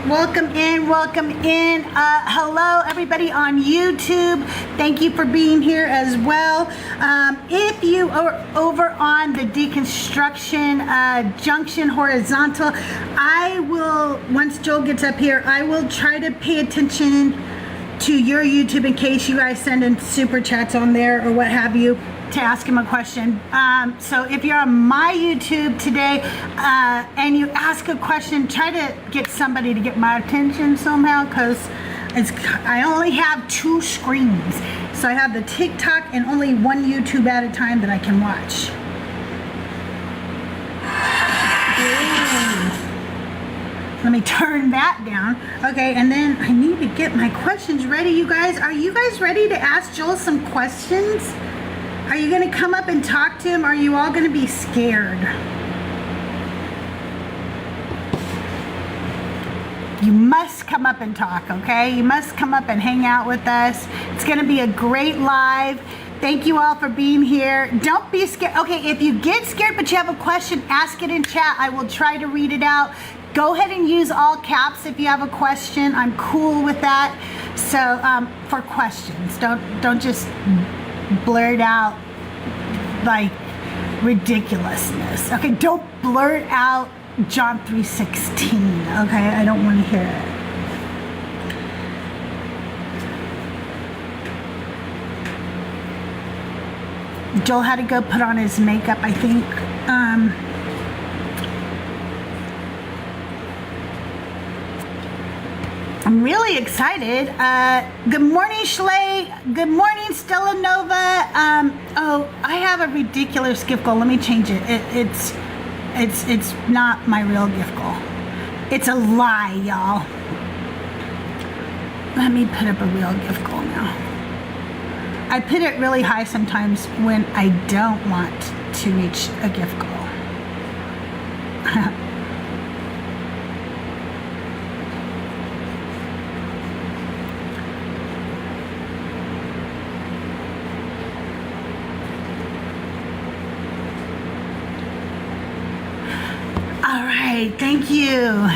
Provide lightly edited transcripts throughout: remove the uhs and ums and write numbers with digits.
Welcome in. Hello, everybody on YouTube. Thank you for being here as well. If you are over on the Deconstruction Junction Horizontal, I will, once Joel gets up here, I will try to pay attention to your YouTube in case you guys send in super chats on there or what have you to ask him a question. So if you're on my YouTube today and you ask a question, try to get somebody to get my attention somehow, because I only have 2 screens. So I have the TikTok and only one YouTube at a time that I can watch. Let me turn that down. Okay, and then I need to get my questions ready, you guys. Are you guys ready to ask Joel some questions? Are you going to come up and talk to him? Or are you all going to be scared? You must come up and talk, okay? You must come up and hang out with us. It's going to be a great live. Thank you all for being here. Don't be scared. Okay, if you get scared but you have a question, ask it in chat. I will try to read it out. Go ahead and use all caps if you have a question. I'm cool with that. So for questions, don't just blurt out like ridiculousness. Okay, don't blurt out John 3:16. Okay, I don't want to hear it. Joel had to go put on his makeup, I think. I'm really excited. Good morning, Schley. Good morning, Stella Nova. Oh, I have a ridiculous gift goal. Let me change it. It's not my real gift goal. It's a lie, y'all. Let me put up a real gift goal now. I put it really high sometimes when I don't want to reach a gift goal. Thank you.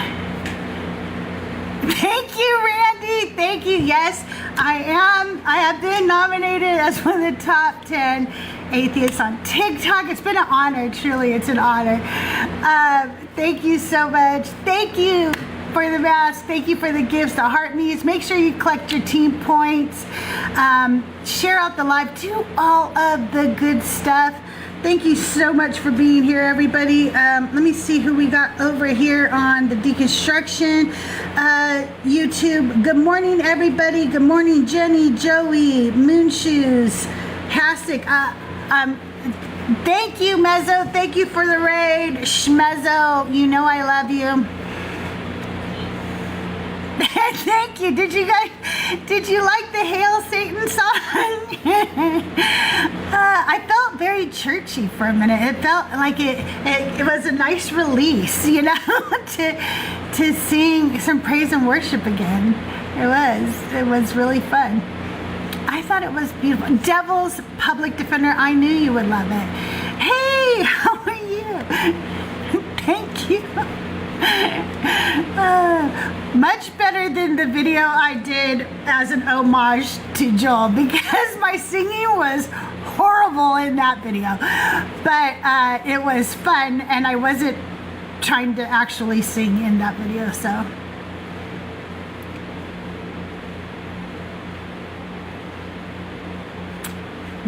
Thank you, Randy. Thank you. Yes, I am. I have been nominated as one of the top 10 atheists on TikTok. It's been an honor. Truly, it's an honor. Thank you so much. Thank you for the mask. Thank you for the gifts, the heart me's. Make sure you collect your team points. Share out the live. Do all of the good stuff. Thank you so much for being here, everybody. Let me see who we got over here on the Deconstruction YouTube. Good morning, everybody. Good morning, Jenny, Joey, Moonshoes, Hastic. Thank you, Mezzo. Thank you for the raid. Schmezzo, you know I love you. Thank you. Did you like the Hail Satan song? I felt very churchy for a minute. It felt like it was a nice release, you know, to sing some praise and worship again. It was really fun. I thought it was beautiful. Devil's Public Defender, I knew you would love it. Hey, how are you? Thank you. Much better than the video I did as an homage to Joel, because my singing was horrible in that video, but it was fun, and I wasn't trying to actually sing in that video. So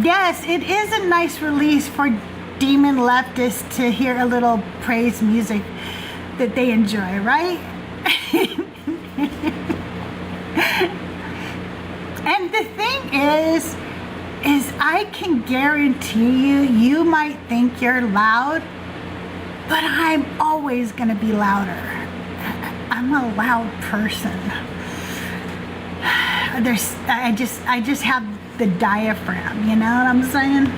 yes, it is a nice release for demon leftists to hear a little praise music that they enjoy, right? And the thing is I can guarantee you might think you're loud, but I'm always gonna be louder. I'm a loud person. I just have the diaphragm, you know what I'm saying?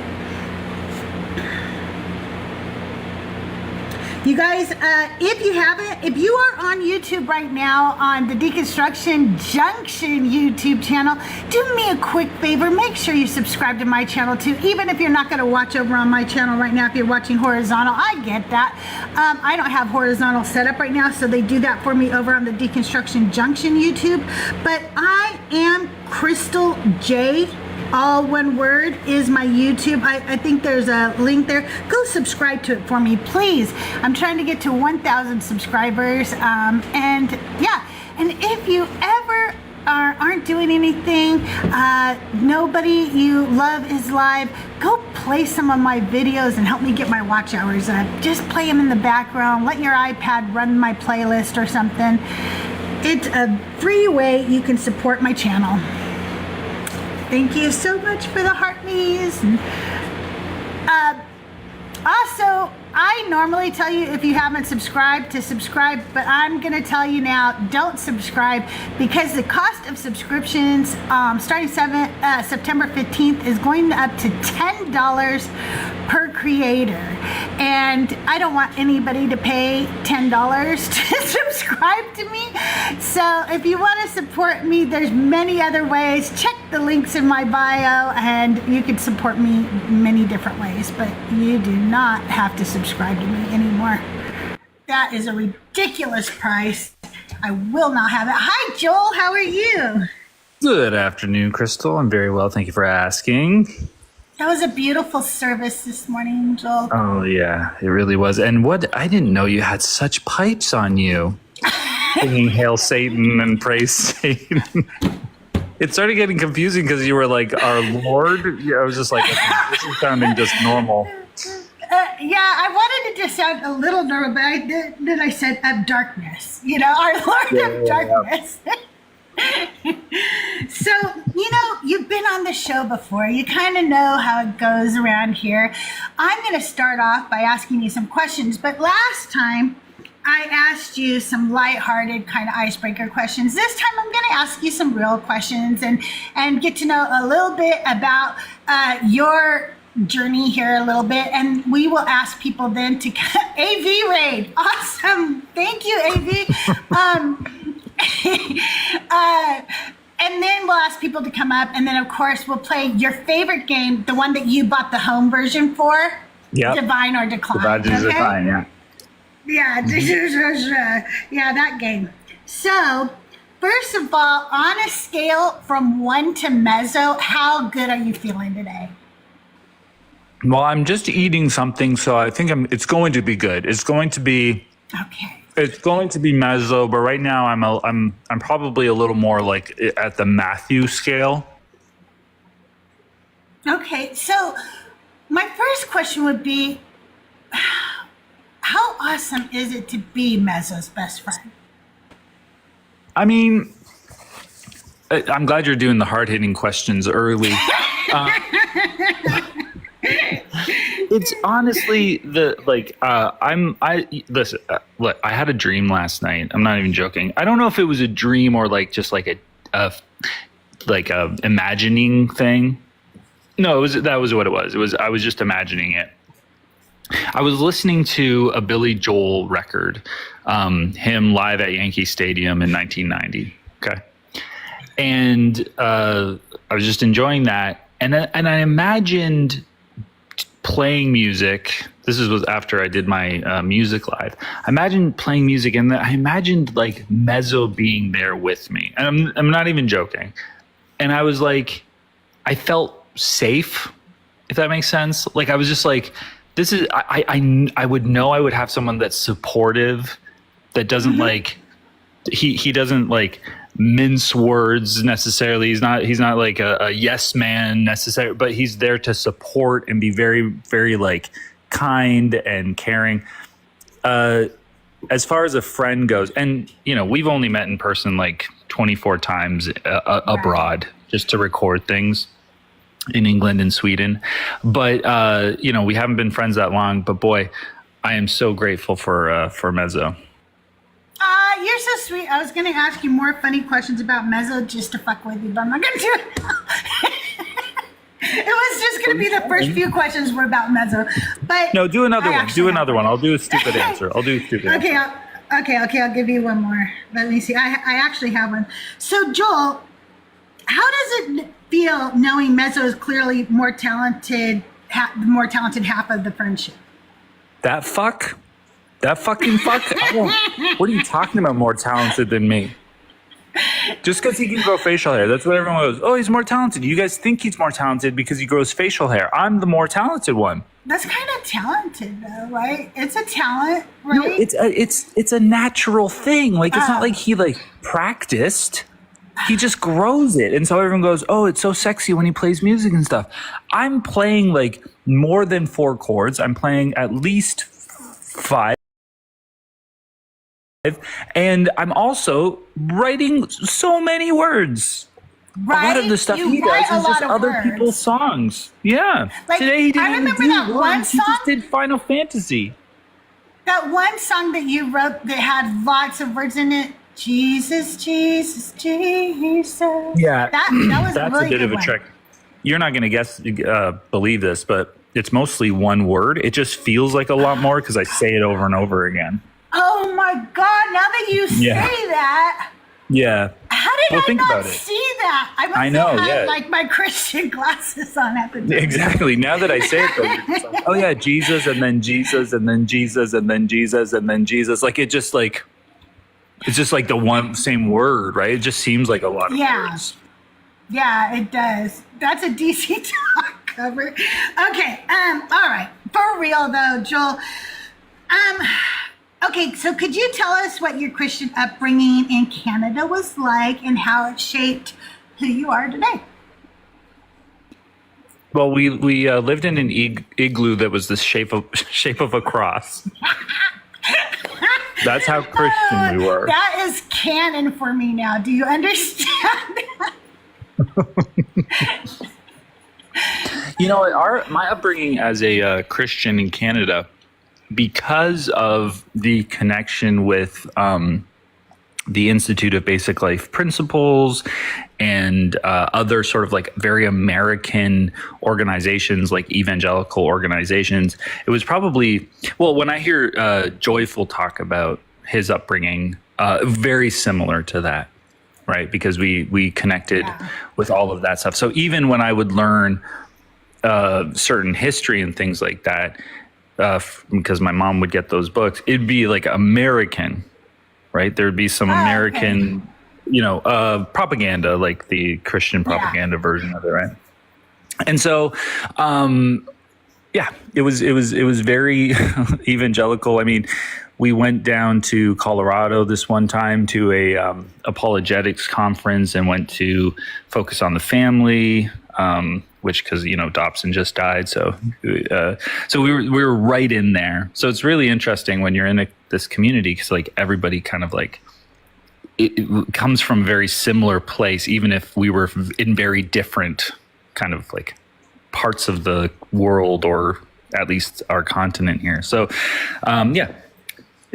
You guys, if you are on YouTube right now on the Deconstruction Junction YouTube channel, do me a quick favor. Make sure you subscribe to my channel too. Even if you're not going to watch over on my channel right now, if you're watching horizontal, I get that. I don't have horizontal set up right now, so they do that for me over on the Deconstruction Junction YouTube. But I am CrystalJae. All one word is my YouTube. I think there's a link there. Go subscribe to it for me, please. I'm trying to get to 1,000 subscribers. And yeah, and if you ever aren't doing anything, nobody you love is live, go play some of my videos and help me get my watch hours up. Just play them in the background. Let your iPad run my playlist or something. It's a free way you can support my channel. Thank you so much for the heart me's. Also, I normally tell you if you haven't subscribed to subscribe, but I'm going to tell you now, don't subscribe, because the cost of subscriptions starting September 15th is going up to $10 per creator. And I don't want anybody to pay $10 to subscribe to me. So if you want to support me, there's many other ways. Check the links in my bio and you can support me many different ways, but you do not have to subscribe to me anymore. That is a ridiculous price. I will not have it. Hi, Joel. How are you? Good afternoon, Crystal. I'm very well. Thank you for asking. That was a beautiful service this morning, Joel. Oh, yeah, it really was. And I didn't know you had such pipes on you. Singing Hail Satan and Praise Satan. It started getting confusing because you were like, our Lord. Yeah, I was just like, this is sounding just normal. Yeah, I wanted it to sound a little normal, but then I said of darkness. You know, our Lord of darkness. So, you know, you've been on the show before. You kind of know how it goes around here. I'm going to start off by asking you some questions. But last time, I asked you some lighthearted kind of icebreaker questions. This time, I'm going to ask you some real questions and get to know a little bit about your journey here a little bit. And we will ask people then to AV raid. Awesome. Thank you, AV. And then we'll ask people to come up, and then of course we'll play your favorite game, the one that you bought the home version for. Yeah. Divine or Decline. Divine or Decline, yeah. Yeah, yeah, that game. So, first of all, on a scale from 1 to mezzo, how good are you feeling today? Well, I'm just eating something, so I think it's going to be good. It's going to be okay. It's going to be mezzo, but right now I'm probably a little more like at the Matthew scale. Okay, so my first question would be, how awesome is it to be Mezzo's best friend? I mean, I'm glad you're doing the hard-hitting questions early. It's honestly listen, look, I had a dream last night. I'm not even joking. I don't know if it was a dream or like just like a imagining thing. No, that was what it was. I was just imagining it. I was listening to a Billy Joel record, him live at Yankee Stadium in 1990. Okay. And I was just enjoying that. And I imagined playing music. This was after I did my music live. I imagined playing music, and I imagined like Mezzo being there with me. And I'm not even joking. And I was like, I felt safe, if that makes sense. Like I was just like, this is I would know I would have someone that's supportive, that doesn't like he doesn't like mince words necessarily. He's not like a yes man necessarily, but he's there to support and be very, very like kind and caring. As far as a friend goes, and you know, we've only met in person like 24 times abroad just to record things in England and Sweden. But you know, we haven't been friends that long, but boy, I am so grateful for Mezzo. You're so sweet. I was going to ask you more funny questions about Mezzo just to fuck with you, but I'm not going to do it. It was just going to be the first few questions were about mezzo. But No, do another I one. actually Do have another one. I'll do a stupid answer. I'll do a stupid answer. Okay, I'll give you one more. Let me see. I actually have one. So, Joel, how does it feel knowing mezzo is clearly more talented, the more talented half of the friendship? That fuck? That fucking fuck? What are you talking about more talented than me? Just because he can grow facial hair. That's what everyone goes, oh, he's more talented. You guys think he's more talented because he grows facial hair. I'm the more talented one. That's kind of talented, though, right? It's a talent, right? No, it's a natural thing. Like, it's not like he, like, practiced. He just grows it. And so everyone goes, oh, it's so sexy when he plays music and stuff. I'm playing, like, more than 4 chords. I'm playing at least 5. And I'm also writing so many words. Right? A lot of the stuff he does is just other people's songs. Yeah. Like, Today he didn't I remember even do that one words. He song. just did Final Fantasy. That one song that you wrote that had lots of words in it. Jesus, Jesus, Jesus. Yeah. That was That's really a bit good of a one. trick. You're not going to believe this, but it's mostly one word. It just feels like a lot more because I say it over and over again. Oh my God! Now that you say that, Yeah. how did I think not about it. see that? I must I know, have had yeah. like my Christian glasses on at the time. Exactly. Now that I say it, though, it's like, oh yeah, Jesus, and then Jesus, and then Jesus, and then Jesus, and then Jesus. Like, it's just like the one same word, right? It just seems like a lot of words. Yeah, it does. That's a DC Talk cover. Okay. All right. For real though, Joel. Okay, so could you tell us what your Christian upbringing in Canada was like and how it shaped who you are today? Well, we lived in an igloo that was the shape of a cross. That's how Christian we were. That is canon for me now. Do you understand that? You know, my upbringing as a Christian in Canada, because of the connection with the Institute of Basic Life Principles and other sort of like very American organizations, like evangelical organizations, it was probably, well, when I hear Joyful talk about his upbringing, very similar to that, right? Because we connected with all of that stuff. So even when I would learn certain history and things like that, because my mom would get those books, it'd be like American, right? There'd be some American, propaganda, like the Christian propaganda version of it, right? And so, it was very evangelical. I mean, we went down to Colorado this one time to a apologetics conference and went to focus on the family. Which, because Dobson just died, so we were right in there. So it's really interesting when you're in this community, because like everybody kind of like it comes from a very similar place, even if we were in very different kind of like parts of the world, or at least our continent here. So and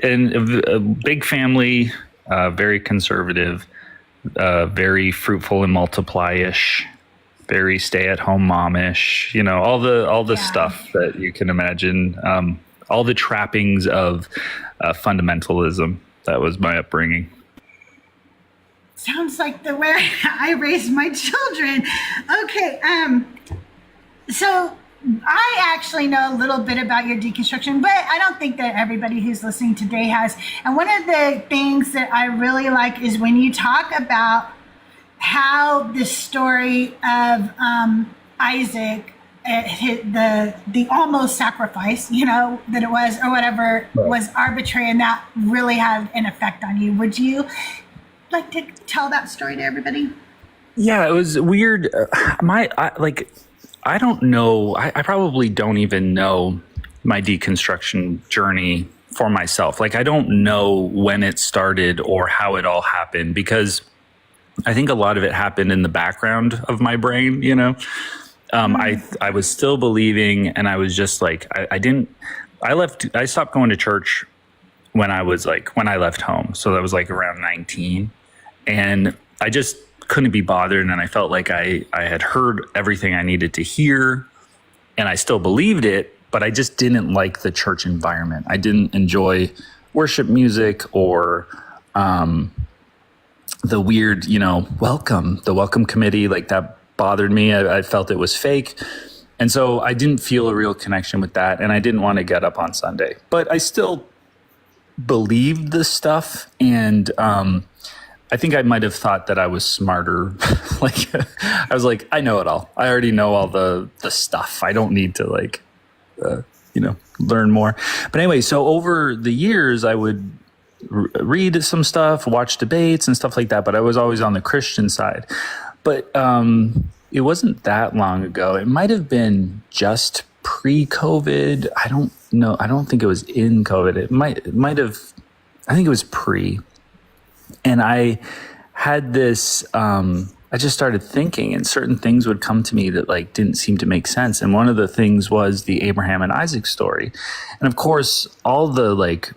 a big family, very conservative, very fruitful and multiply-ish. Very stay-at-home momish, all the stuff that you can imagine, all the trappings of fundamentalism. That was my upbringing. Sounds like the way I raised my children. Okay, so I actually know a little bit about your deconstruction, but I don't think that everybody who's listening today has. And one of the things that I really like is when you talk about how the story of Isaac, the almost sacrifice, that it was, or whatever, was arbitrary, and that really had an effect on you. Would you like to tell that story to everybody? Yeah, it was weird. I don't know. I probably don't even know my deconstruction journey for myself. Like, I don't know when it started or how it all happened, because I think a lot of it happened in the background of my brain, I was still believing, and I was just like, I stopped going to church when I left home. So that was like around 19. And I just couldn't be bothered. And I felt like I had heard everything I needed to hear, and I still believed it, but I just didn't like the church environment. I didn't enjoy worship music or the weird, the welcome committee. Like, that bothered me. I felt it was fake. And so I didn't feel a real connection with that. And I didn't want to get up on Sunday, but I still believed this stuff. And I think I might have thought that I was smarter. Like, I was like, I know it all. I already know all the stuff. I don't need to learn more. But anyway, so over the years, I would read some stuff, watch debates and stuff like that. But I was always on the Christian side. But it wasn't that long ago. It might have been just pre-COVID. I don't know. I don't think it was in COVID. It might have. I think it was pre. And I had this. I just started thinking, and certain things would come to me that like didn't seem to make sense. And one of the things was the Abraham and Isaac story. And of course, all the like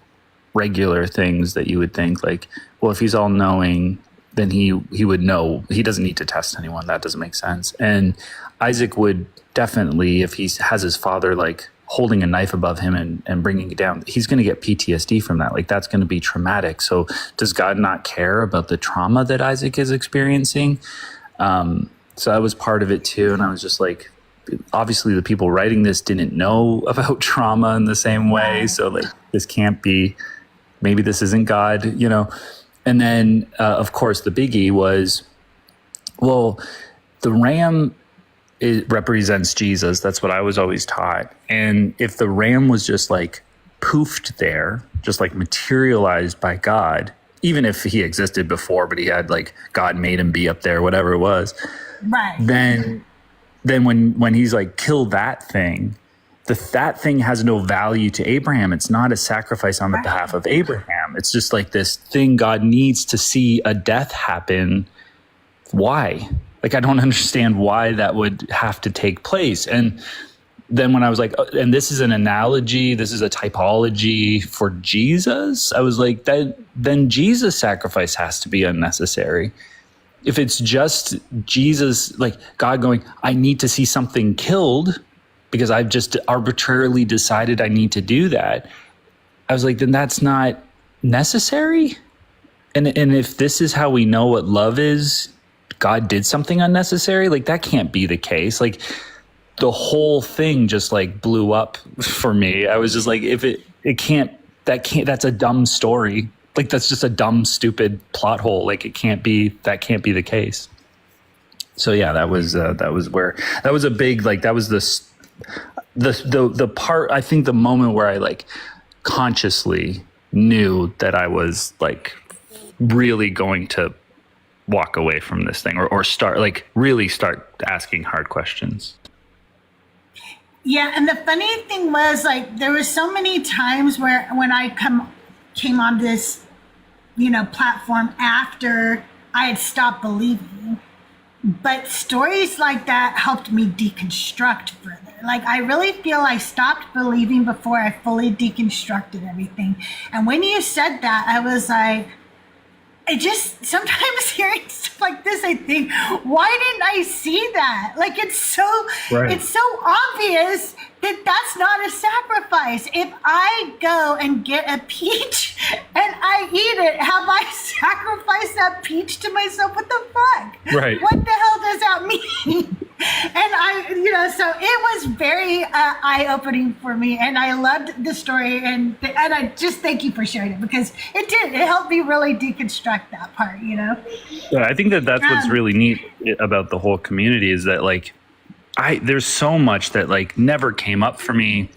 regular things that you would think, like, well, if he's all knowing, then he would know. He doesn't need to test anyone. That doesn't make sense. And Isaac would definitely, if he has his father like holding a knife above him and bringing it down, he's going to get PTSD from that. Like, that's going to be traumatic. So does God not care about the trauma that Isaac is experiencing? So that was part of it too. And I was just like, obviously the people writing this didn't know about trauma in the same way. So like, this can't be, maybe this isn't God, And then, of course, the biggie was, well, the ram represents Jesus. That's what I was always taught. And if the ram was just like poofed there, just like materialized by God, even if he existed before, but he had like God made him be up there, whatever it was, right? Then when he's like, kill that thing, that thing has no value to Abraham. It's not a sacrifice on the behalf of Abraham. It's just like this thing God needs to see a death happen. Why? Like, I don't understand why that would have to take place. And then when I was like, oh, and this is an analogy, this is a typology for Jesus, I was like, then Jesus' sacrifice has to be unnecessary. If it's just Jesus, like God going, I need to see something killed, because I've just arbitrarily decided I need to do that, I was like, then that's not necessary. And if this is how we know what love is, God did something unnecessary, like that can't be the case. Like, the whole thing just like blew up for me. I was just like, if that's a dumb story. Like, that's just a dumb, stupid plot hole. Like, that can't be the case. So yeah, that was a big, like, that was the part, I think the moment where I like consciously knew that I was like really going to walk away from this thing or really start asking hard questions. Yeah, and the funny thing was, like, there were so many times where when I came on this, platform after I had stopped believing, but stories like that helped me deconstruct further. Like, I really feel I stopped believing before I fully deconstructed everything. And when you said that, I was like, sometimes hearing stuff like this, I think, why didn't I see that? Like, it's so obvious that that's not a sacrifice. If I go and get a peach and I eat it, have I sacrificed that peach to myself? What the fuck? Right. What the hell does that mean? And so it was very eye-opening for me, and I loved the story, and I just thank you for sharing it, because it helped me really deconstruct that part, Yeah, I think that's what's really neat about the whole community is that, like, there's so much that like never came up for me,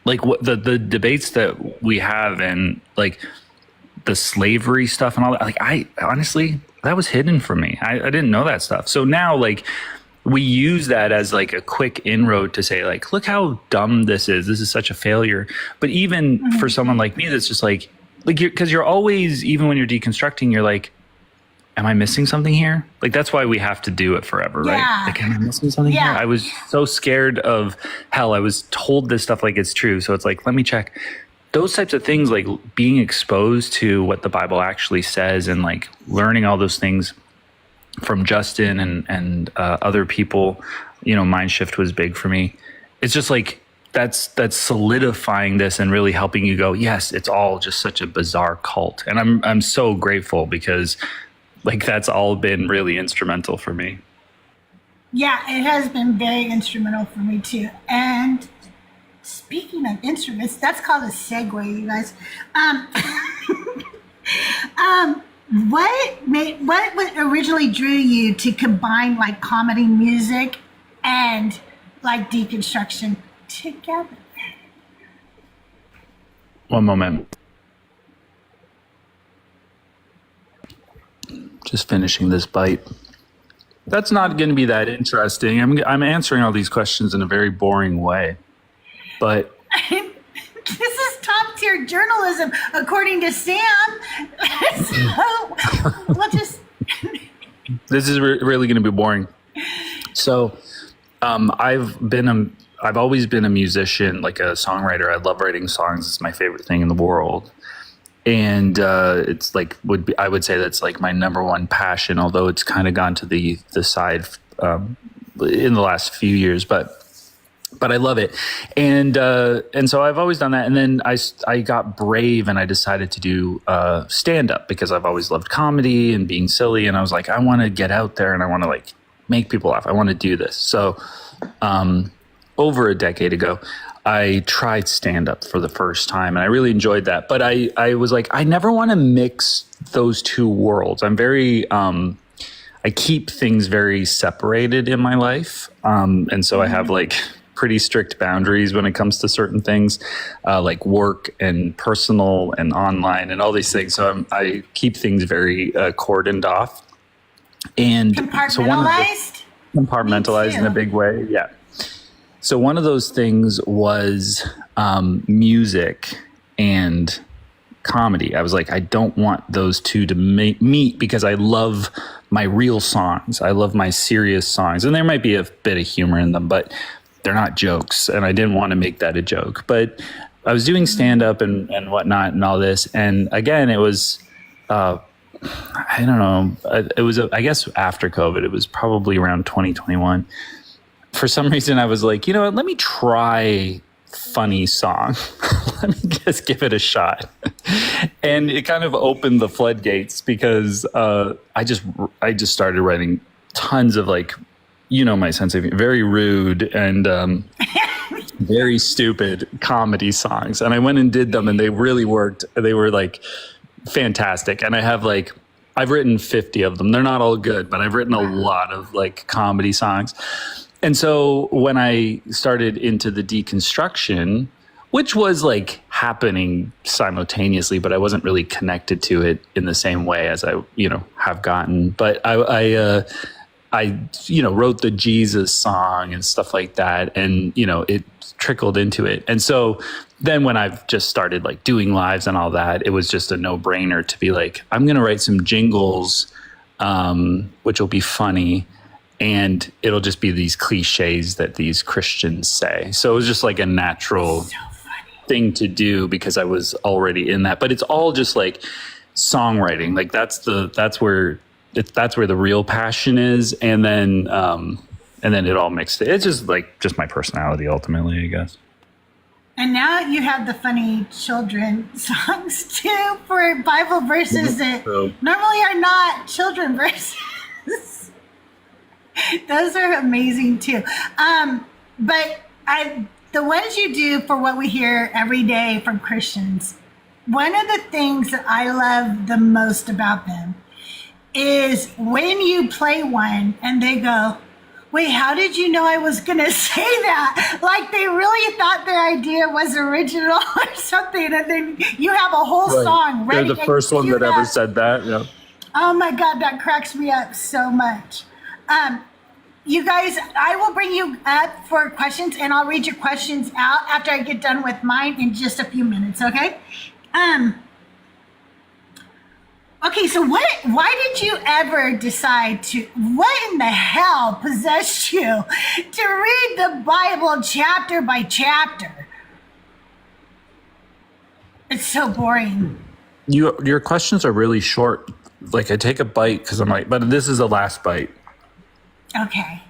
like what the debates that we have and like the slavery stuff and all that. Like, I honestly, that was hidden from me. I didn't know that stuff. So now, like, we use that as like a quick inroad to say, like, look how dumb this is. This is such a failure. But even for someone like me, that's just like because you're always, even when you're deconstructing, you're like, am I missing something here? Like, that's why we have to do it forever, right? Like, am I missing something here? I was so scared of hell. I was told this stuff like it's true. So it's like, let me check. Those types of things, like being exposed to what the Bible actually says and like learning all those things from Justin and other people. Mind shift was big for me. It's just like that's solidifying this and really helping you go, yes, it's all just such a bizarre cult. And I'm so grateful because like that's all been really instrumental for me. Yeah, it has been very instrumental for me too. And speaking of instruments, that's called a segue, you guys. What originally drew you to combine like comedy music and like deconstruction together? One moment. Just finishing this bite. That's not going to be that interesting. I'm answering all these questions in a very boring way, but this is top tier journalism, according to Sam. So we'll just. This is really going to be boring. So, I've always been a musician, like a songwriter. I love writing songs. It's my favorite thing in the world. And it's like I would say that's like my number one passion, although it's kind of gone to the side in the last few years, but I love it. And so I've always done that. And then I got brave and I decided to do stand up because I've always loved comedy and being silly. And I was like, I want to get out there and I want to like make people laugh. I want to do this. So over a decade ago, I tried stand-up for the first time, and I really enjoyed that. But I was like, I never want to mix those two worlds. I'm very, I keep things very separated in my life. And so I have like pretty strict boundaries when it comes to certain things, like work and personal and online and all these things. So I keep things very cordoned off. And compartmentalized? Compartmentalized in a big way, yeah. So one of those things was music and comedy. I was like, I don't want those two to meet because I love my real songs. I love my serious songs. And there might be a bit of humor in them, but they're not jokes. And I didn't want to make that a joke. But I was doing stand-up and whatnot and all this. And again, it was, I don't know, it was, I guess after COVID, it was probably around 2021. For some reason, I was like, you know what, let me try funny song. Let me just give it a shot. And it kind of opened the floodgates because I just started writing tons of like, my sense of very rude and very stupid comedy songs. And I went and did them and they really worked. They were like fantastic. And I've written 50 of them. They're not all good, but I've written a lot of like comedy songs. And so when I started into the deconstruction, which was like happening simultaneously, but I wasn't really connected to it in the same way as I, have gotten. But I wrote the Jesus song and stuff like that. And, it trickled into it. And so then when I've just started like doing lives and all that, it was just a no brainer to be like, I'm going to write some jingles, which will be funny. And it'll just be these cliches that these Christians say. So it was just like a natural thing to do because I was already in that. But it's all just like songwriting. Like that's where the real passion is. And then it all mixed. It's just my personality ultimately, I guess. And now you have the funny children songs too for Bible verses that normally are not children verses. Those are amazing too. But the ones you do for what we hear every day from Christians, one of the things that I love the most about them is when you play one and they go, wait, how did you know I was going to say that? Like they really thought their idea was original or something. And then you have a whole song ready. They're the first one that ever said that. Yeah. Oh my God, that cracks me up so much. You guys, I will bring you up for questions and I'll read your questions out after I get done with mine in just a few minutes, okay? Okay, so why did you ever decide what in the hell possessed you to read the Bible chapter by chapter? It's so boring. Your questions are really short. like I take a bite because I'm like, but this is the last bite. Okay.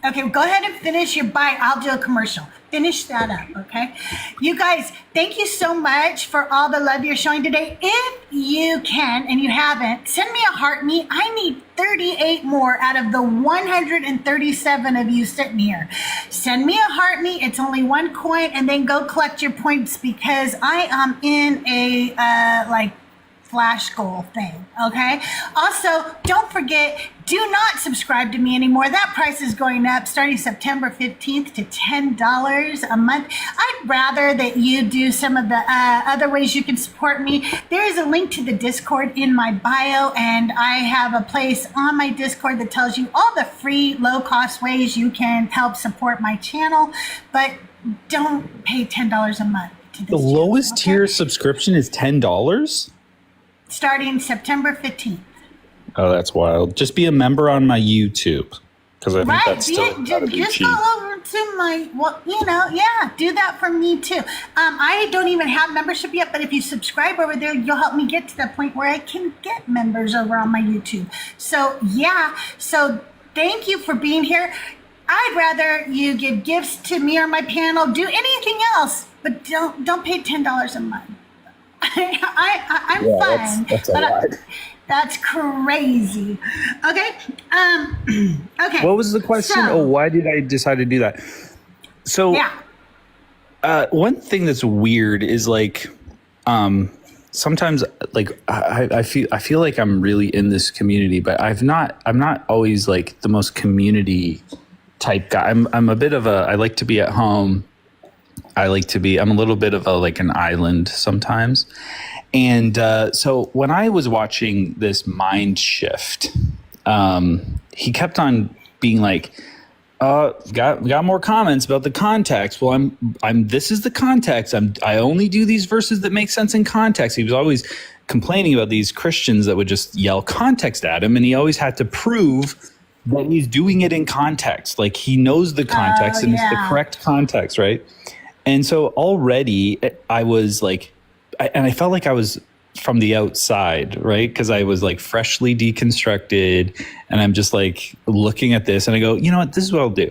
Okay, well, go ahead and finish your bite. I'll do a commercial. Finish that up, okay? You guys, thank you so much for all the love you're showing today. If you can, and you haven't, send me a heart me. I need 38 more out of the 137 of you sitting here. Send me a heart me. It's only 1 coin, and then go collect your points because I am in a, flash goal thing, okay? Also, don't forget, do not subscribe to me anymore. That price is going up starting September 15th to $10 a month. I'd rather that you do some of the other ways you can support me. There is a link to the Discord in my bio, and I have a place on my Discord that tells you all the free, low-cost ways you can help support my channel, but don't pay $10 a month to this The channel, lowest okay? tier subscription is $10? Starting September 15th. Oh, that's wild. Just be a member on my YouTube because I think that's still gotta be Just cheap. go over to my, do that for me too. I don't even have membership yet, but if you subscribe over there, you'll help me get to the point where I can get members over on my YouTube. So thank you for being here. I'd rather you give gifts to me or my panel, do anything else, but don't pay $10 a month. I'm fine. That's a lot. That's crazy. Okay. Okay. What was the question? So, why did I decide to do that? So, yeah. one thing that's weird is like, sometimes like I feel like I'm really in this community, but I'm not always like the most community type guy. I'm a bit of I like to be at home. I'm a little bit of an island sometimes. And so when I was watching this mind shift, he kept on being like, got more comments about the context. Well, this is the context. I only do these verses that make sense in context. He was always complaining about these Christians that would just yell context at him. And he always had to prove that he's doing it in context. Like he knows the context and it's the correct context, right? And so already I was like, I felt like I was from the outside, right? Because I was like freshly deconstructed and I'm just like looking at this and I go, you know what, this is what I'll do.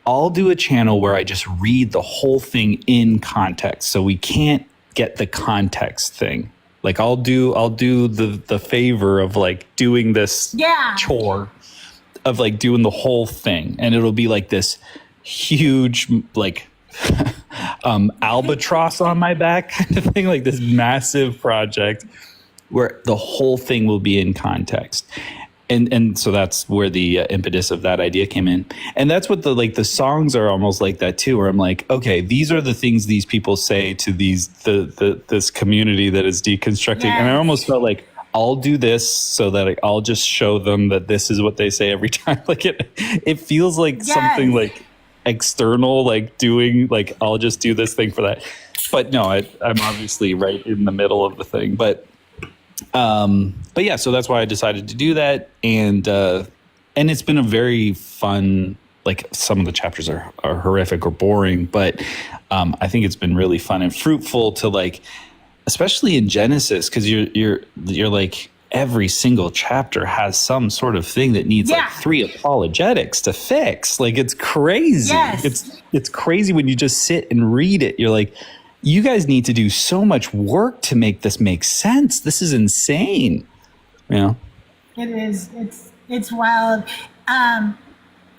I'll do a channel where I just read the whole thing in context. So we can't get the context thing. Like I'll do the favor of like doing this chore of like doing the whole thing. And it'll be like this huge, like, albatross on my back kind of thing, like this massive project where the whole thing will be in context. And so that's where the impetus of that idea came in. And that's what the songs are almost like that too, where I'm like, okay, these are the things these people say to this community that is deconstructing. Yes. And I almost felt like I'll do this so that I'll just show them that this is what they say every time. Like it feels like something like external, like doing, like I'll just do this thing for that. But no, I'm obviously right in the middle of the thing. But yeah, so that's why I decided to do that. And it's been a very fun, like some of the chapters are horrific or boring, but I think it's been really fun and fruitful to like, especially in Genesis, because you're like every single chapter has some sort of thing that needs like 3 apologetics to fix. Like it's crazy. Yes. It's crazy when you just sit and read it. You're like, you guys need to do so much work to make this make sense. This is insane. You know? It is. It's wild. And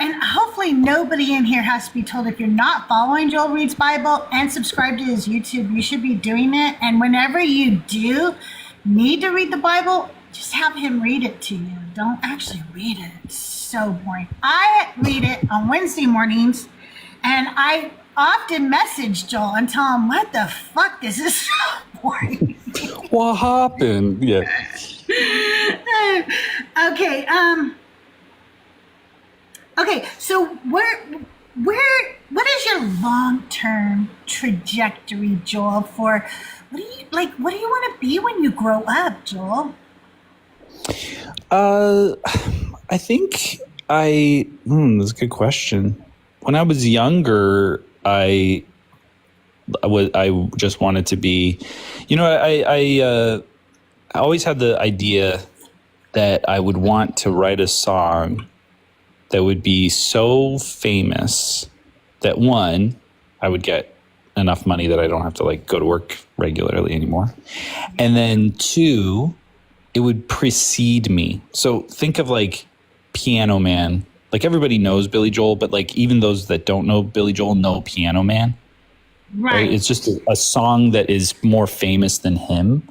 hopefully nobody in here has to be told if you're not following Joel Reads Bible and subscribe to his YouTube, you should be doing it. And whenever you do need to read the Bible, just have him read it to you. Don't actually read it. It's so boring. I read it on Wednesday mornings, and I often message Joel and tell him, what the fuck, this is so boring. What happened? Yeah. Okay, so what is your long-term trajectory, Joel, for what do you want to be when you grow up, Joel? I think that's a good question. When I was younger, I just wanted to be, I always had the idea that I would want to write a song that would be so famous that, one, I would get enough money that I don't have to like go to work regularly anymore. And then two, it would precede me. So think of like Piano Man. Like everybody knows Billy Joel, but like even those that don't know Billy Joel know Piano Man. Right? It's just a song that is more famous than him.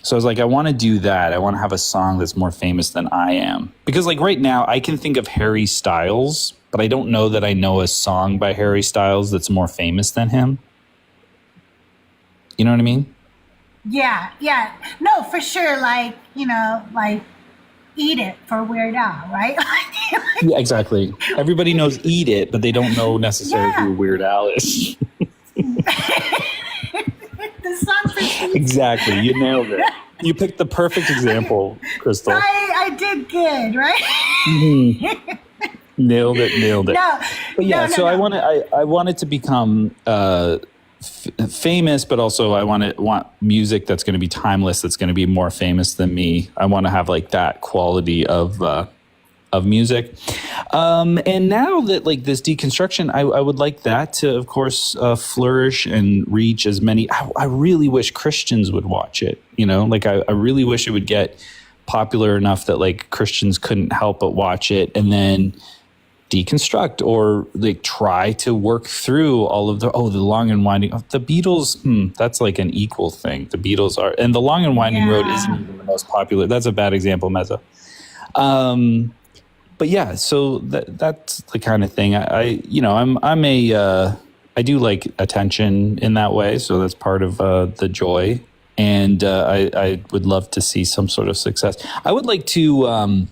So I was like, I want to do that. I want to have a song that's more famous than I am. Because like right now I can think of Harry Styles, but I don't know that I know a song by Harry Styles that's more famous than him. You know what I mean? Yeah. No, for sure. Like, you know, like Eat It for Weird Al, right? Yeah, exactly. Everybody knows Eat It, but they don't know necessarily who Weird Al is. The song for Exactly. You nailed it. You picked the perfect example, Crystal. I did good, right? Mm-hmm. Nailed it. No, but yeah, no. I want it to become famous, but also I want music that's going to be timeless, that's going to be more famous than me. I want to have like that quality of music. And now that like this deconstruction, I would like that to, of course, flourish and reach as many. I really wish Christians would watch it. You know, like I really wish it would get popular enough that like Christians couldn't help but watch it and then deconstruct or like try to work through all of the long and winding. The Beatles, that's like an equal thing. The Beatles are, and the long and winding road isn't even the most popular. That's a bad example, Mezza. But yeah, so that's the kind of thing. I do like attention in that way, so that's part of the joy. And I would love to see some sort of success. I would like to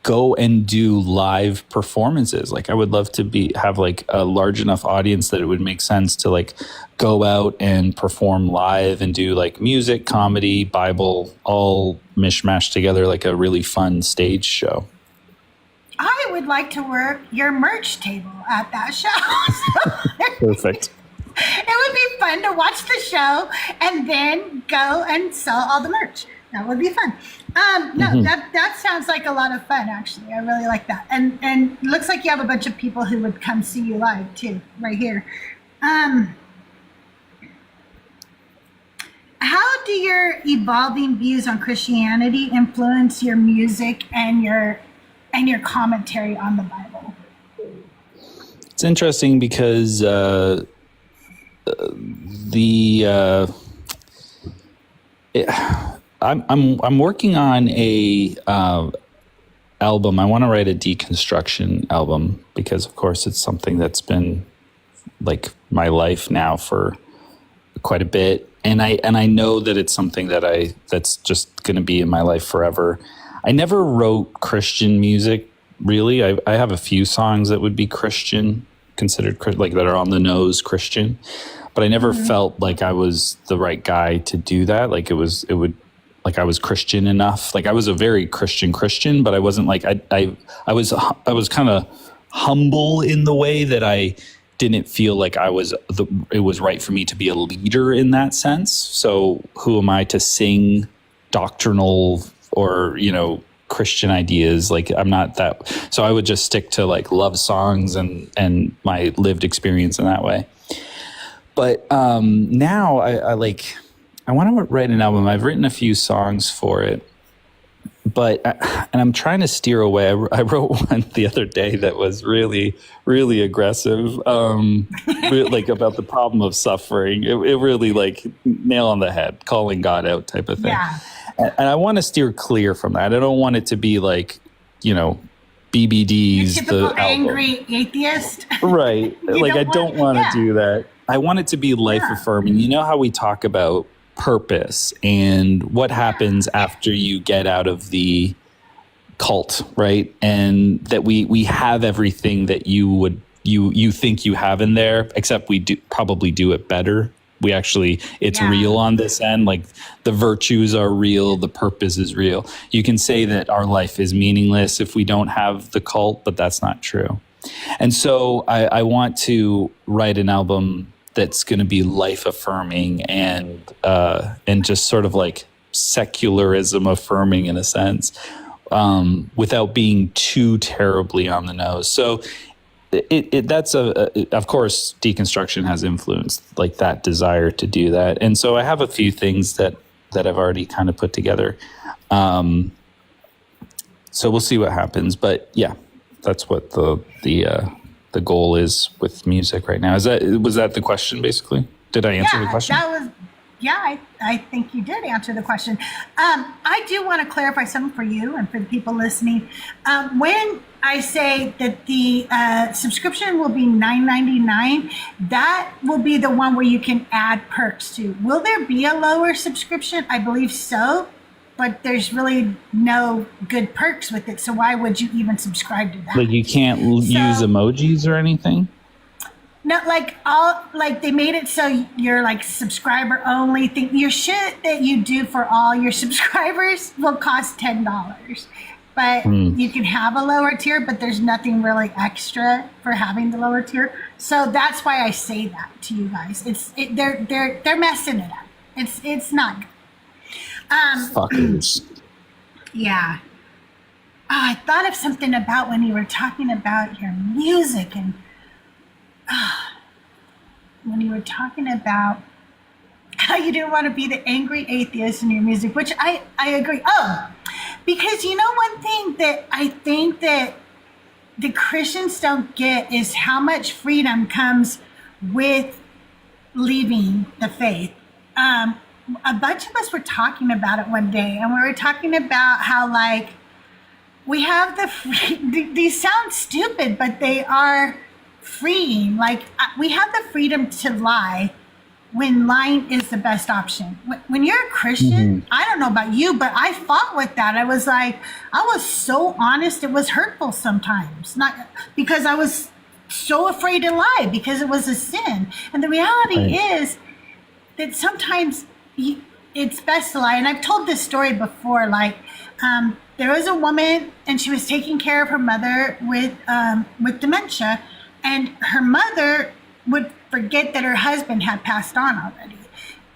go and do live performances. Like I would love to have like a large enough audience that it would make sense to like go out and perform live and do like music, comedy, Bible, all mishmashed together, like a really fun stage show. I would like to work your merch table at that show. Perfect. It would be fun to watch the show and then go and sell all the merch. That would be fun. That sounds like a lot of fun, actually. I really like that. And it looks like you have a bunch of people who would come see you live, too, right here. How do your evolving views on Christianity influence your music and your commentary on the Bible? It's interesting because I'm working on a album. I want to write a deconstruction album because, of course, it's something that's been like my life now for quite a bit, and I know that it's something that's just going to be in my life forever. I never wrote Christian music, really. I have a few songs that would be Christian, considered like that are on the nose Christian, but I never felt like I was the right guy to do that. Like I was Christian enough. Like I was a very Christian, but I wasn't like I was kind of humble in the way that I didn't feel like it was right for me to be a leader in that sense. So who am I to sing doctrinal or, Christian ideas? Like I'm not that. So I would just stick to like love songs and my lived experience in that way. But now I want to write an album. I've written a few songs for it, and I'm trying to steer away. I wrote one the other day that was really, really aggressive, like about the problem of suffering. It really like nail on the head, calling God out type of thing. Yeah. And I want to steer clear from that. I don't want it to be like, BBD's Your typical the angry atheist. Right. I don't want to do that. I want it to be life affirming. You know how we talk about purpose and what happens after you get out of the cult, right? And that we have everything that you think you have in there, except we probably do it better. We actually, it's real on this end. Like the virtues are real. The purpose is real. You can say that our life is meaningless if we don't have the cult, but that's not true. And so I want to write an album that's going to be life affirming and just sort of like secularism affirming in a sense, without being too terribly on the nose. So that's of course, deconstruction has influenced like that desire to do that. And so I have a few things that I've already kind of put together. So we'll see what happens, but yeah, that's what the goal is with music right now. Was that the question basically? Did I answer the question? I think you did answer the question. I do want to clarify something for you and for the people listening. When I say that the subscription will be $9.99, that will be the one where you can add perks to. Will there be a lower subscription? I believe so, but there's really no good perks with it. So why would you even subscribe to that? Like you can't use emojis or anything? No, like they made it so you're like subscriber only thing. Your shit that you do for all your subscribers will cost $10. But you can have a lower tier, but there's nothing really extra for having the lower tier. So that's why I say that to you guys. They're messing it up. It's not good. Fuckers. Yeah. Oh, I thought of something about when you were talking about your music and when you were talking about how you didn't want to be the angry atheist in your music, which I agree. Oh, because you know one thing that I think that the Christians don't get is how much freedom comes with leaving the faith. A bunch of us were talking about it one day, and we were talking about how like we have these sound stupid, but they are freeing. Like we have the freedom to lie when lying is the best option. When you're a Christian, I don't know about you, but I fought with that. I was like, I was so honest, it was hurtful sometimes. Not because I was so afraid to lie because it was a sin. And the reality is that sometimes it's best to lie. And I've told this story before, like there was a woman and she was taking care of her mother with dementia, and her mother would forget that her husband had passed on already.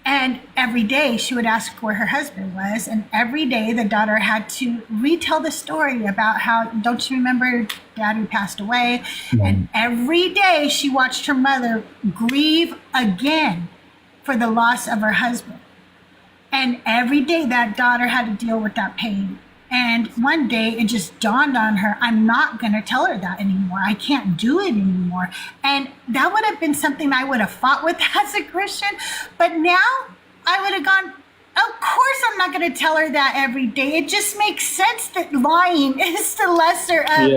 And every day she would ask where her husband was. And every day the daughter had to retell the story about how, don't you remember Daddy passed away? And every day she watched her mother grieve again for the loss of her husband. And every day that daughter had to deal with that pain. And one day it just dawned on her, I'm not going to tell her that anymore. I can't do it anymore. And that would have been something I would have fought with as a Christian. But now I would have gone, of course I'm not going to tell her that every day. It just makes sense that lying is the lesser of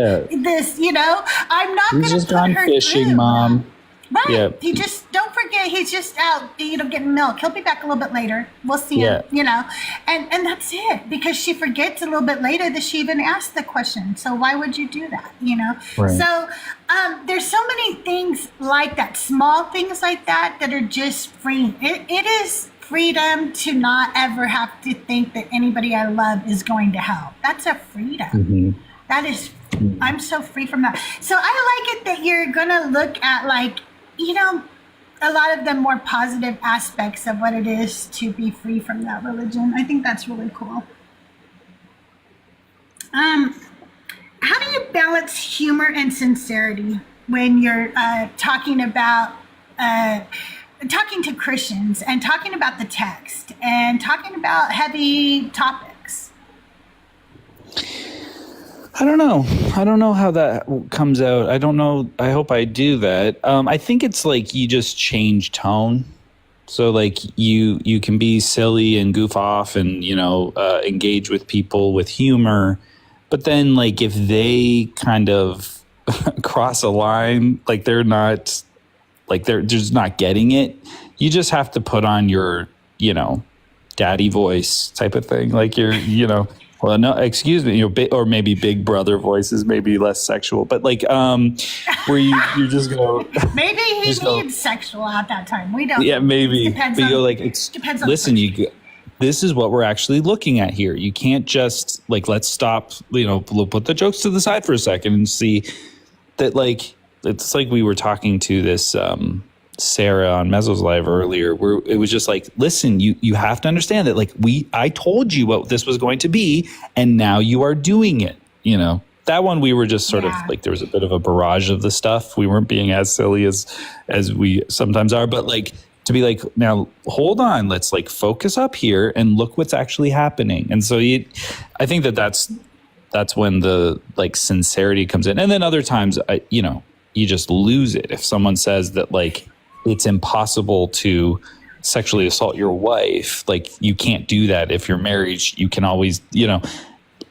this, you know. I'm not going to put her fishing, through. Mom. Right. Yeah. He just, don't forget, he's just out, getting milk. He'll be back a little bit later. We'll see him, And that's it. Because she forgets a little bit later that she even asked the question. So why would you do that, Right. So there's so many things like that, small things like that are just freeing. It is freedom to not ever have to think that anybody I love is going to hell. That's a freedom. That is, I'm so free from that. So I like it that you're going to look at like, a lot of the more positive aspects of what it is to be free from that religion. I think that's really cool. How do you balance humor and sincerity when you're talking to Christians and talking about the text and talking about heavy topics? I don't know how that comes out. I don't know. I hope I do that. I think it's like you just change tone. So like you can be silly and goof off and, engage with people with humor. But then like if they kind of cross a line, like they're just not getting it, you just have to put on your, daddy voice type of thing. Like well, no, excuse me, or maybe big brother voices, maybe less sexual, but like, where you're just gonna maybe he needs sexual at that time. We don't. Yeah, maybe. Depends but on, you're like, depends on. Listen, this is what we're actually looking at here. You can't just like let's stop. Put the jokes to the side for a second and see that like it's like we were talking to this Sarah on Mezzo's live earlier, where it was just like, listen, you have to understand that, like, I told you what this was going to be, and now you are doing it. You know, that one we were just sort of like, there was a bit of a barrage of the stuff. We weren't being as silly as we sometimes are, but like, to be like, now hold on, let's like focus up here and look what's actually happening. And so I think that's when the like sincerity comes in. And then other times, you just lose it. If someone says that like it's impossible to sexually assault your wife, like you can't do that if you're married. You can always,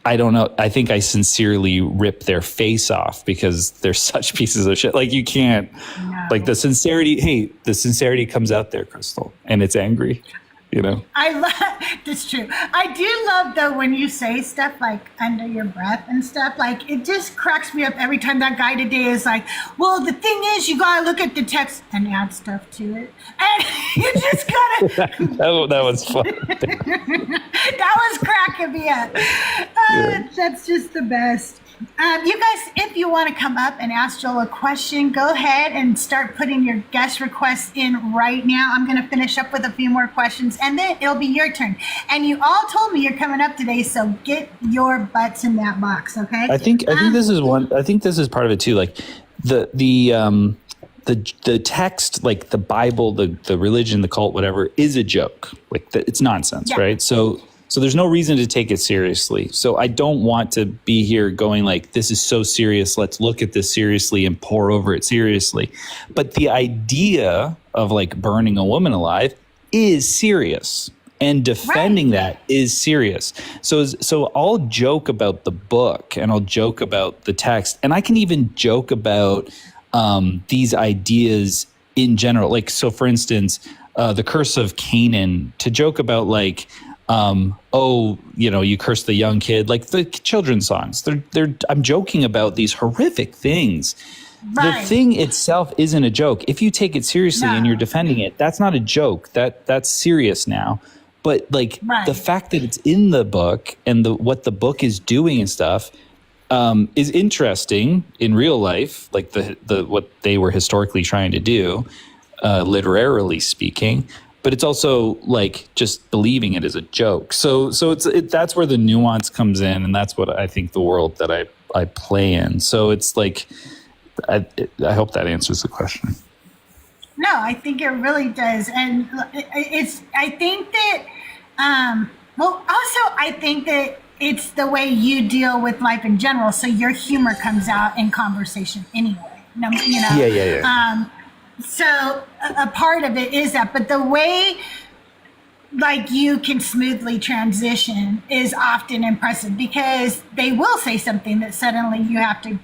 I don't know. I think I sincerely rip their face off because they're such pieces of shit. Like you can't, like the sincerity comes out there, Crystal, and it's angry. I love, that's true. I do love though when you say stuff like under your breath and stuff, like it just cracks me up every time. That guy today is like, well, the thing is you gotta look at the text and add stuff to it. And you just gotta. that was fun. That was cracking me up. That's just the best. You guys, if you want to come up and ask Joel a question, go ahead and start putting your guest requests in right now. I'm going to finish up with a few more questions, and then it'll be your turn. And you all told me you're coming up today, so get your butts in that box, okay? I think this is one. I think this is part of it too. Like the text, like the Bible, the religion, the cult, whatever, is a joke. Like it's nonsense, right? So there's no reason to take it seriously. So I don't want to be here going like, this is so serious. Let's look at this seriously and pour over it seriously. But the idea of like burning a woman alive is serious, and defending that is serious. So I'll joke about the book, and I'll joke about the text, and I can even joke about these ideas in general. Like, so for instance, the curse of Canaan, to joke about like, you curse the young kid, like the children's songs. I'm joking about these horrific things. Right. The thing itself isn't a joke. If you take it seriously and you're defending it, that's not a joke. That's serious now. But like the fact that it's in the book and what the book is doing and stuff is interesting in real life, like the what they were historically trying to do, literarily speaking. But it's also like just believing it is a joke. So that's where the nuance comes in, and that's what I think the world that I play in. So it's like, I hope that answers the question. No, I think it really does, and I think that, I think that it's the way you deal with life in general. So your humor comes out in conversation anyway. Yeah. So a part of it is that, but the way like you can smoothly transition is often impressive, because they will say something that suddenly you have to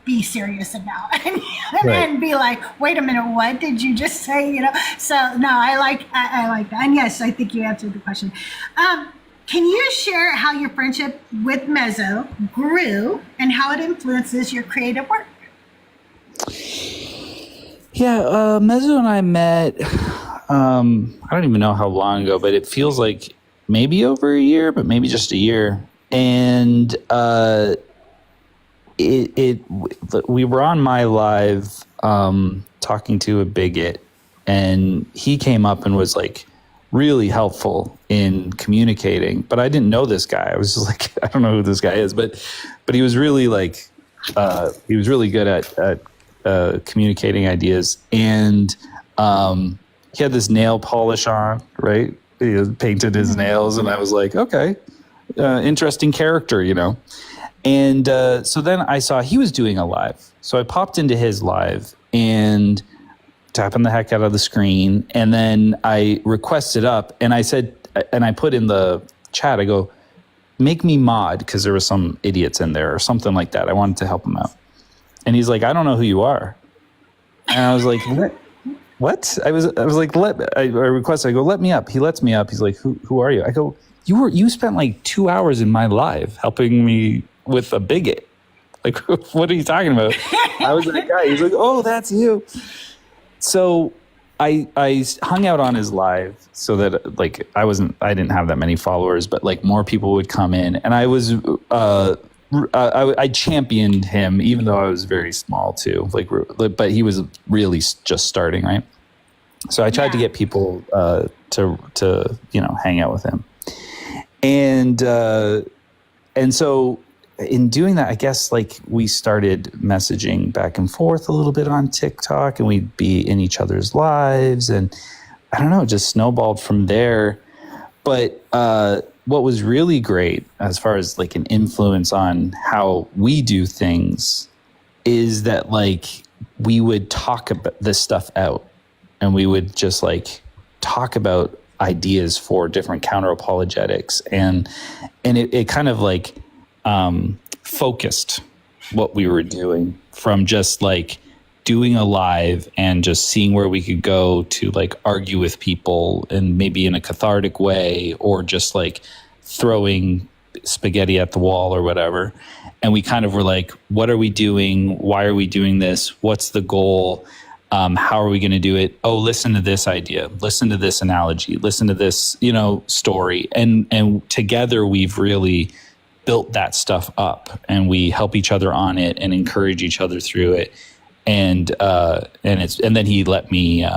be serious about and then be like, wait a minute, what did you just say? So no, I like that. And yes, I think you answered the question. Can you share how your friendship with Mezzo grew and how it influences your creative work? Yeah, Mezzo and I met, I don't even know how long ago, but it feels like maybe over a year, but maybe just a year. And we were on my live talking to a bigot, and he came up and was like really helpful in communicating. But I didn't know this guy. I was just like, I don't know who this guy is, but he was really like, he was really good at communicating ideas, and he had this nail polish on, right? He had painted his nails, and I was like, okay, interesting character, And so then I saw he was doing a live, so I popped into his live and tapping the heck out of the screen, and then I requested up, and I said, and I put in the chat, I go, make me mod, because there were some idiots in there or something like that. I wanted to help him out. And he's like, I don't know who you are. And I was like, what? I was like, I requested, I go, let me up. He lets me up. He's like, who are you? I go, you spent like 2 hours in my live helping me with a bigot. Like, what are you talking about? I was that guy. He's like, oh, that's you. So I hung out on his live so that like, I didn't have that many followers, but like more people would come in, and I was, I championed him, even though I was very small too, but he was really just starting, right? So I tried to get people to hang out with him, and so in doing that, I guess like we started messaging back and forth a little bit on TikTok, and we'd be in each other's lives, and I don't know, just snowballed from there. But what was really great as far as like an influence on how we do things is that like we would talk about this stuff out, and we would just like talk about ideas for different counter apologetics, and it kind of like focused what we were doing from just like doing a live and just seeing where we could go to like argue with people and maybe in a cathartic way, or just like throwing spaghetti at the wall or whatever. And we kind of were like, what are we doing? Why are we doing this? What's the goal? How are we going to do it? Oh, listen to this idea. Listen to this analogy. Listen to this, story. And together we've really built that stuff up, and we help each other on it and encourage each other through it. And then he let me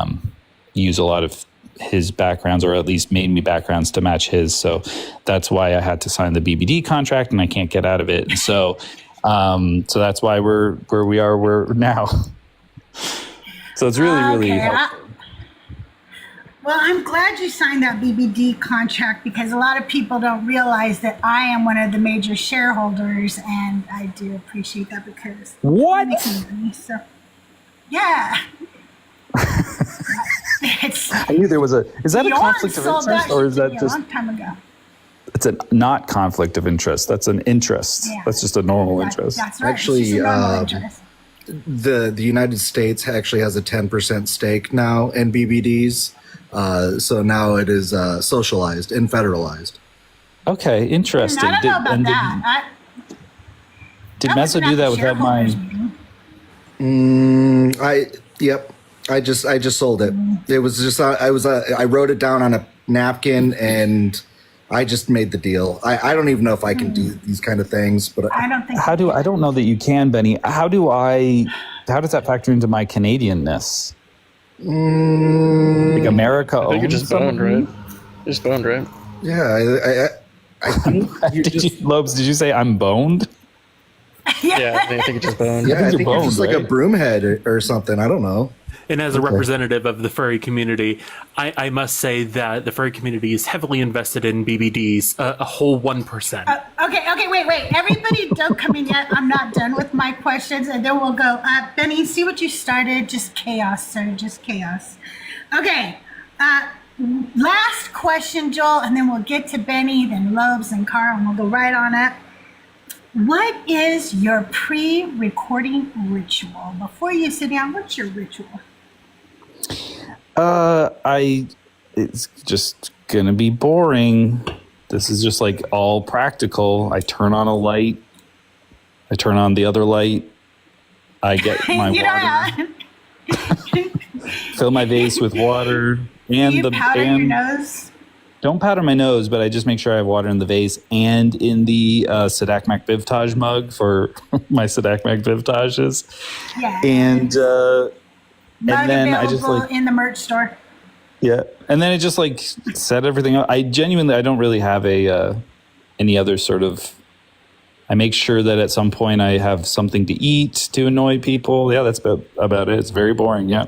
use a lot of his backgrounds, or at least made me backgrounds to match his. So that's why I had to sign the BBD contract, and I can't get out of it. And so that's why we're where we are. We're now. So it's really helpful. Well, I'm glad you signed that BBD contract, because a lot of people don't realize that I am one of the major shareholders, and I do appreciate that because what? Money, so yeah. I knew there was is that a conflict of interest, or is that just a long time ago? It's a not conflict of interest. That's an interest. Yeah. That's just a normal interest. That's right. Actually, the United States actually has a 10% stake now in BBDs. So now it is socialized and federalized. Okay, interesting. I don't know about that. Did Mezzo do that without my? I just sold it. It was just I wrote it down on a napkin, and I just made the deal. I don't even know if I can do these kind of things, but I don't think. I don't know that you can, Benny. How does that factor into my Canadianness? Like America I think you're just boned, right? Just boned, right? Yeah, I think Lobes, did you say I'm boned? Yeah, I think you're just boned. Yeah, I think boned, you're just like a broom head or something. I don't know. And as a representative of the furry community, I must say that the furry community is heavily invested in BBDs, a whole 1%. Okay, wait. Everybody don't come in yet. I'm not done with my questions, and then we'll go. Benny, see what you started? Just chaos, sir, just chaos. Okay, last question, Joel, and then we'll get to Benny, then Lobes, and Carl, and we'll go right on up. What is your pre-recording ritual? Before you sit down, what's your ritual? It's just gonna be boring. This is just like all practical. I turn on a light. I turn on the other light. I get my water. Fill my vase with water. And Do you powder your nose? Don't powder my nose, but I just make sure I have water in the vase and in the Sadak MacBivtage mug for my Sadak MacBivtages. Yeah. And then I just like in the merch store. Yeah, and then it just like set everything up. I don't really have any other sort of. I make sure that at some point I have something to eat to annoy people. Yeah, that's about it. It's very boring. Yeah,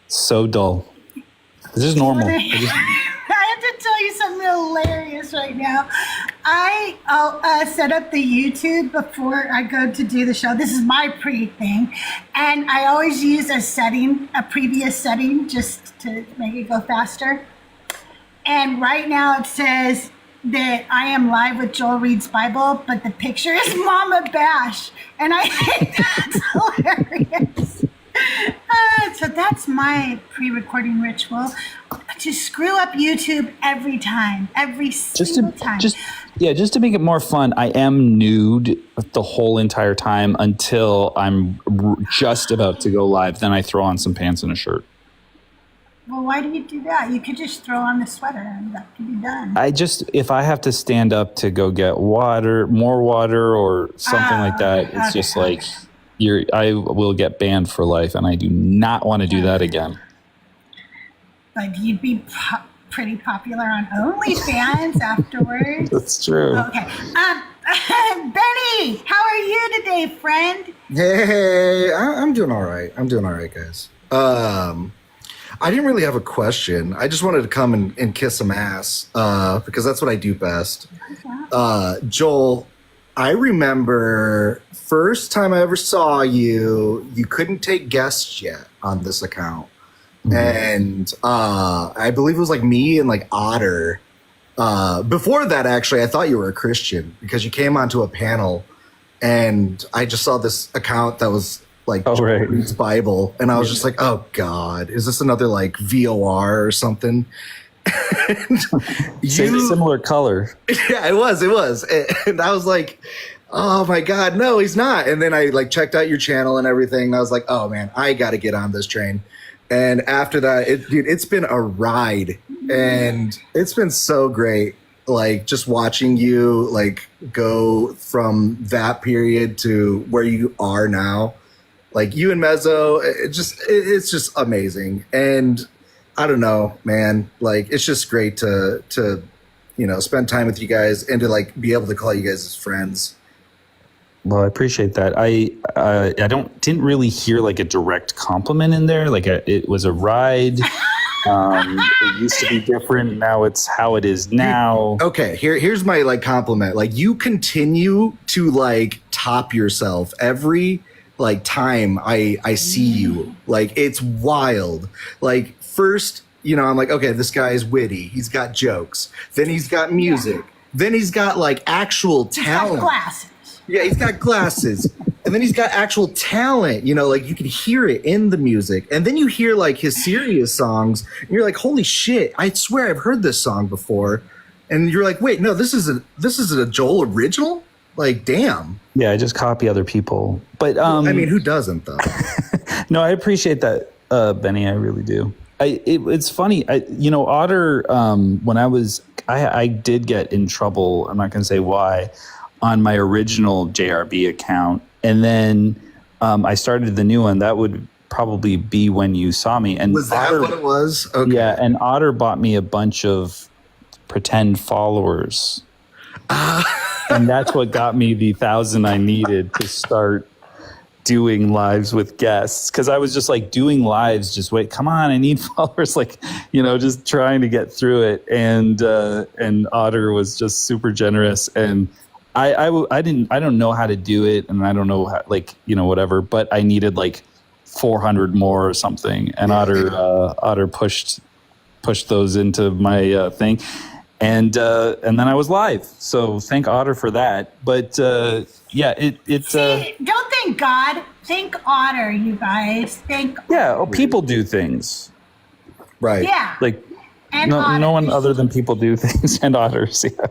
so dull. This is normal. I have to tell you something hilarious right now. I'll set up the YouTube before I go to do the show. This is my pre-thing. And I always use a previous setting, just to make it go faster. And right now it says that I am live with Joel Reads Bible, but the picture is Mama Bash. And I think that's hilarious. So that's my pre-recording ritual. To screw up YouTube every single time. Just to make it more fun, I am nude the whole entire time until I'm just about to go live. Then I throw on some pants and a shirt. Well, why do you do that? You could just throw on the sweater and that could be done. If I have to stand up to go get more water or something like that, it's just like... I will get banned for life, and I do not want to do that again. but you'd be pretty popular on OnlyFans afterwards. That's true. Okay. Benny, how are you today, friend? Hey, I'm doing all right. I'm doing all right, guys. I didn't really have a question. I just wanted to come and kiss some ass because that's what I do best. Joel, I remember first time I ever saw you, you couldn't take guests yet on this account. And I believe it was like me and like Otter. Before that, actually, I thought you were a Christian because you came onto a panel and I just saw this account that was like Reads Bible, and I was just like, oh God, is this another like VOR or something? Similar color. Yeah, it was. And I was like, oh my God, no, he's not. And then I like checked out your channel and everything. And I was like, oh man, I got to get on this train. And after that, it's been a ride, and it's been so great. Like just watching you like go from that period to where you are now, like you and Mezzo, it's just amazing. And I don't know, man, like it's just great to spend time with you guys and to like be able to call you guys as friends. Well, I appreciate that. I didn't really hear like a direct compliment in there. Like it was a ride. It used to be different. Now it's how it is now. Okay, here's my like compliment. Like you continue to like top yourself every like time I see you. Like it's wild. Like first, I'm like, okay, this guy is witty. He's got jokes. Then he's got music. Yeah. Then he's got like actual talent. He's got glasses. Yeah, he's got glasses. And then he's got actual talent, like you can hear it in the music. And then you hear like his serious songs and you're like, holy shit, I swear I've heard this song before. And you're like, wait, no, this is a Joel original? Like, damn. Yeah, I just copy other people. But I mean, who doesn't though? No, I appreciate that, Benny. I really do. It's funny. Otter, when I did get in trouble. I'm not going to say why, on my original JRB account. And then I started the new one. That would probably be when you saw me. And was that Otter, what it was? Okay. Yeah, and Otter bought me a bunch of pretend followers. And that's what got me the 1,000 I needed to start doing lives with guests. Because I was just like doing lives, just wait, come on, I need followers. Like, just trying to get through it. And Otter was just super generous. And I don't know how to do it, and I don't know how, whatever, but I needed like 400 more or something, and Otter pushed those into my thing, and then I was live. So thank Otter for that. But yeah, it's don't thank God, thank Otter, you guys. People do things, right? Yeah, like and no one other than people do things, and Otters. Yeah.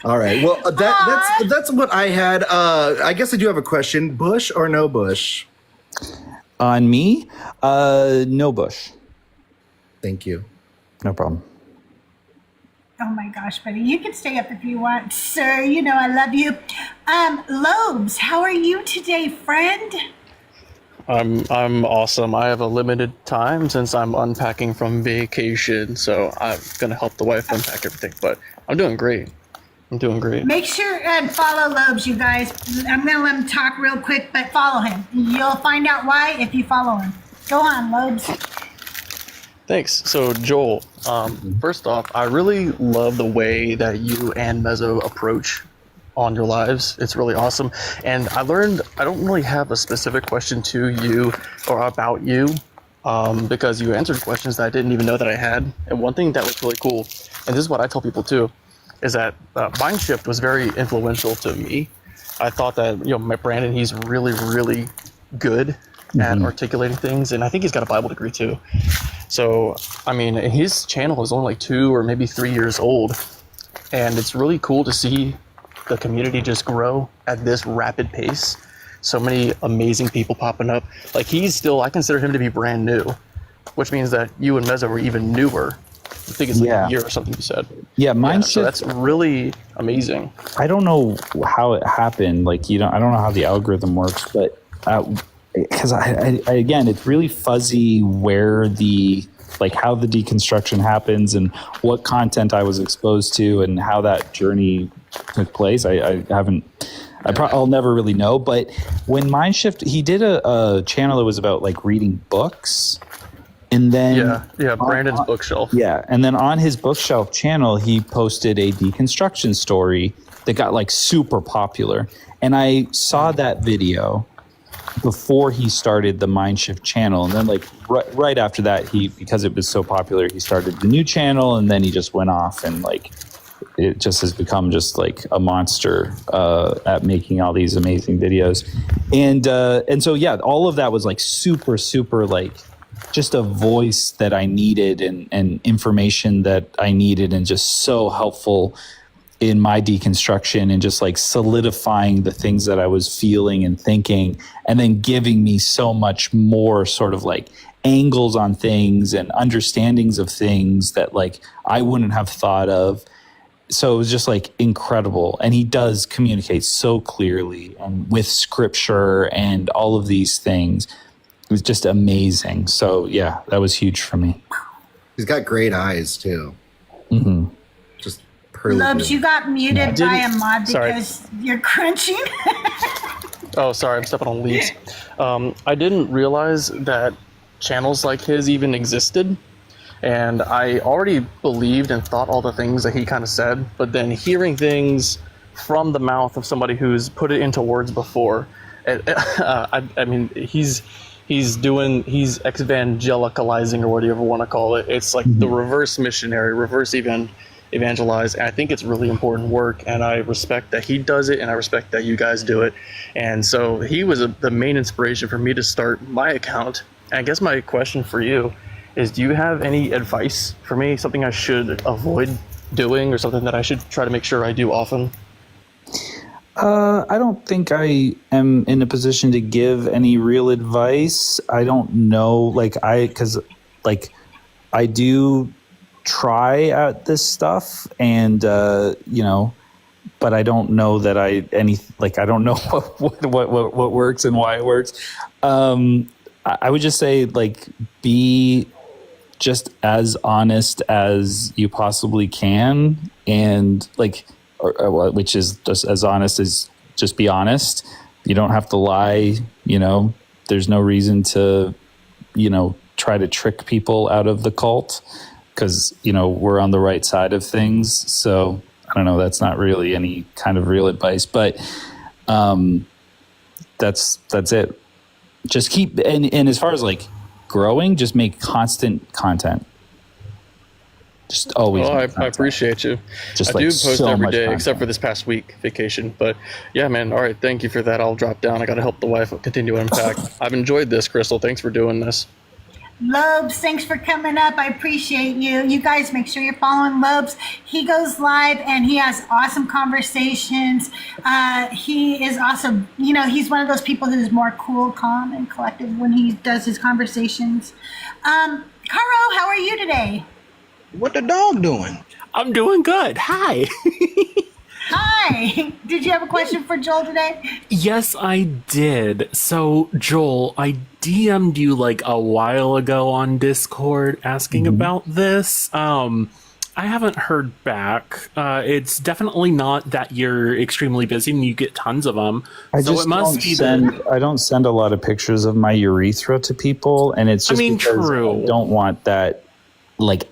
All right. Well, that's what I had. I guess I do have a question. Bush or no bush? On me, no bush. Thank you. No problem. Oh my gosh, buddy, you can stay up if you want, sir. I love you. Lobes, how are you today, friend? I'm awesome. I have a limited time since I'm unpacking from vacation, so I'm gonna help the wife unpack everything. But I'm doing great. Make sure and follow Lobes, you guys. I'm gonna let him talk real quick, but follow him. You'll find out why if you follow him. Go on, Lobes. Thanks. So Joel, first off, I really love the way that you and Mezzo approach on your lives. It's really awesome. And I learned I don't really have a specific question to you or about you, because you answered questions that I didn't even know that I had. And one thing that was really cool, and this is what I tell people too, is that Mindshift was very influential to me. I thought that, Brandon, he's really, really good at articulating things, and I think he's got a Bible degree too. So, I mean, his channel is only like 2 or maybe 3 years old, and it's really cool to see the community just grow at this rapid pace. So many amazing people popping up. Like I consider him to be brand new, which means that you and Mezzo were even newer. I think it's like a year or something you said. Yeah, Mindshift. So that's really amazing. I don't know how it happened. I don't know how the algorithm works, but because I again, it's really fuzzy where how the deconstruction happens and what content I was exposed to and how that journey took place. I'll never really know. But when Mindshift, he did a channel that was about like reading books. And then Brandon's bookshelf. Yeah, and then on his bookshelf channel, he posted a deconstruction story that got like super popular. And I saw that video before he started the Mindshift channel, and then like right after that, because it was so popular, he started the new channel, and then he just went off and like it just has become just like a monster at making all these amazing videos. And so yeah, all of that was like super like just a voice that I needed and information that I needed, and just so helpful in my deconstruction and just like solidifying the things that I was feeling and thinking, and then giving me so much more sort of like angles on things and understandings of things that like I wouldn't have thought of. So it was just like incredible. And he does communicate so clearly and with scripture and all of these things. It was just amazing. So yeah, that was huge for me. He's got great eyes too. Mm-hmm. Just pearly Lubs, blue. you got muted by a mod Sorry. because you're crunching. Oh, sorry, I'm stepping on leaves. I didn't realize that channels like his even existed. And I already believed and thought all the things that he kind of said, but then hearing things from the mouth of somebody who's put it into words before, I mean, he's evangelicalizing, or whatever you want to call it. It's like the reverse missionary, reverse evangelize. And I think it's really important work, and I respect that he does it, and I respect that you guys do it. And so he was the main inspiration for me to start my account. And I guess my question for you is, do you have any advice for me, something I should avoid doing or something that I should try to make sure I do often? I don't think I am in a position to give any real advice. I don't know, because I do try at this stuff, and but I don't know that I don't know what works and why it works. I would just say be just as honest as you possibly can, and which is just as honest as just be honest. You don't have to lie. There's no reason to try to trick people out of the cult, because we're on the right side of things. So I don't know, that's not really any kind of real advice, but that's it. Just keep, and as far as growing, just make constant content. Just always. Oh, I appreciate you. Just I do post so every much day, content. except for this past week vacation. But yeah, man. All right, thank you for that. I'll drop down. I got to help the wife continue to unpack. I've enjoyed this, Crystal. Thanks for doing this. Lobes, thanks for coming up. I appreciate you. You guys make sure you're following Lobes. He goes live and he has awesome conversations. He is also, he's one of those people who's more cool, calm, and collective when he does his conversations. Caro, how are you today? What the dog doing? I'm doing good. Hi. Hi. Did you have a question for Joel today? Yes, I did. So, Joel, I DM'd you a while ago on Discord asking about this. I haven't heard back. It's definitely not that you're extremely busy and you get tons of them. I don't send a lot of pictures of my urethra to people, and it's just because true. I don't want that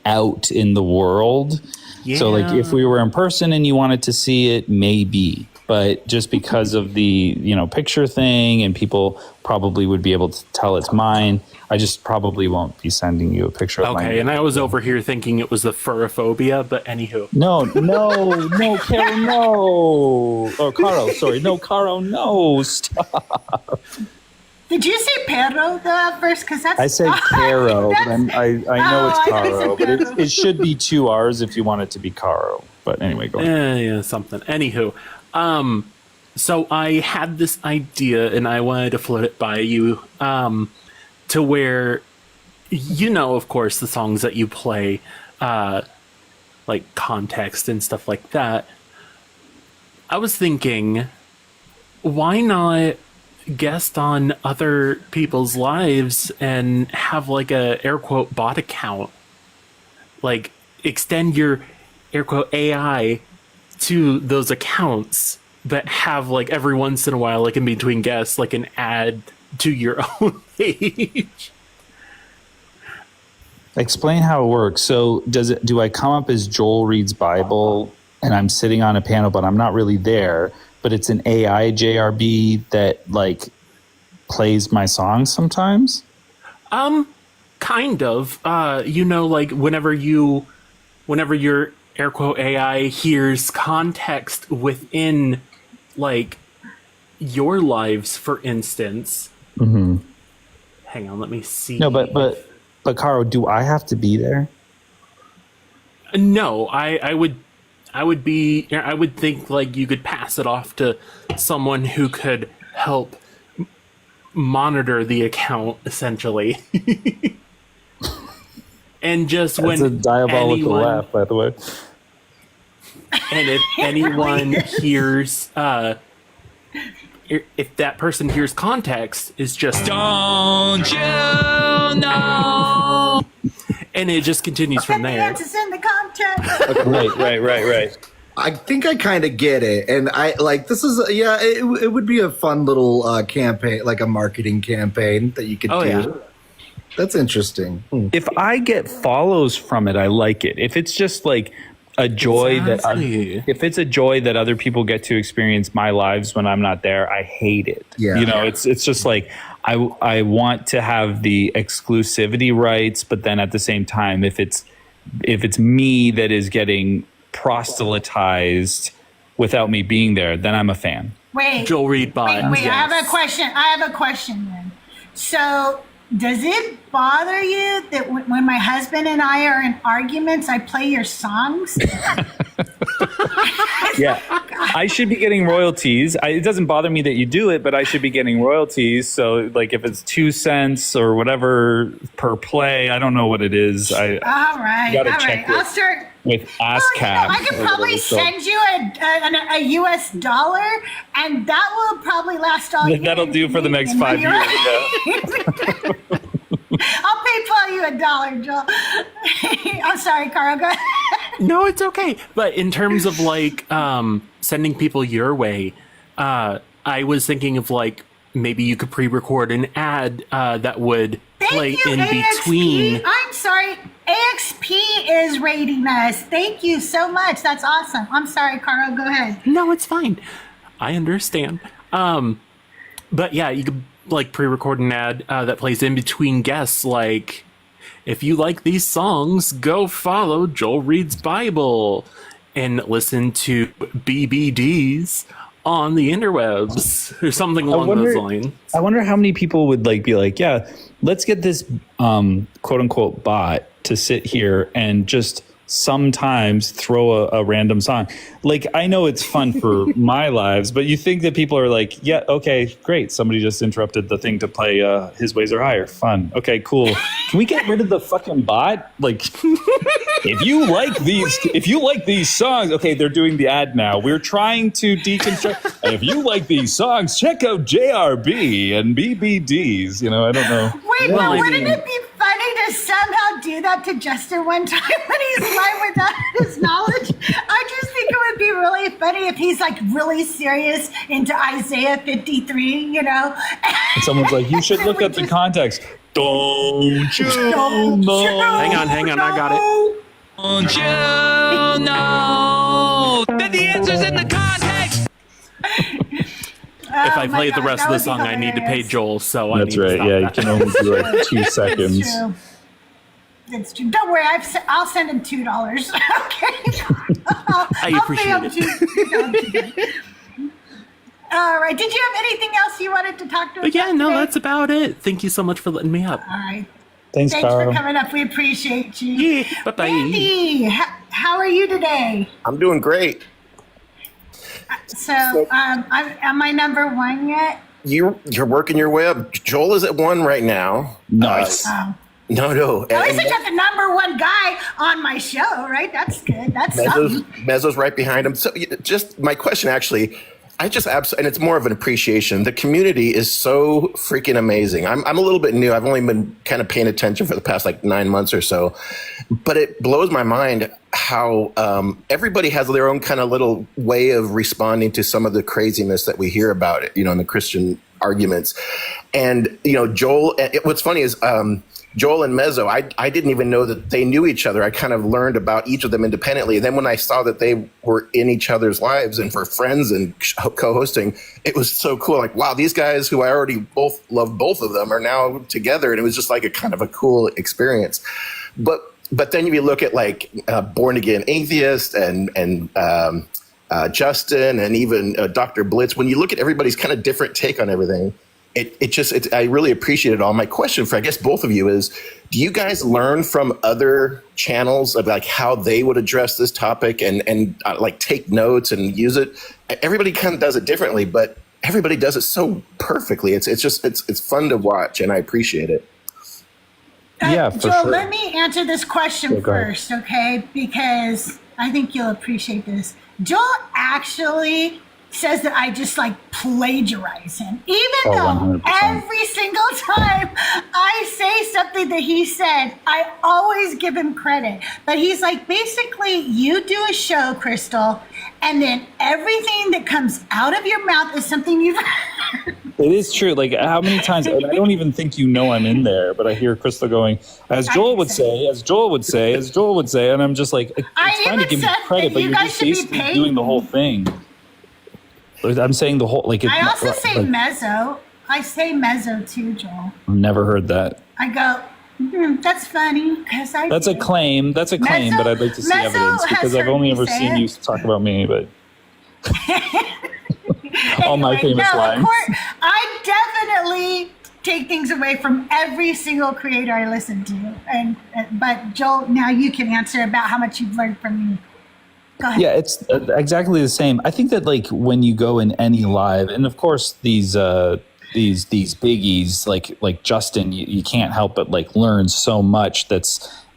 out in the world. Yeah. So if we were in person and you wanted to see it, maybe, but just because of the picture thing, and people probably would be able to tell it's mine, I just probably won't be sending you a picture of mine. Okay, and I was over here thinking it was the furrophobia, but anywho. No, Caro, no. Oh, Caro, sorry. No, Caro, no, stop. Did you say perro though at first? Because that's I said Caro, but I know it's I Caro, said but it should be 2 R's if you want it to be Caro. But anyway, go on. Yeah, something. Anywho, so I had this idea and I wanted to float it by you, to where, of course, the songs that you play, context and stuff like that. I was thinking, why not guest on other people's lives and have like a air quote bot account. Like extend your air quote AI to those accounts, but have like every once in a while, like in between guests, like an ad to your own page. Explain how it works. So do I come up as Joel Reads Bible and I'm sitting on a panel, but I'm not really there, but it's an AI JRB that like plays my songs sometimes? Kind of. Like whenever your air quote AI hears context within like your lives, for instance. Mm-hmm. Hang on, let me see. No, but Caro, do I have to be there? No, I would think like you could pass it off to someone who could help monitor the account essentially. And just That's a diabolical laugh, by the way. And if anyone hears if that person hears context, is just don't you know, and it just continues from there. The answer's in the context. Right. I think I kind of get it, and I like this is it would be a fun little campaign, like a marketing campaign that you could do. Yeah. That's interesting. If I get follows from it, I like it. If it's just like a joy if it's a joy that other people get to experience my lives when I'm not there, I hate it. Yeah. It's just like I want to have the exclusivity rights, but then at the same time, if it's me that is getting proselytized without me being there, then I'm a fan. Wait. Joel Read Bible. Wait, yes. I have a question then. So, does it bother you that when my husband and I are in arguments, I play your songs? Yeah, I should be getting royalties. It doesn't bother me that you do it, but I should be getting royalties. So, like, if it's 2 cents or whatever per play, I don't know what it is. All right. I'll start with ASCAP. I could probably send you a US dollar, and that will probably last all year. That'll do for the next 5 years. Yeah. I'll PayPal you $1, Joel. I'm sorry, Carl. Go ahead. No, it's okay. But in terms of like sending people your way, I was thinking of like maybe you could pre-record an ad that would play in between. I'm sorry, AXP is rating us. Thank you so much. That's awesome. I'm sorry, Carl. Go ahead. No, it's fine. I understand. But yeah, you could like pre-record an ad that plays in between guests. Like, if you like these songs, go follow Joel Reads Bible and listen to BBDs on the interwebs or something along those lines. I wonder how many people would like be like, yeah, let's get this quote unquote bot to sit here and just sometimes throw a random song. Like, I know it's fun for my lives, but you think that people are like, yeah, okay, great. Somebody just interrupted the thing to play His Ways Are Higher. Fun. Okay, cool. Can we get rid of the fucking bot? Like, if you like these songs, okay, they're doing the ad now. We're trying to deconstruct. If you like these songs, check out JRB and BBDs. I don't know. Wait, but wouldn't it be funny to somehow do that to Justin one time when he's live without his knowledge? I just think it would be really funny if he's like really serious into Isaiah 53, And someone's like, you should look at the context. Don't you know? Hang on, I got it. Don't you know that the answer's in the context? If I play the rest of the song, I need to pay Joel, so I need to stop Yeah, that. you can only do like 2 seconds. It's true. Don't worry, I'll send him $2. Okay. I appreciate it. All right. Did you have anything else you wanted to talk to us But yeah, about no, today? that's about it. Thank you so much for letting me up. All right. Thanks for Carl. coming up. We appreciate you. Yeah, bye-bye. Andy, how are you today? I'm doing great. So, am I number one yet? You're working your way up. Joel is at 1 right now. Nice. No. At least I got the number one guy on my show, right? That's good. That's something. Mezzo's right behind him. So just my question, actually, I just absolutely, and it's more of an appreciation. The community is so freaking amazing. I'm a little bit new. I've only been kind of paying attention for the past like 9 months or so, but it blows my mind how everybody has their own kind of little way of responding to some of the craziness that we hear about it, in the Christian arguments. And, Joel, what's funny is, Joel and Mezzo, I didn't even know that they knew each other. I kind of learned about each of them independently. And then when I saw that they were in each other's lives and were friends and co-hosting, it was so cool. Like, wow, these guys who I already both loved, both of them, are now together. And it was just like a kind of a cool experience. But then if you look at like Born Again Atheist and Justin and even Dr. Blitz, when you look at everybody's kind of different take on everything, I really appreciate it all. My question for, I guess, both of you is, do you guys learn from other channels of like how they would address this topic and like take notes and use it? Everybody kind of does it differently, but everybody does it so perfectly. It's fun to watch, and I appreciate it. Yeah, for Joel, sure. let me answer this question first, okay? Because I think you'll appreciate this. Joel actually says that I just like plagiarize him, even though 100%. every single time I say something that he said, I always give him credit. But he's like, basically, you do a show, Crystal, and then everything that comes out of your mouth is something you've heard. It is true. Like, how many times, and I don't even think I'm in there, but I hear Crystal going, as Joel would say, as Joel would say, as Joel would say, and I'm just like, it's fine to give me credit, but you're just basically doing the whole thing. I'm saying the whole, like, it's I also not, say like, mezzo. I say mezzo too, Joel. I've never heard that. I go, that's funny, because I That's do. a claim. That's a claim, Mezzo- but I'd like to see Mezzo evidence has because I've heard only me ever say seen it. you talk about me, but all my famous no, lines. Of course, I definitely take things away from every single creator I listen to. But Joel, now you can answer about how much you've learned from me. Go ahead. Yeah, it's exactly the same. I think that like when you go in any live, and of course these biggies like Justin, you can't help but like learn so much.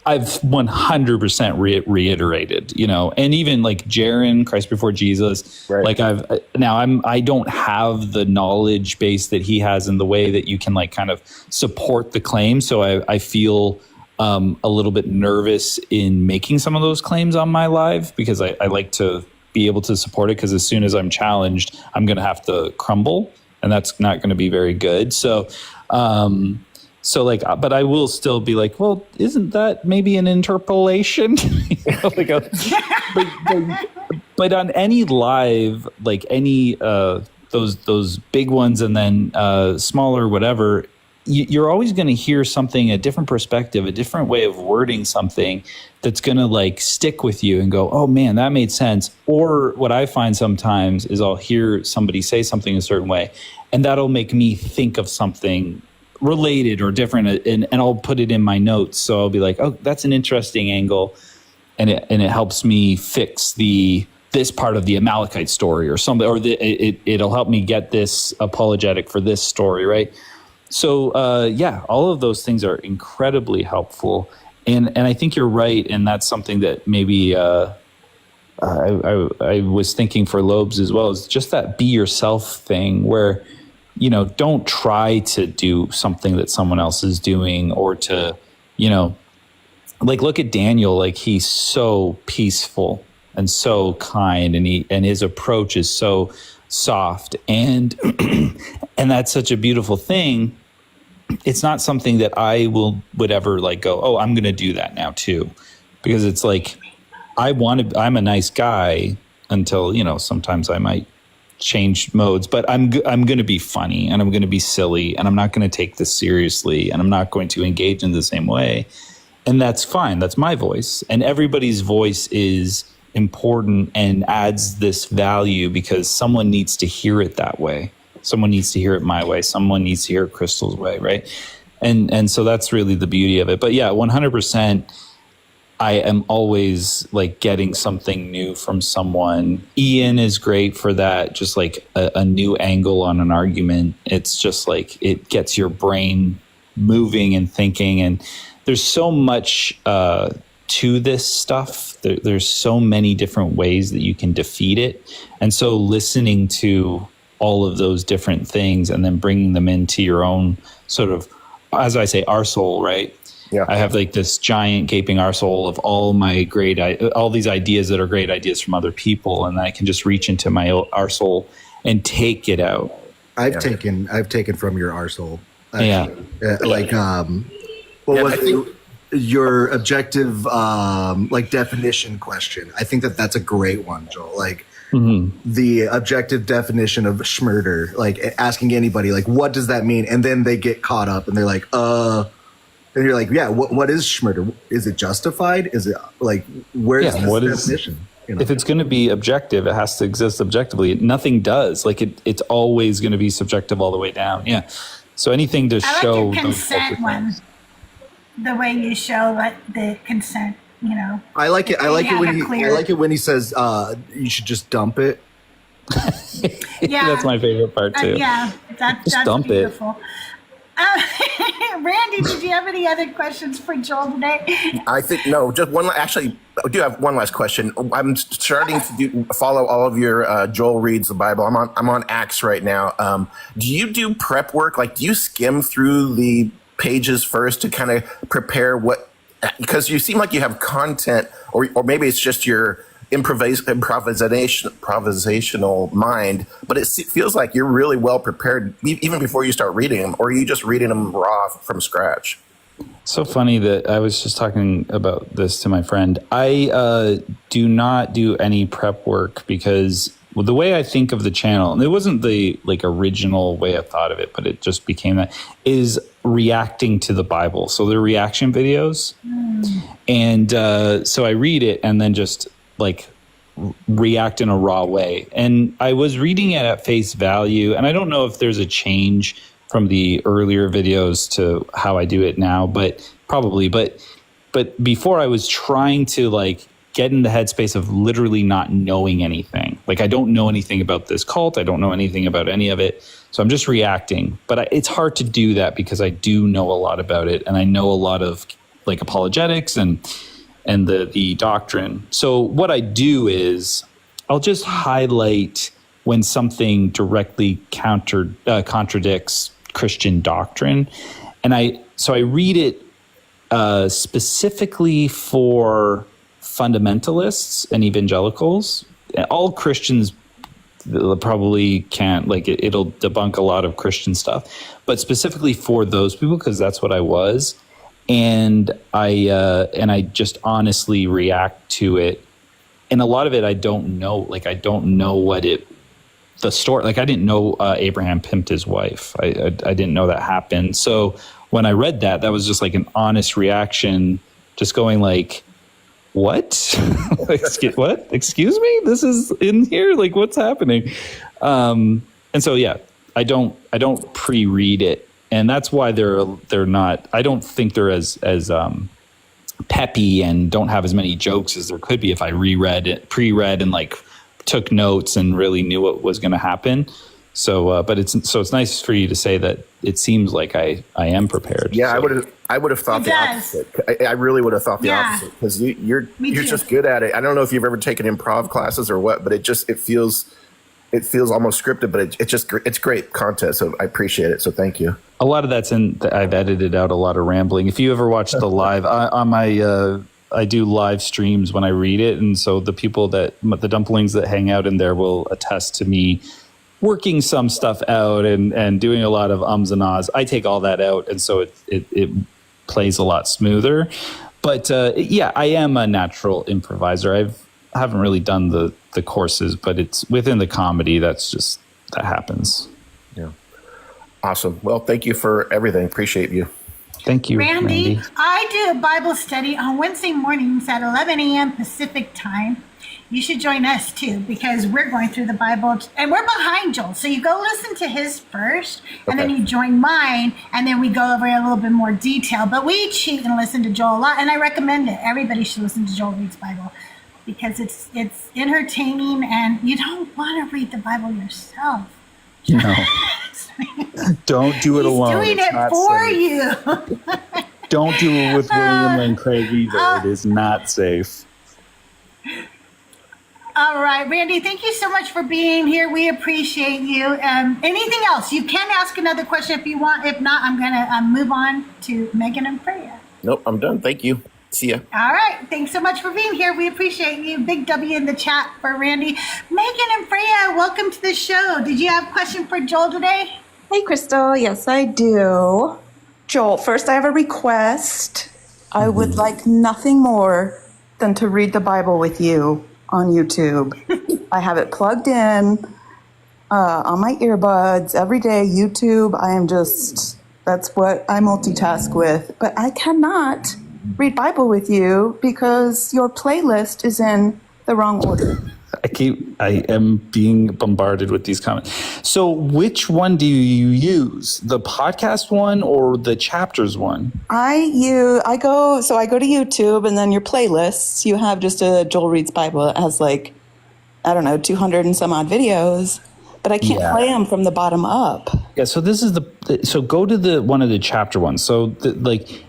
I've 100% reiterated, and even like Jaron, Christ Before Jesus, Right. like I don't have the knowledge base that he has in the way that you can like kind of support the claim. So I feel a little bit nervous in making some of those claims on my live because I like to be able to support it, because as soon as I'm challenged, I'm going to have to crumble, and that's not going to be very good. So like, but I will still be like, well, isn't that maybe an interpolation? But on any live, like any those big ones and then smaller, whatever, you're always going to hear something, a different perspective, a different way of wording something that's going to like stick with you and go, oh man, that made sense. Or what I find sometimes is I'll hear somebody say something a certain way, and that'll make me think of something related or different, and I'll put it in my notes. So I'll be like, oh, that's an interesting angle, and it helps me fix this part of the Amalekite story or something, or it'll help me get this apologetic for this story, right? So yeah, all of those things are incredibly helpful, and I think you're right, and that's something that maybe I was thinking for Lobes as well, is just that be yourself thing, where don't try to do something that someone else is doing, or to like look at Daniel, like he's so peaceful and so kind, and his approach is so soft, and and that's such a beautiful thing. It's not something that I would ever like go, oh, I'm going to do that now too, because it's like I'm a nice guy until sometimes I might change modes, but I'm going to be funny, and I'm going to be silly, and I'm not going to take this seriously, and I'm not going to engage in the same way, and that's fine. That's my voice, and everybody's voice is important and adds this value because someone needs to hear it that way. Someone needs to hear it my way. Someone needs to hear it Crystal's way, right? And so that's really the beauty of it. But yeah, 100%, I am always like getting something new from someone. Ian is great for that, just like a new angle on an argument. It's just like it gets your brain moving and thinking, and there's so much to this stuff. There's so many different ways that you can defeat it. And so listening to all of those different things and then bringing them into your own sort of, as I say, arsehole, right? Yeah. I have like this giant gaping arsehole of all these ideas that are great ideas from other people. And I can just reach into my arsehole and take it out. I've taken from your arsehole. Yeah. What was your objective definition question? I think that's a great one, Joel. Like the objective definition of schmurder, like asking anybody, like, what does that mean? And then they get caught up and they're like, and you're like, yeah, what is schmurder? Is it justified? Is it like, where's this definition? If it's going to be objective, it has to exist objectively. Nothing does. Like it's always going to be subjective all the way down. Yeah. So anything to show your consent one, the way you show the consent, I like it. I like it when he says you should just dump it. Yeah, that's my favorite part too. That's dump beautiful. Randy, did you have any other questions for Joel today? I think no. Just one. Actually, I do have one last question. I'm starting to follow all of your Joel Reads the Bible. I'm on Acts right now. Do you do prep work? Like, do you skim through the pages first to kind of prepare what? Because you seem like you have content, or maybe it's just your improvisational mind, but it feels like you're really well prepared even before you start reading them. Or are you just reading them raw from scratch? So funny that I was just talking about this to my friend. I do not do any prep work because the way I think of the channel, and it wasn't the original way I thought of it, but it just became that, is reacting to the Bible. So they're reaction videos. And so I read it and then just react in a raw way. And I was reading it at face value, and I don't know if there's a change from the earlier videos to how I do it now, but probably. But before I was trying to get in the headspace of literally not knowing anything. I don't know anything about this cult. I don't know anything about any of it. So I'm just reacting. But it's hard to do that because I do know a lot about it, and I know a lot of apologetics and the doctrine. So what I do is I'll just highlight when something directly contradicts Christian doctrine. And I read it specifically for fundamentalists and evangelicals. All Christians probably can't, it'll debunk a lot of Christian stuff, but specifically for those people, because that's what I was. And I just honestly react to it. And a lot of it I don't know. I don't know the story. I didn't know Abraham pimped his wife. I didn't know that happened. So when I read that was just an honest reaction, just going what? What? Excuse me? This is in here? What's happening? And so, yeah, I don't pre-read it. And that's why they're not. I don't think they're as peppy and don't have as many jokes as there could be if I pre-read and took notes and really knew what was going to happen. So, but it's nice for you to say that it seems like I am prepared. Yeah, so. I would have thought the opposite. I really would have thought the opposite because you're just good at it. I don't know if you've ever taken improv classes or what, but it feels almost scripted, but it's great content. So I appreciate it. So thank you. A lot of that's I've edited out a lot of rambling. If you ever watch the live on my, I do live streams when I read it. And so the dumplings that hang out in there will attest to me working some stuff out and doing a lot of ums and ahs. I take all that out. And so it plays a lot smoother, but I am a natural improviser. I haven't really done the courses, but it's within the comedy. That happens. Yeah. Awesome. Well, thank you for everything. Appreciate you. Thank you, Randy. I do a Bible study on Wednesday mornings at 11 a.m. Pacific time. You should join us too, because we're going through the Bible and we're behind Joel. So you go listen to his first and then you join mine, and then we go over a little bit more detail. But we cheat and listen to Joel a lot, and I recommend it. Everybody should listen to Joel Reads Bible because it's entertaining, and you don't want to read the Bible yourself. No. Don't do it alone. He's doing it for you. Don't do it with William Lane Craig either. It is not safe. All right, Randy, thank you so much for being here. We appreciate you. Anything else? You can ask another question if you want. If not, I'm going to move on to Megan and Freya. Nope, I'm done. Thank you. See ya. All right. Thanks so much for being here. We appreciate you. Big W in the chat for Randy. Megan and Freya, welcome to the show. Did you have a question for Joel today? Hey, Crystal. Yes, I do. Joel, first I have a request. I would like nothing more than to read the Bible with you on YouTube. I have it plugged in on my earbuds every day. YouTube, that's what I multitask with. But I cannot read Bible with you because your playlist is in the wrong order. I am being bombarded with these comments. So which one do you use? The podcast one or the chapters one? I go to YouTube, and then your playlists, you have just a Joel Reads Bible that has 200 and some odd videos, but I can't play them from the bottom up. Yeah, so this is so go to the one of the chapter ones. So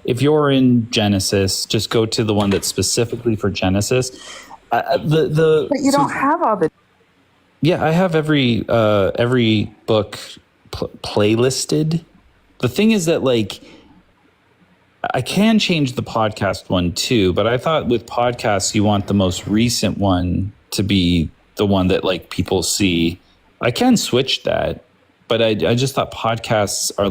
if you're in Genesis, just go to the one that's specifically for Genesis. But you don't have all the... Yeah, I have every book playlisted. The thing is that I can change the podcast one too, but I thought with podcasts you want the most recent one to be the one that people see. I can switch that, but I just thought podcasts are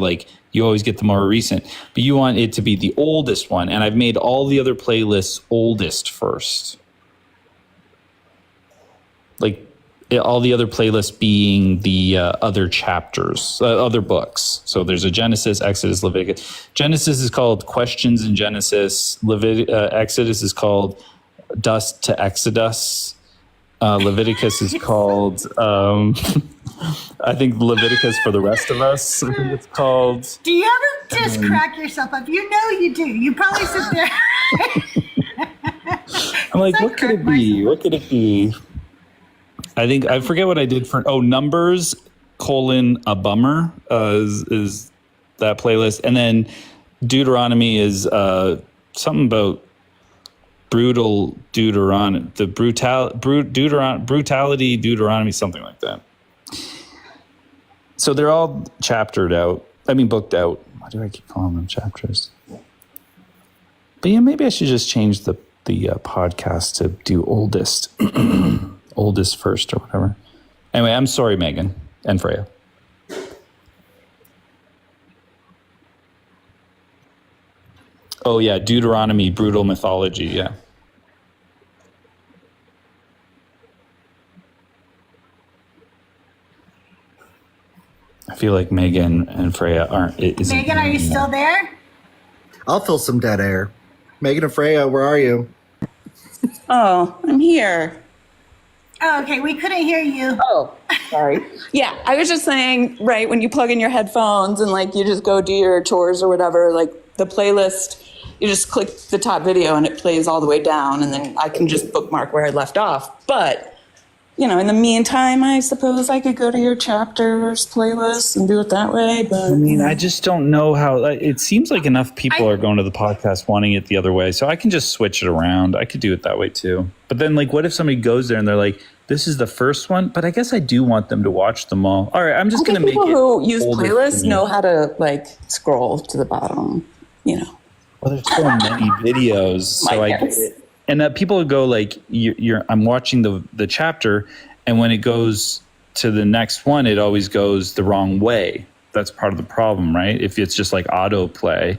you always get the more recent, but you want it to be the oldest one, and I've made all the other playlists oldest first. All the other playlists being the other chapters, other books. So there's a Genesis, Exodus, Leviticus. Genesis is called Questions in Genesis. Exodus is called Dust to Exodus. Leviticus is called, I think Leviticus for the Rest of Us. I think it's called. Do you ever just crack yourself up? You know you do. You probably sit there. I'm what could it be? What could it be? I forget what I did for Numbers : a bummer is that playlist, and then Deuteronomy is something about brutal Deuteronomy, the brutality Deuteronomy, something like that. So they're all chaptered out. Booked out. Why do I keep calling them chapters? But yeah, maybe I should just change the podcast to do oldest. Oldest first or whatever. Anyway, I'm sorry, Megan and Freya. Oh yeah, Deuteronomy, brutal mythology, yeah. I feel like Megan and Freya aren't. Megan, are you still there? I'll fill some dead air. Megan and Freya, where are you? Oh, I'm here. Oh, okay, we couldn't hear you. Oh, sorry. Yeah, I was just saying, right, when you plug in your headphones and you just go do your chores or whatever, the playlist, you just click the top video and it plays all the way down, and then I can just bookmark where I left off. But, in the meantime, I suppose I could go to your chapters playlist and do it that way. But I just don't know how. It seems like enough people are going to the podcast wanting it the other way, so I can just switch it around. I could do it that way too. But then, what if somebody goes there and they're like, "This is the first one," but I guess I do want them to watch them all. All right, I'm just going to make it. People who use playlists know how to scroll to the bottom. Well, there's so many videos, so I get it. And people would go I'm watching the chapter, and when it goes to the next one, it always goes the wrong way. That's part of the problem, right? If it's just autoplay.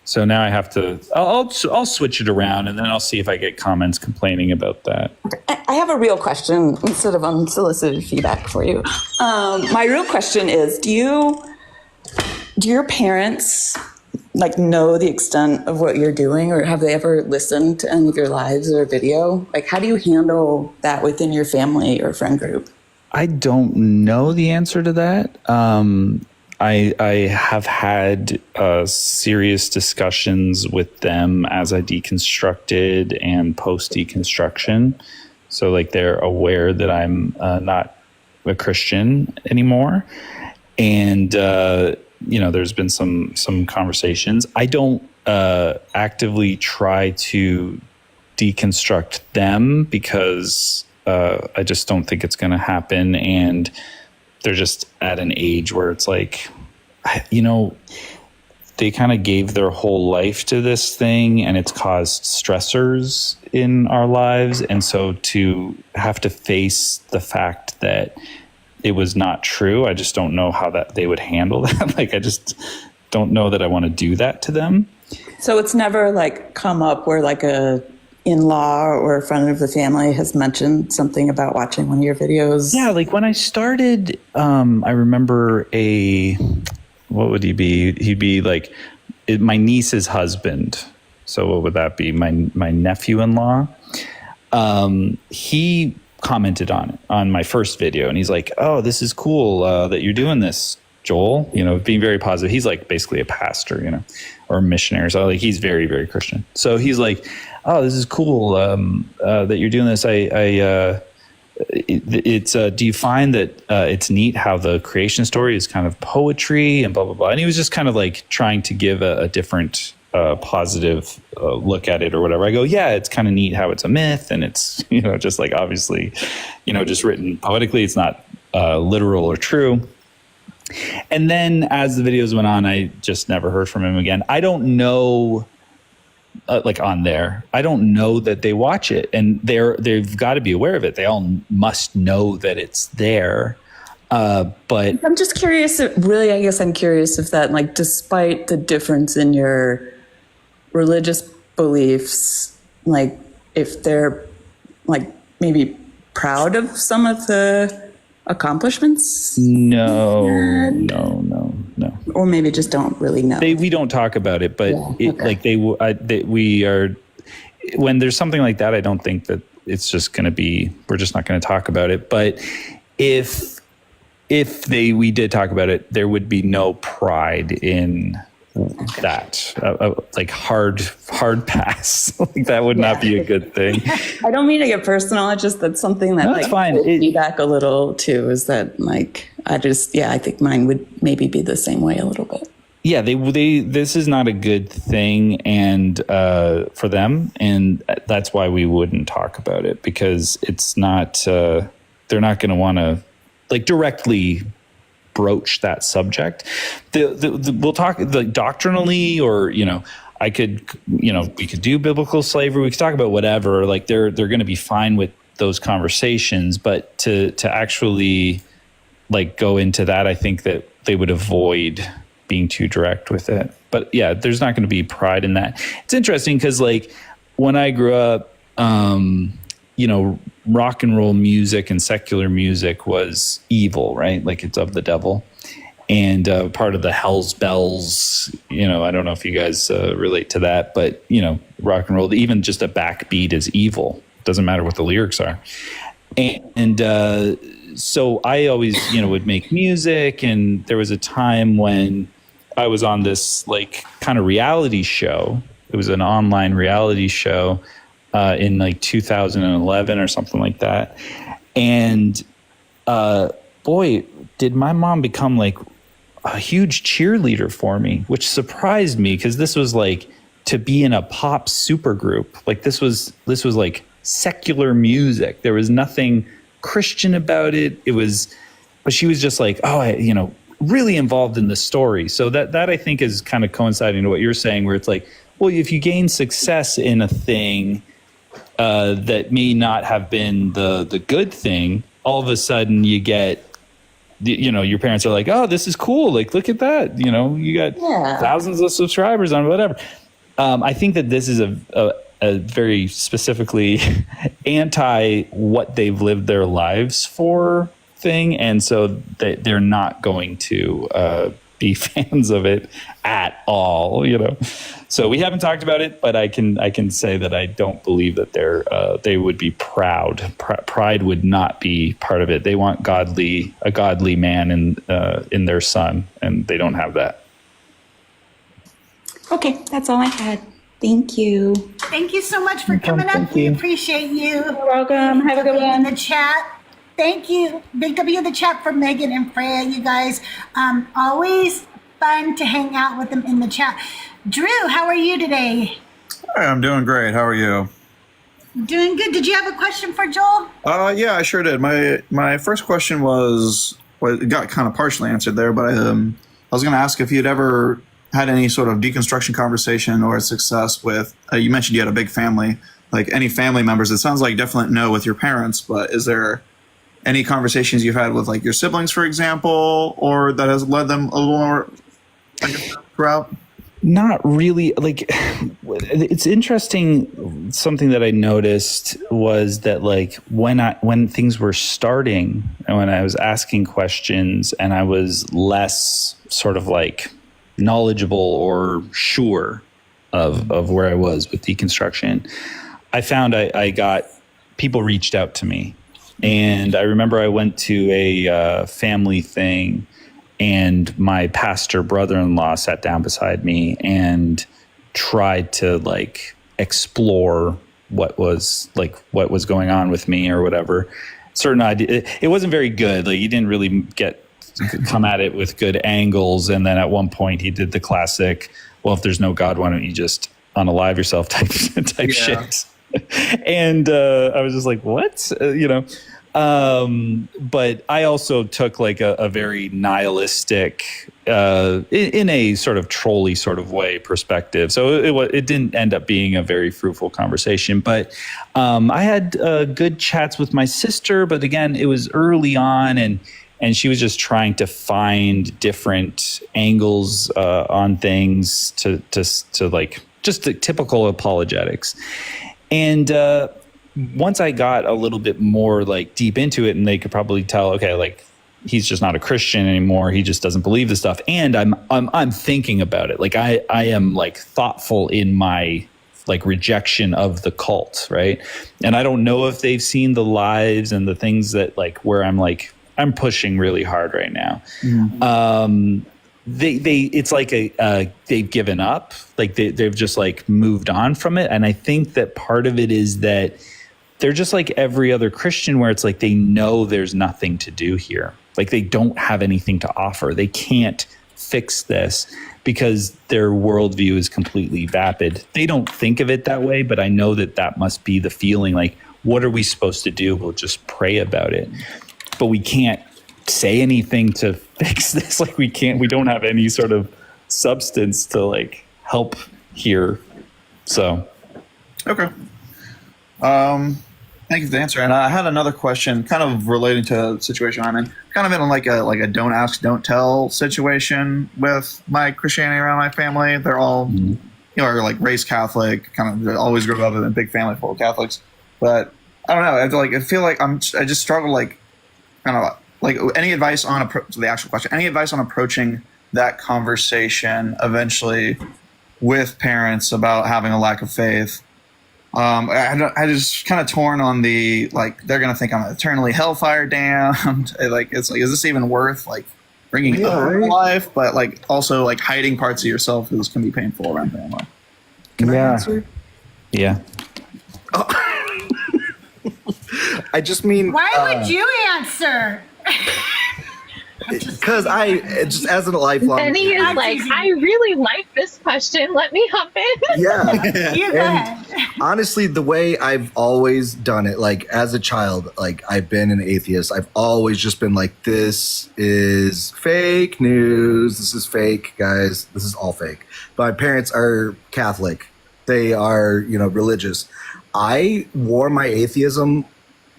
So now I have to, I'll switch it around, and then I'll see if I get comments complaining about that. I have a real question instead of unsolicited feedback for you. My real question is, do your parents know the extent of what you're doing, or have they ever listened to any of your lives or video? How do you handle that within your family or friend group? I don't know the answer to that. I have had serious discussions with them as I deconstructed and post deconstruction. So they're aware that I'm not a Christian anymore. And, there's been some conversations. I don't actively try to deconstruct them because I just don't think it's going to happen. And they're just at an age where it's like, they kind of gave their whole life to this thing and it's caused stressors in our lives. And so to have to face the fact that it was not true, I just don't know how that they would handle that. Like, I just don't know that I want to do that to them. So it's never like come up where like a in-law or a friend of the family has mentioned something about watching one of your videos? Yeah, like when I started, I remember what would he be? He'd be like my niece's husband. So what would that be? My nephew-in-law. He commented on it on my first video, and he's like, "Oh, this is cool that you're doing this, Joel." Being very positive. He's like basically a pastor, or a missionary. So like he's very, very Christian. So he's like, "Oh, this is cool that you're doing this. Do you find that it's neat how the creation story is kind of poetry and blah, blah, blah." And he was just kind of like trying to give a different positive look at it or whatever. I go, yeah, it's kind of neat how it's a myth and it's, just like obviously, just written poetically. It's not literal or true. And then as the videos went on, I just never heard from him again. I don't know. On there, I don't know that they watch it, and they've got to be aware of it. They all must know that it's there. But I'm just curious. I guess I'm curious if that, like, despite the difference in your religious beliefs, like, if they're like maybe proud of some of the accomplishments. No. Or maybe just don't really know. We don't talk about it, but we are. When there's something like that, I don't think that it's just going to be. We're just not going to talk about it. But if we did talk about it, there would be no pride in that. Like hard pass. Like that would not be a good thing. I don't mean to get personal. It's just that's something that that's fine. Holds me back a little too. Is that like I think mine would maybe be the same way a little bit. Yeah, this is not a good thing, and for them, and that's why we wouldn't talk about it, because it's not. They're not going to want to like directly broach that subject. We'll talk doctrinally, or I could, we could do biblical slavery. We could talk about whatever. Like they're going to be fine with those conversations, but to actually like go into that, I think that they would avoid being too direct with it. But yeah, there's not going to be pride in that. It's interesting because like when I grew up, rock and roll music and secular music was evil, right? Like it's of the devil. And part of the Hell's Bells, I don't know if you guys relate to that, but, rock and roll, even just a backbeat is evil. Doesn't matter what the lyrics are. And so I always, would make music. And there was a time when I was on this like kind of reality show. It was an online reality show in like 2011 or something like that. And boy, did my mom become like a huge cheerleader for me, which surprised me because this was like to be in a pop supergroup. Like this was like secular music. There was nothing Christian about it. But she was just like, really involved in the story. So that I think is kind of coinciding to what you're saying, where it's like, well, if you gain success in a thing that may not have been the good thing, all of a sudden you get, your parents are like, oh, this is cool. Like, look at that. You got thousands of subscribers on whatever. I think that this is a very specifically anti what they've lived their lives for thing. And so they're not going to be fans of it at all, So we haven't talked about it, but I can say that I don't believe that they would be proud. Pride would not be part of it. They want a godly man in their son, and they don't have that. Okay, that's all I had. Thank you. Thank you so much for coming up. We appreciate you. You're welcome. Have a good one. In the chat. Thank you. Big W in the chat for Megan and Freya, you guys. Always fun to hang out with them in the chat. Drew, how are you today? Hi, I'm doing great. How are you? Doing good. Did you have a question for Joel? Yeah, I sure did. My first question was, well, it got kind of partially answered there, but I was going to ask if you'd ever had any sort of deconstruction conversation or success with, you mentioned you had a big family, like any family members. It sounds like definite no with your parents, but is there any conversations you've had with like your siblings, for example, or that has led them a little more route? Not really. Like, it's interesting. Something that I noticed was that, like, when things were starting and when I was asking questions and I was less sort of like knowledgeable or sure of where I was with deconstruction, I found I got people reached out to me, and I remember I went to a family thing. And my pastor brother-in-law sat down beside me and tried to like explore what was going on with me or whatever. Certain idea. It wasn't very good. Like, he didn't really come at it with good angles. And then at one point he did the classic, well, if there's no God, why don't you just unalive yourself type shit. And I was just like, what? But I also took like a very nihilistic, in a sort of trolly sort of way perspective. So it didn't end up being a very fruitful conversation, but I had good chats with my sister, but again, it was early on, and she was just trying to find different angles on things to like just the typical apologetics. And once I got a little bit more like deep into it, and they could probably tell, okay, like he's just not a Christian anymore. He just doesn't believe this stuff. And I'm thinking about it. Like I am like thoughtful in my like rejection of the cult. Right. And I don't know if they've seen the lives and the things that like, where I'm pushing really hard right now. Mm-hmm. It's like they've given up. Like they've just like moved on from it. And I think that part of it is that they're just like every other Christian, where it's like they know there's nothing to do here. Like they don't have anything to offer. They can't fix this because their worldview is completely vapid. They don't think of it that way, but I know that must be the feeling. Like, what are we supposed to do? We'll just pray about it, but we can't say anything to fix this. Like we don't have any sort of substance to like help here. So, okay. Thank you for the answer. And I had another question kind of relating to the situation I'm in. Kind of in like a don't ask, don't tell situation with my Christianity around my family. They're all, are like raised Catholic, kind of always grew up in a big family full of Catholics. But I don't know. I feel like I just struggle like kind of like any advice on the actual question, any advice on approaching that conversation eventually with parents about having a lack of faith. I just kind of torn on the, like, they're going to think I'm eternally hellfire damned. It's like, is this even worth like bringing up life? But like also like hiding parts of yourself can be painful around family. Can I answer? Yeah. Oh. I just mean. Why would you answer? Because just as a lifelong. Benny is like, I really like this question. Let me hop in. Yeah. You go ahead. Honestly, the way I've always done it, like as a child, like I've been an atheist. I've always just been like, this is fake news. This is fake, guys. This is all fake. But my parents are Catholic. They are, religious. I wore my atheism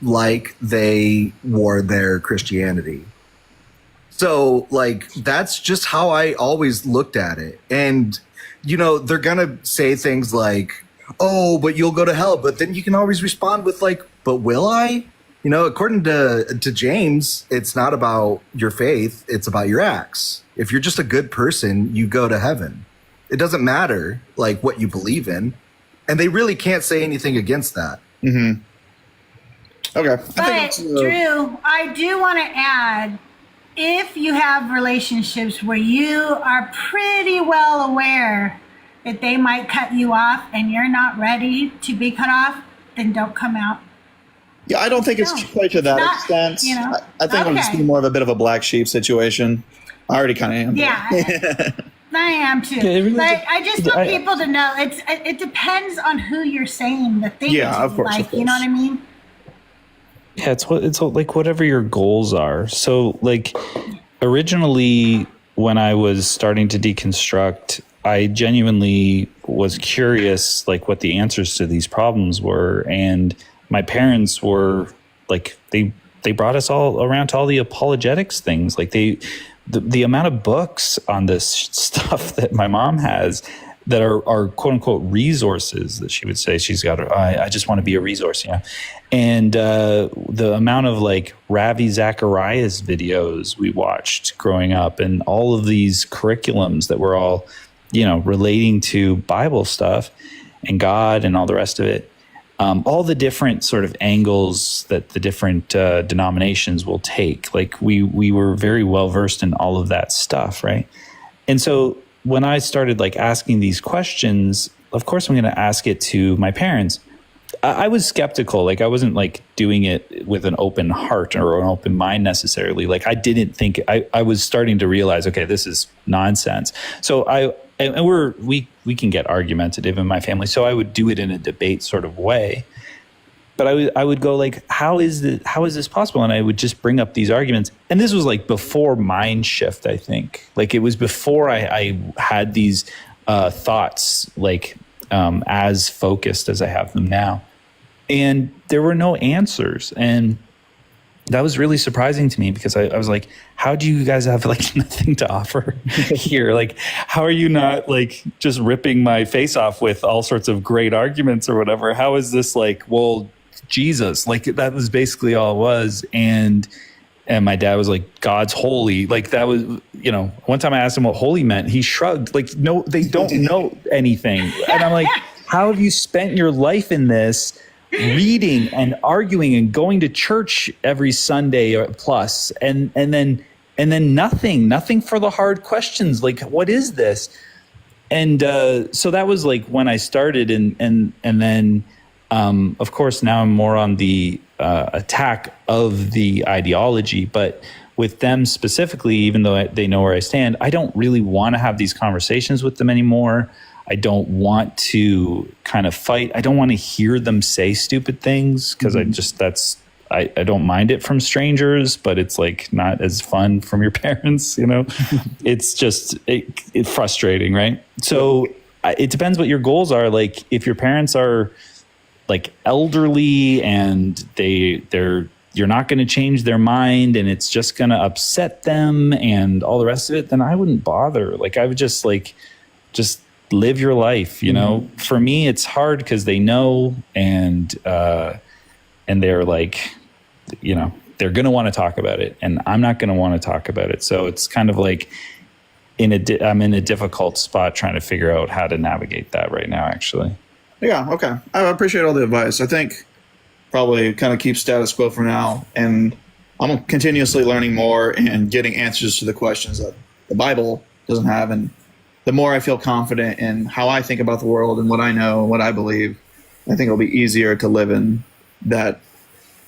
like they wore their Christianity. So, like, that's just how I always looked at it. And, they're going to say things like, oh, but you'll go to hell. But then you can always respond with, like, but will I? According to James, it's not about your faith. It's about your acts. If you're just a good person, you go to heaven. It doesn't matter, like, what you believe in. And they really can't say anything against that. Mm-hmm. Okay. But, Drew, I do want to add, if you have relationships where you are pretty well aware that they might cut you off and you're not ready to be cut off, then don't come out. Yeah, I don't think it's quite to that extent. I think I'm just more of a bit of a black sheep situation. I already kind of am. Yeah. I am too. Yeah, it really like, I just want people to know it depends on who you're saying the thing Yeah, to. of course, Like, of course. you know what I mean? Yeah, it's like whatever your goals are. So like originally when I was starting to deconstruct, I genuinely was curious like what the answers to these problems were, and my parents were like they brought us all around to all the apologetics things. Like the amount of books on this stuff that my mom has that are quote unquote resources that she would say she's got. I just want to be a resource, And the amount of like Ravi Zacharias videos we watched growing up, and all of these curriculums that were all, relating to Bible stuff and God and all the rest of it. All the different sort of angles that the different denominations will take. Like we were very well versed in all of that stuff, right? And so when I started like asking these questions, of course I'm going to ask it to my parents. I was skeptical. Like I wasn't like doing it with an open heart or an open mind necessarily. Like I didn't think I was starting to realize, okay, this is nonsense. So we can get argumentative in my family. So I would do it in a debate sort of way. But I would go like, how is this possible? And I would just bring up these arguments. And this was like before mind shift, I think. Like it was before I had these thoughts like as focused as I have them now. And there were no answers. And that was really surprising to me because I was like, how do you guys have like nothing to offer here? Like, how are you not like just ripping my face off with all sorts of great arguments or whatever? How is this like, well, Jesus, like that was basically all it was. And my dad was like, God's holy. Like that was, one time I asked him what holy meant. He shrugged like, no, they don't know anything. And I'm like, how have you spent your life in this reading and arguing and going to church every Sunday or plus, and then nothing for the hard questions. Like, what is this? And so that was like when I started, and then of course now I'm more on the attack of the ideology, but with them specifically, even though they know where I stand, I don't really want to have these conversations with them anymore. I don't want to kind of fight. I don't want to hear them say stupid things because I don't mind it from strangers, but it's like not as fun from your parents, It's just it's frustrating, right? So it depends what your goals are. Like if your parents are like elderly and you're not going to change their mind and it's just going to upset them and all the rest of it, then I wouldn't bother. Like I would just live your life, For me, it's hard because they know and they're like, they're going to want to talk about it, and I'm not going to want to talk about it. So it's kind of like I'm in a difficult spot trying to figure out how to navigate that right now, actually. Yeah. Okay. I appreciate all the advice. I think probably kind of keep status quo for now, and I'm continuously learning more and getting answers to the questions that the Bible doesn't have, and the more I feel confident in how I think about the world and what I know and what I believe, I think it'll be easier to live in that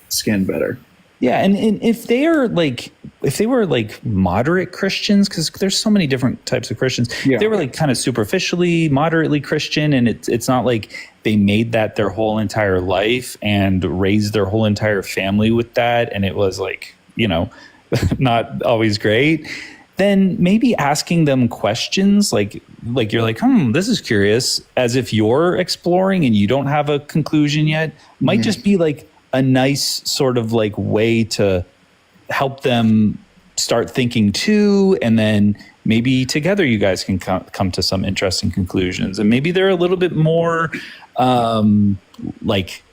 skin better. Yeah, and if they were like moderate Christians, because there's so many different types of Christians, if they were like kind of superficially, moderately Christian, and it's not like they made that their whole entire life and raised their whole entire family with that, and it was like, not always great, then maybe asking them questions like you're like, this is curious, as if you're exploring and you don't have a conclusion yet, might just be like a nice sort of like way to help them start thinking too. And then maybe together you guys can come to some interesting conclusions. And maybe they're a little bit more like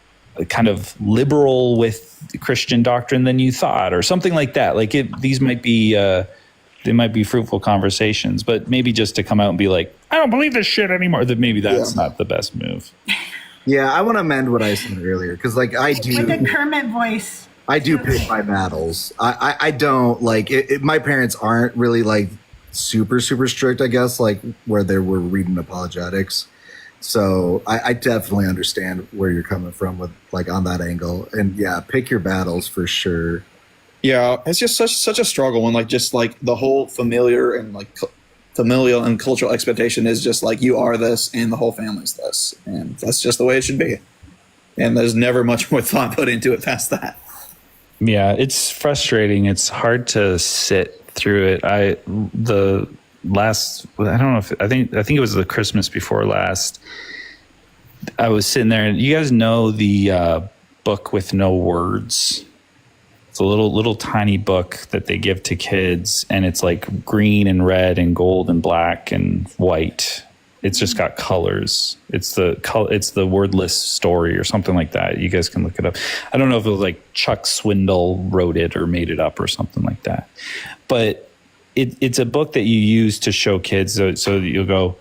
kind of liberal with Christian doctrine than you thought, or something like that. Like these might be, they might be fruitful conversations, but maybe just to come out and be like, I don't believe this shit anymore, that maybe that's not the best move. Yeah, I want to amend what I said earlier, because like I do with the Kermit voice. I do pick my battles. I don't like it. My parents aren't really like super strict, I guess, like where they were reading apologetics. So I definitely understand where you're coming from with like on that angle. And yeah, pick your battles for sure. Yeah, it's just such a struggle when like just like the whole familiar and like familial and cultural expectation is just like, you are this and the whole family's this, and that's just the way it should be. And there's never much more thought put into it past that. Yeah, it's frustrating. It's hard to sit through it. I don't know if I think it was the Christmas before last. I was sitting there, and you guys know the book with no words. It's a little tiny book that they give to kids, and it's like green and red and gold and black and white. It's just got colors. It's the wordless story or something like that. You guys can look it up. I don't know if it was like Chuck Swindoll wrote it or made it up or something like that. But it's a book that you use to show kids. So you'll go,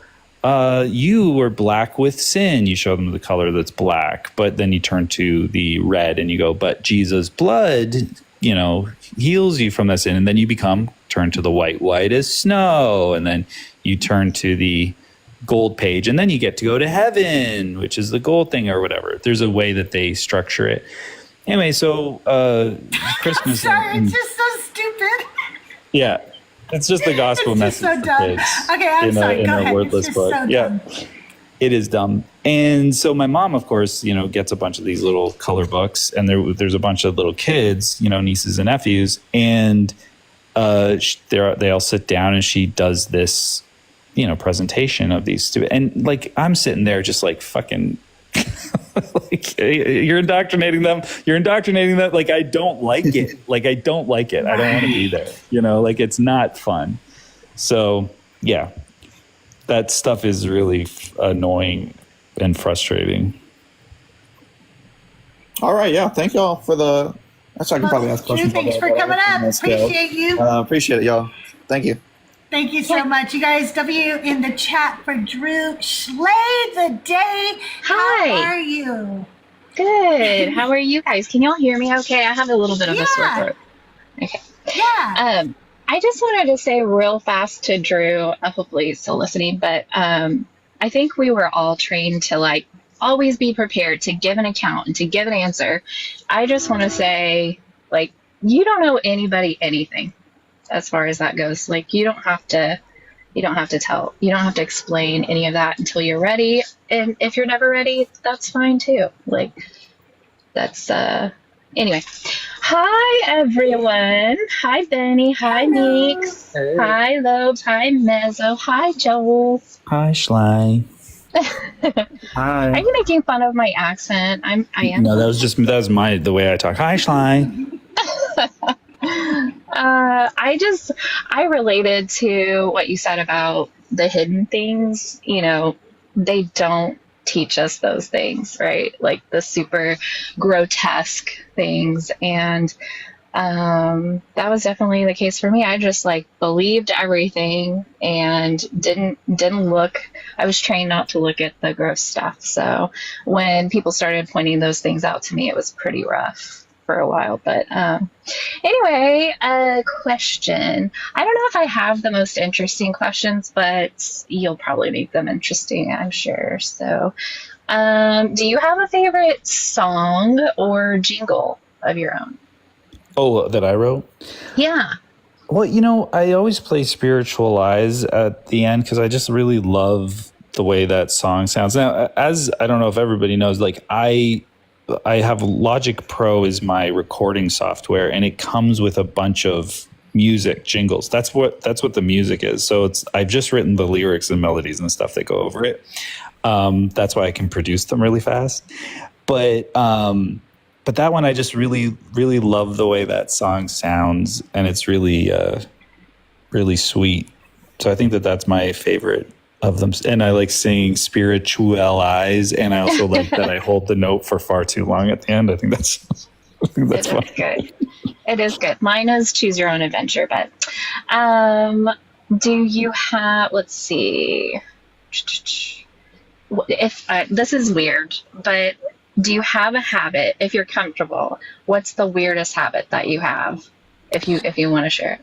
you were black with sin. You show them the color that's black. But then you turn to the red and you go, but Jesus' blood, heals you from that sin. And then you turn to the white as snow. And then you turn to the gold page, and then you get to go to heaven, which is the gold thing or whatever. There's a way that they structure it. Anyway, so Christmas. Sorry, it's just so stupid. Yeah, it's just the gospel message so for dumb. kids. Okay, I'm sorry. In Go a ahead. wordless It's just book. so Yeah, dumb. it is dumb. And so my mom, of course, gets a bunch of these little color books, and there's a bunch of little kids, nieces and nephews, and they all sit down, and she does this presentation of these stupid, and like I'm sitting there just like fucking like, you're indoctrinating them. Like, I don't like it. I don't want to be there. Like, it's not fun. So yeah, that stuff is really annoying and frustrating. All right, yeah. Thank y'all for the. That's I can probably ask questions. Thanks for coming up. Appreciate you. Appreciate it, y'all. Thank you. Thank you so much. You guys, W in the chat for Drew. Slay the day. Hi. How are you? Good. How are you guys? Can y'all hear me okay? I have a little bit of a sore throat. Okay. Yeah. I just wanted to say real fast to Drew, hopefully he's still listening, but I think we were all trained to always be prepared to give an account and to give an answer. I just want to say, you don't owe anybody anything as far as that goes. You don't have to explain any of that until you're ready. And if you're never ready, that's fine too. Anyway. Hi, everyone. Hi, Benny. Hi, Meeks. Hey. Hi, Lobes. Hi, Mezzo. Hi, Joel. Hi, Schley. Hi. Are you making fun of my accent? I am. No, that was the way I talk. Hi, Schley. I related to what you said about the hidden things. They don't teach us those things, right? Like the super grotesque things. And that was definitely the case for me. I just believed everything and didn't look. I was trained not to look at the gross stuff. So when people started pointing those things out to me, it was pretty rough for a while. But anyway, a question. I don't know if I have the most interesting questions, but you'll probably make them interesting, I'm sure. So do you have a favorite song or jingle of your own? Oh, that I wrote? Yeah. Well, I always play Spiritual Eyes at the end because I just really love the way that song sounds. Now, as I don't know if everybody knows, I have Logic Pro is my recording software, and it comes with a bunch of music jingles. That's what the music is. So I've just written the lyrics and melodies and stuff that go over it. That's why I can produce them really fast. But that one, I just really, really love the way that song sounds, and it's really, really sweet. So I think that's my favorite of them. And I like singing Spiritual Eyes, and I also like that I hold the note for far too long at the end. I think that's fun. Good. It is good. Mine is Choose Your Own Adventure, but do you have, let's see, if this is weird, but do you have a habit, if you're comfortable, what's the weirdest habit that you have, if you want to share it?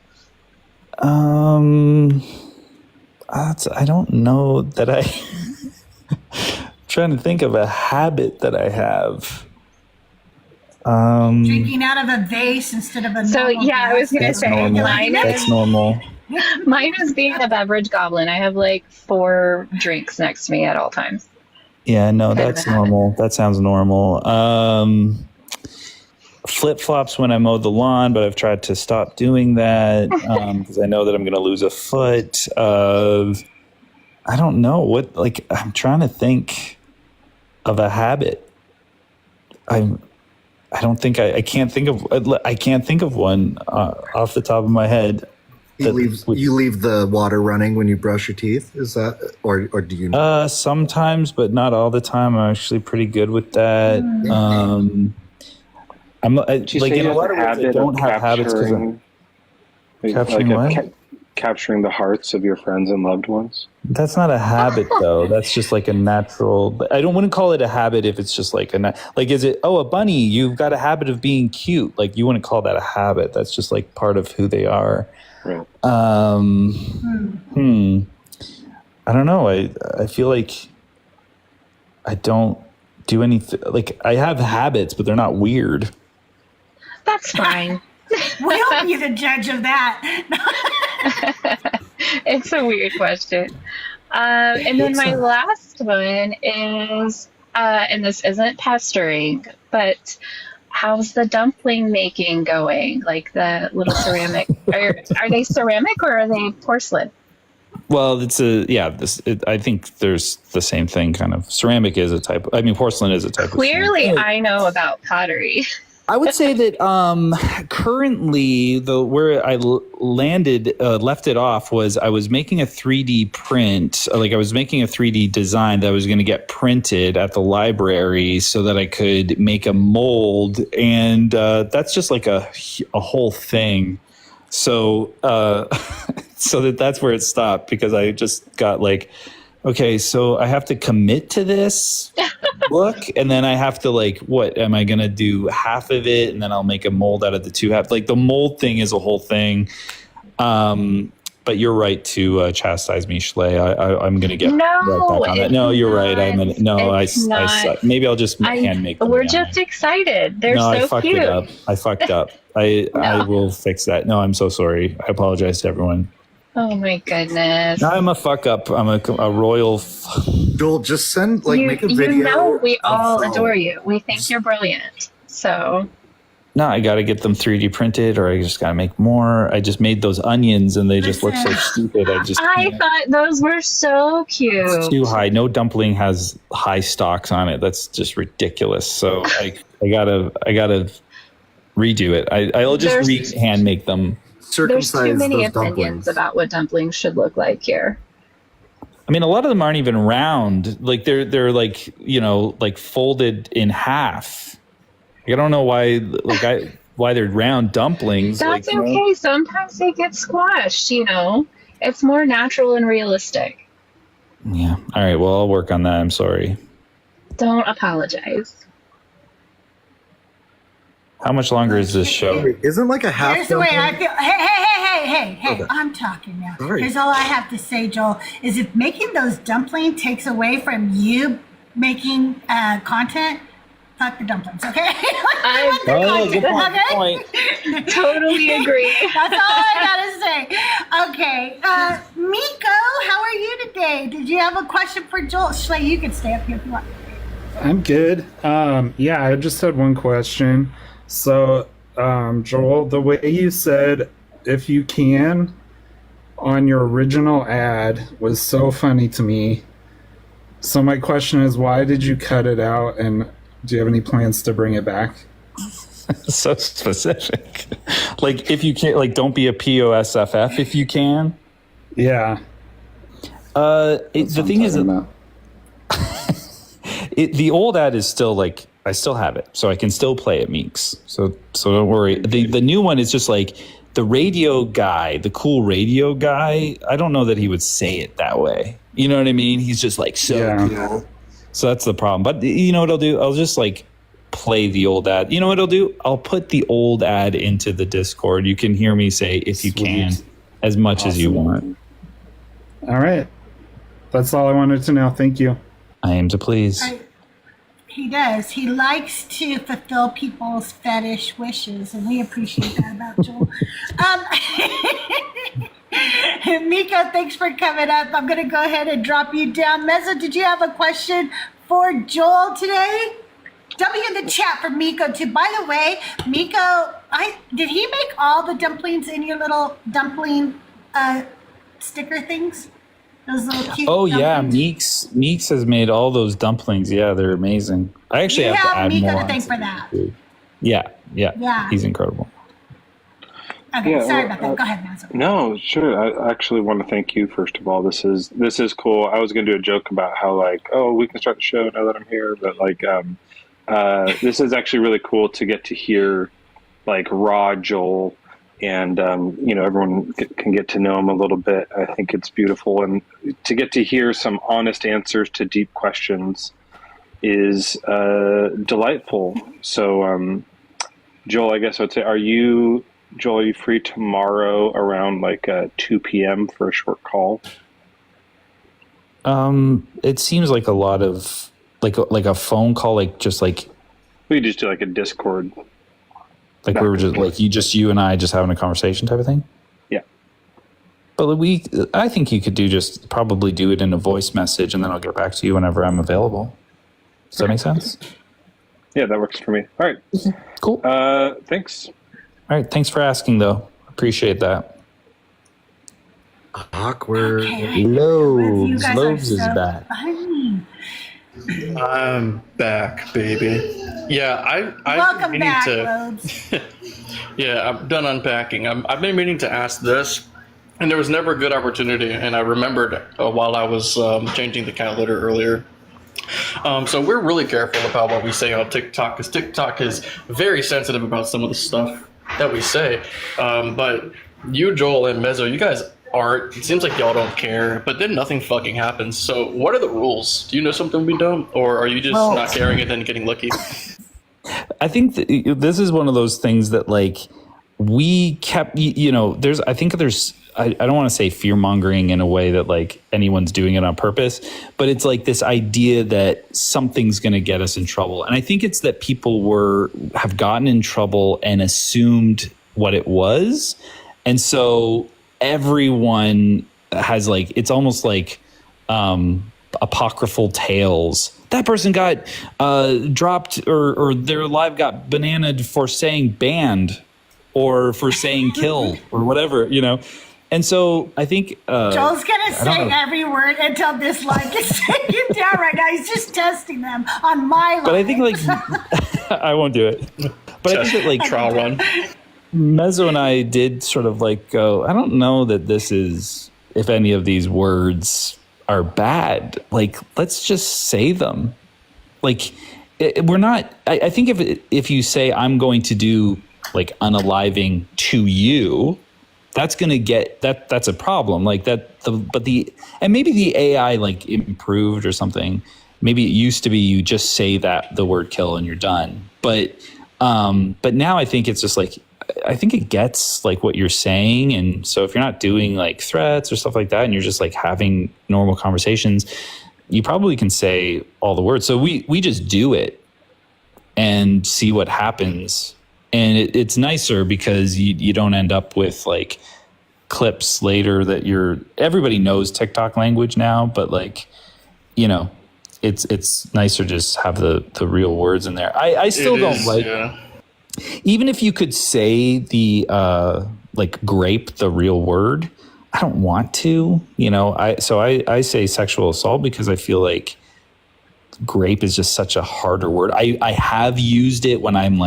I don't know that I'm trying to think of a habit that I have. Drinking out of a vase instead of a normal I was going to say, that's normal. Mine is being a beverage goblin. I have like 4 drinks next to me at all times. Yeah, no, Kind of that's a habit. normal. That sounds normal. Flip-flops when I mow the lawn, but I've tried to stop doing that because I know that I'm going to lose a foot. I don't know what, like, I'm trying to think of a habit. I can't think of one off the top of my head. You leave the water running when you brush your teeth. Is that, or do you? Sometimes, but not all the time. I'm actually pretty good with that. I'm like in a lot of ways, I don't have habits because I'm capturing what? Capturing the hearts of your friends and loved ones. That's not a habit, though. That's just like a natural. I wouldn't call it a habit if it's just like is it? Oh, a bunny. You've got a habit of being cute. Like you wouldn't call that a habit. That's just like part of who they are. Right. I don't know. I feel like I don't do anything. Like I have habits, but they're not weird. That's fine. We'll be the judge of that. It's a weird question. And then my last one is, and this isn't pestering, but how's the dumpling making going? Like the little ceramic, are they ceramic or are they porcelain? Well, I think there's the same thing kind of. Ceramic is a type. I mean, porcelain is a type. Clearly, I know about pottery. I would say that currently, where I left it off was I was making a 3D print. Like I was making a 3D design that was going to get printed at the library so that I could make a mold. And that's just like a whole thing. So that's where it stopped because I just got like, okay, so I have to commit to this book, and then I have to what am I going to do? Half of it, and then I'll make a mold out of the two halves. Like the mold thing is a whole thing. But you're right to chastise me, Schley. I'm going to get right back on that. No, you're right. I suck. Maybe I'll just hand make them. We're just excited. They're so cute. I fucked up. I will fix that. No, I'm so sorry. I apologize to everyone. Oh my goodness. I'm a fuck up. I'm a royal. Joel, just make a video. You know we all adore you. We think you're brilliant. So. No, I got to get them 3D printed, or I just got to make more. I just made those onions, and they just look so stupid. I thought those were so cute. It's too high. No dumpling has high stocks on it. That's just ridiculous. So I gotta redo it. I'll just hand make them. There's too many opinions about what dumplings should look like here. I mean, a lot of them aren't even round. Like they're like folded in half. I don't know why why they're round dumplings. That's okay. Sometimes they get squashed. It's more natural and realistic. Yeah. All right. Well, I'll work on that. I'm sorry. Don't apologize. How much longer is this show? Isn't like a half. Here's the way I feel. Hey! Okay. I'm talking now. Sorry. Here's all I have to say, Joel. Is if making those dumplings takes away from you making content, fuck the dumplings. Okay. Good point. Totally agree. That's all I gotta say. Okay, Miko, how are you today? Did you have a question for Joel? Schley, you can stay up here if you want. I'm good. Yeah, I just had one question. So, Joel, the way you said "if you can" on your original ad was so funny to me. So my question is, why did you cut it out, and do you have any plans to bring it back? So specific. Like, if you can't, don't be a POSFF if you can. Yeah. The thing is, the old ad is still I still have it, so I can still play it, Meeks. So don't worry. The new one is just the radio guy, the cool radio guy. I don't know that he would say it that way. You know what I mean? He's just cool. So that's the problem. But you know what I'll do? I'll just play the old ad. You know what I'll do? I'll put the old ad into the Discord. You can hear me say "if you can" as much as you want. All right. That's all I wanted to know. Thank you. I aim to please. He does. He likes to fulfill people's fetish wishes, and we appreciate that about Joel. Miko, thanks for coming up. I'm going to go ahead and drop you down. Meza, did you have a question for Joel today? W in the chat for Miko too. By the way, Miko, did he make all the dumplings in your little dumpling sticker things? Those little cute dumplings? Meeks has made all those dumplings. Yeah, they're amazing. I actually have to add Miko more. to thank for that. Yeah, he's incredible. Okay, sorry about that. Go ahead, Mazo. No, sure. I actually want to thank you first of all. This is cool. I was going to do a joke about how we can start the show now that I'm here, but this is actually really cool to get to hear raw Joel, and everyone can get to know him a little bit. I think it's beautiful, and to get to hear some honest answers to deep questions is delightful. So, Joel, I guess I would say, are you free tomorrow around 2 p.m. for a short call? It seems like a lot of like a phone call, we just do a Discord. We were just you and I just having a conversation type of thing. Yeah. But I think you could probably do it in a voice message, and then I'll get back to you whenever I'm available. Does that make sense? Yeah, that works for me. All right. Cool. Thanks. All right. Thanks for asking, though. Appreciate that. Awkward. Lobes is back. Funny. I'm back, baby. Yeah, I've Welcome been meaning back, to. Lobes. Yeah, I'm done unpacking. I've been meaning to ask this, and there was never a good opportunity. And I remembered while I was changing the cat litter earlier. So we're really careful about what we say on TikTok, because TikTok is very sensitive about some of the stuff that we say. But you, Joel, and Mezzo, you guys aren't. It seems like y'all don't care, but then nothing fucking happens. So what are the rules? Do you know something we don't? Or are you just not caring and then getting lucky? I think this is one of those things that we kept, there's, I don't want to say fear mongering in a way that anyone's doing it on purpose, but it's this idea that something's going to get us in trouble. And I think it's that people have gotten in trouble and assumed what it was. And so everyone has it's almost apocryphal tales. That person got dropped or their live got bananaed for saying banned or for saying kill or whatever, And so I think Joel's gonna say every word until this live gets taken down right now. He's just testing them on my live. But I think I won't do it. But I think that trial run. Mezzo and I did sort of go, I don't know that this is, if any of these words are bad. Let's just say them. We're not. I think if you say I'm going to do unaliving to you, that's going to get that's a problem. And maybe the AI improved or something. Maybe it used to be you just say the word kill and you're done. But now I think it's just I think it gets what you're saying. And so if you're not doing threats or stuff like that, and you're just having normal conversations, you probably can say all the words. So we just do it and see what happens. And it's nicer because you don't end up with clips later that everybody knows TikTok language now, but it's nicer to just have the real words in there. I still don't even if you could say the grape, the real word, I don't want to, I say sexual assault because I feel like grape is just such a harder word. I have used it when I'm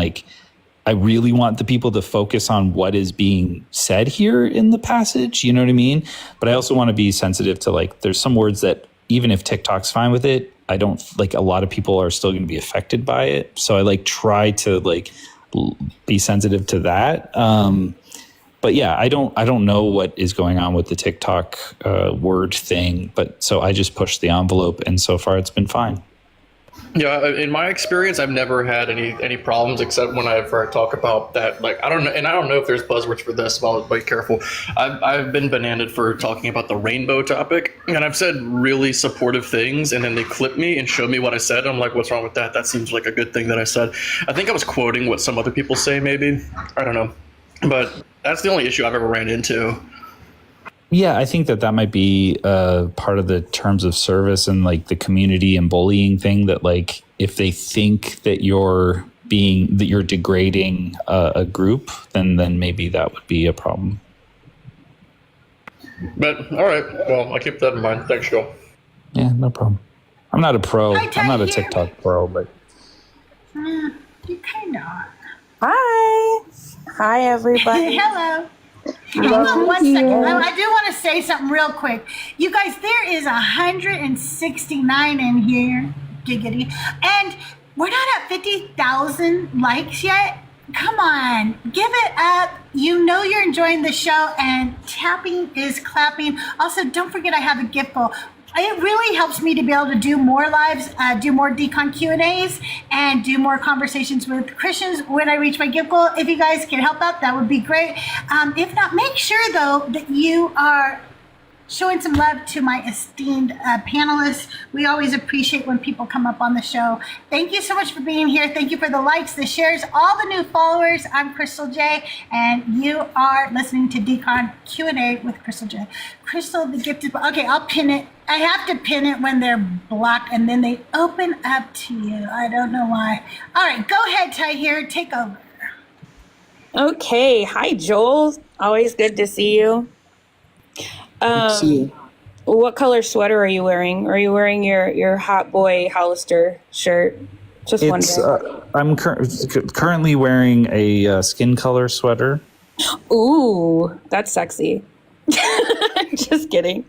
I really want the people to focus on what is being said here in the passage, you know what I mean? But I also want to be sensitive to there's some words that even if TikTok's fine with it, I don't a lot of people are still going to be affected by it. So I try to be sensitive to that. But yeah, I don't know what is going on with the TikTok word thing, but so I just pushed the envelope, and so far it's been fine. Yeah, in my experience, I've never had any problems except whenever I talk about that. I don't know, and I don't know if there's buzzwords for this, so I'll be careful. I've been bananaed for talking about the rainbow topic, and I've said really supportive things, and then they clip me and show me what I said. I'm like, what's wrong with that? That seems like a good thing that I said. I think I was quoting what some other people say, maybe. I don't know. But that's the only issue I've ever ran into. Yeah, I think that might be part of the terms of service and like the community and bullying thing, that like if they think that you're degrading a group, then maybe that would be a problem. But all right, well, I'll keep that in mind. Thanks, Joel. Yeah, no problem. I'm not a pro. I'm not a TikTok pro, but You kind of are. Hi, everybody. Hello. Hang on 1 second. I do want to say something real quick. You guys, there is 169 in here. Giggity. And we're not at 50,000 likes yet. Come on, give it up. You know you're enjoying the show, and tapping is clapping. Also, don't forget I have a gift goal. It really helps me to be able to do more lives, do more Decon Q and A's, and do more conversations with Christians when I reach my gift goal. If you guys can help out, that would be great. If not, make sure, though, that you are showing some love to my esteemed panelists. We always appreciate when people come up on the show. Thank you so much for being here. Thank you for the likes, the shares, all the new followers. I'm CrystalJae, and you are listening to Decon Q and A with CrystalJae. Crystal, the gifted. Okay, I'll pin it. I have to pin it when they're blocked, and then they open up to you. I don't know why. All right, go ahead, Ty here. Take over. Okay. Hi, Joel. Always good to see you. What color sweater are you wearing? Are you wearing your Hot Boy Hollister shirt? Just wondering. I'm currently wearing a skin color sweater. Ooh, that's sexy. Just kidding.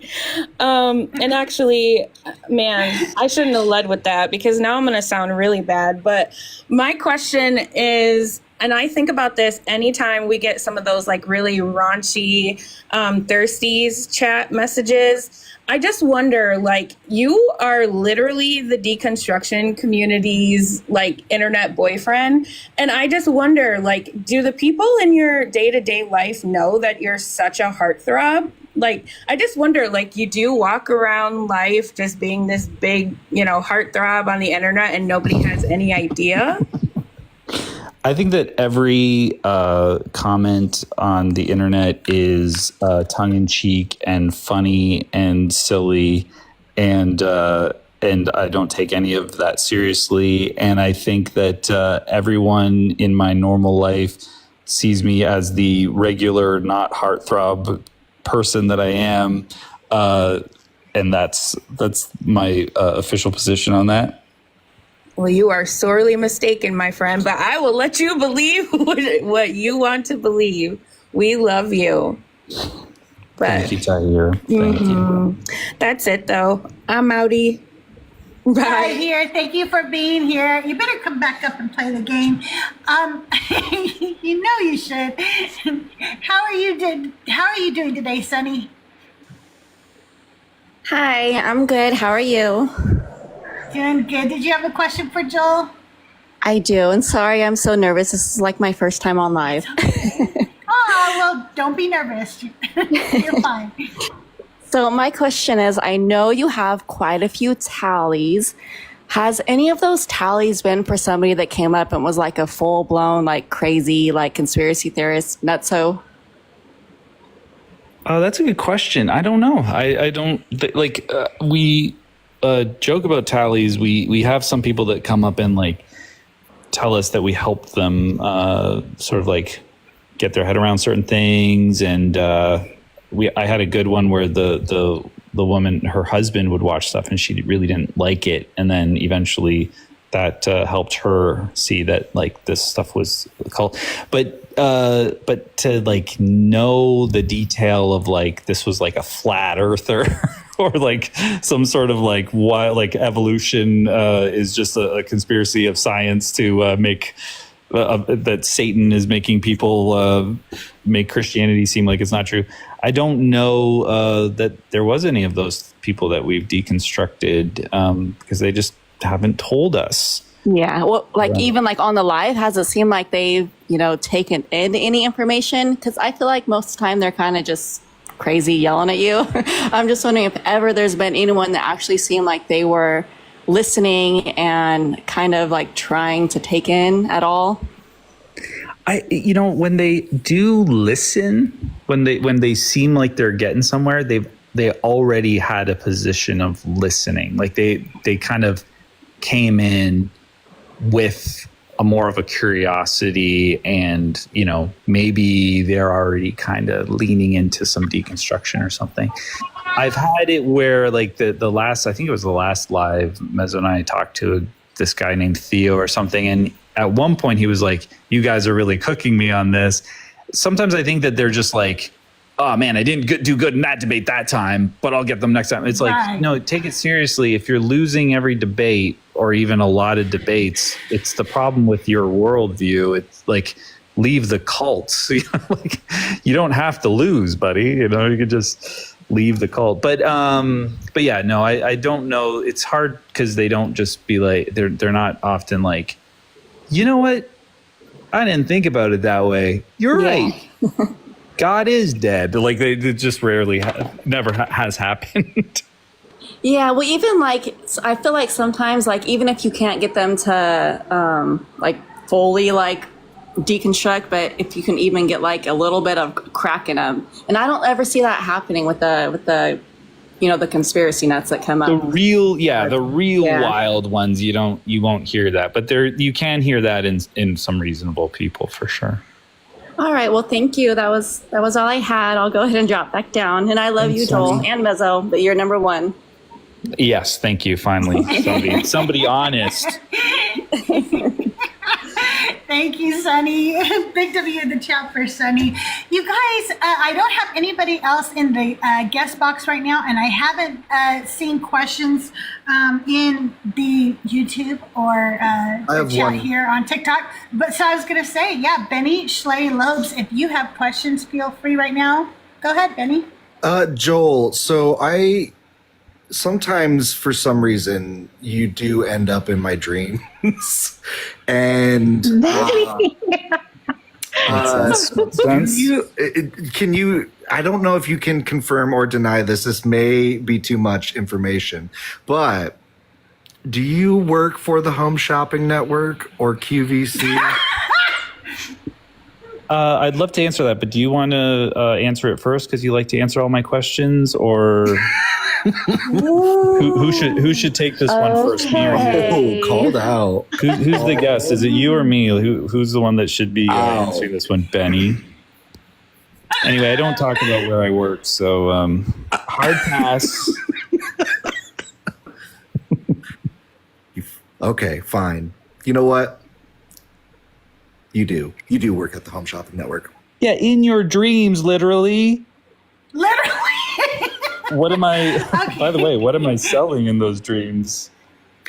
And actually, man, I shouldn't have led with that, because now I'm going to sound really bad. But my question is, and I think about this anytime we get some of those like really raunchy thirsties chat messages. I just wonder, like, you are literally the deconstruction community's like internet boyfriend. And I just wonder, like, do the people in your day-to-day life know that you're such a heartthrob? Like, I just wonder, like, you do walk around life just being this big, heartthrob on the internet, and nobody has any idea? I think that every comment on the internet is tongue-in-cheek and funny and silly, and I don't take any of that seriously. And I think that everyone in my normal life sees me as the regular, not heartthrob person that I am, and that's my official position on that. Well, you are sorely mistaken, my friend, but I will let you believe what you want to believe. We love you. But, thank you, Tahir. Thank you. That's it, though. I'm outie. Bye. Right here. Thank you for being here. You better come back up and play the game. You know you should. How are you doing today, Sunny? Hi, I'm good. How are you? Doing good. Did you have a question for Joel? I do. And sorry, I'm so nervous. This is like my first time on live. Oh, well, don't be nervous. You're fine. So my question is, I know you have quite a few tallies. Has any of those tallies been for somebody that came up and was like a full-blown, like crazy, like conspiracy theorist nutso? Oh, that's a good question. I don't know. I don't we joke about tallies. We have some people that come up and like tell us that we helped them sort of like get their head around certain things, and I had a good one where the woman, her husband would watch stuff and she really didn't like it, and then eventually that helped her see that like this stuff was called. But to like know the detail of like this was like a flat earther or like some sort of like wild like evolution is just a conspiracy of science to make that Satan is making people make Christianity seem like it's not true. I don't know that there was any of those people that we've deconstructed because they just haven't told us. Yeah. Well, like even like on the live, has it seemed like they've, taken in any information? Because I feel like most of the time they're kind of just crazy yelling at you. I'm just wondering if ever there's been anyone that actually seemed like they were listening and kind of like trying to take in at all. When they do listen, when they seem like they're getting somewhere, they already had a position of listening. Like they kind of came in with a more of a curiosity, and maybe they're already kind of leaning into some deconstruction or something. I've had it where like the last, I think it was the last live, Mezzo and I talked to this guy named Theo or something, and at one point he was like, "You guys are really cooking me on this." Sometimes I think that they're just like, "Oh man, I didn't do good in that debate that time, but I'll get them next time." It's like, no, take it seriously. If you're losing every debate or even a lot of debates, it's the problem with your worldview. It's like, leave the cults. Like, you don't have to lose, buddy. You could just leave the cult. But yeah, no, I don't know. It's hard because they don't just be like, they're not often like, you know what? I didn't think about it that way. You're right. God is dead. Like they just rarely, never has happened. Yeah, well, even like, I feel like sometimes, like, even if you can't get them to like fully like deconstruct, but if you can even get like a little bit of crack in them, and I don't ever see that happening with the the conspiracy nuts that come up. The real wild ones, you won't hear that, but you can hear that in some reasonable people for sure. All right, well, thank you. That was all I had. I'll go ahead and drop back down. And I love you, Joel and Mezzo, but you're number one. Yes, thank you. Finally, somebody honest. Thank you, Sunny. Big W in the chat for Sunny. You guys, I don't have anybody else in the guest box right now, and I haven't seen questions in the YouTube or the chat here on TikTok. But so I was going to say, yeah, Benny Schley Lobes, if you have questions, feel free right now. Go ahead, Benny. Joel, so sometimes for some reason you do end up in my dreams. And can you I don't know if you can confirm or deny this may be too much information, but do you work for the Home Shopping Network or QVC? I'd love to answer that, but do you want to answer it first because you like to answer all my questions, or who should take this one first? Me or you? Oh, called out. Who's the guest? Is it you or me? Who's the one that should be answering this one? Benny. Anyway, I don't talk about where I work, so hard pass. Okay, fine. You know what? You do work at the Home Shopping Network. Yeah, in your dreams, literally. Literally. What am I? Okay. By the way, what am I selling in those dreams?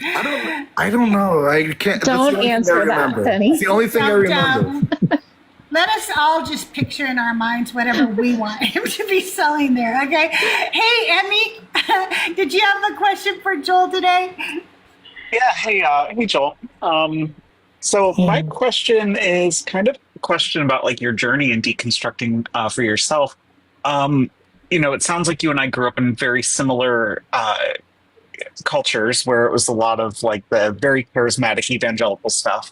I don't know. I can't. Don't answer that, Benny. It's the only thing I remember. Let us all just picture in our minds whatever we want him to be selling there. Okay. Hey, Emmy, did you have a question for Joel today? Yeah. Hey, Joel. So my question is kind of a question about like your journey in deconstructing for yourself. It sounds like you and I grew up in very similar cultures where it was a lot of like the very charismatic evangelical stuff,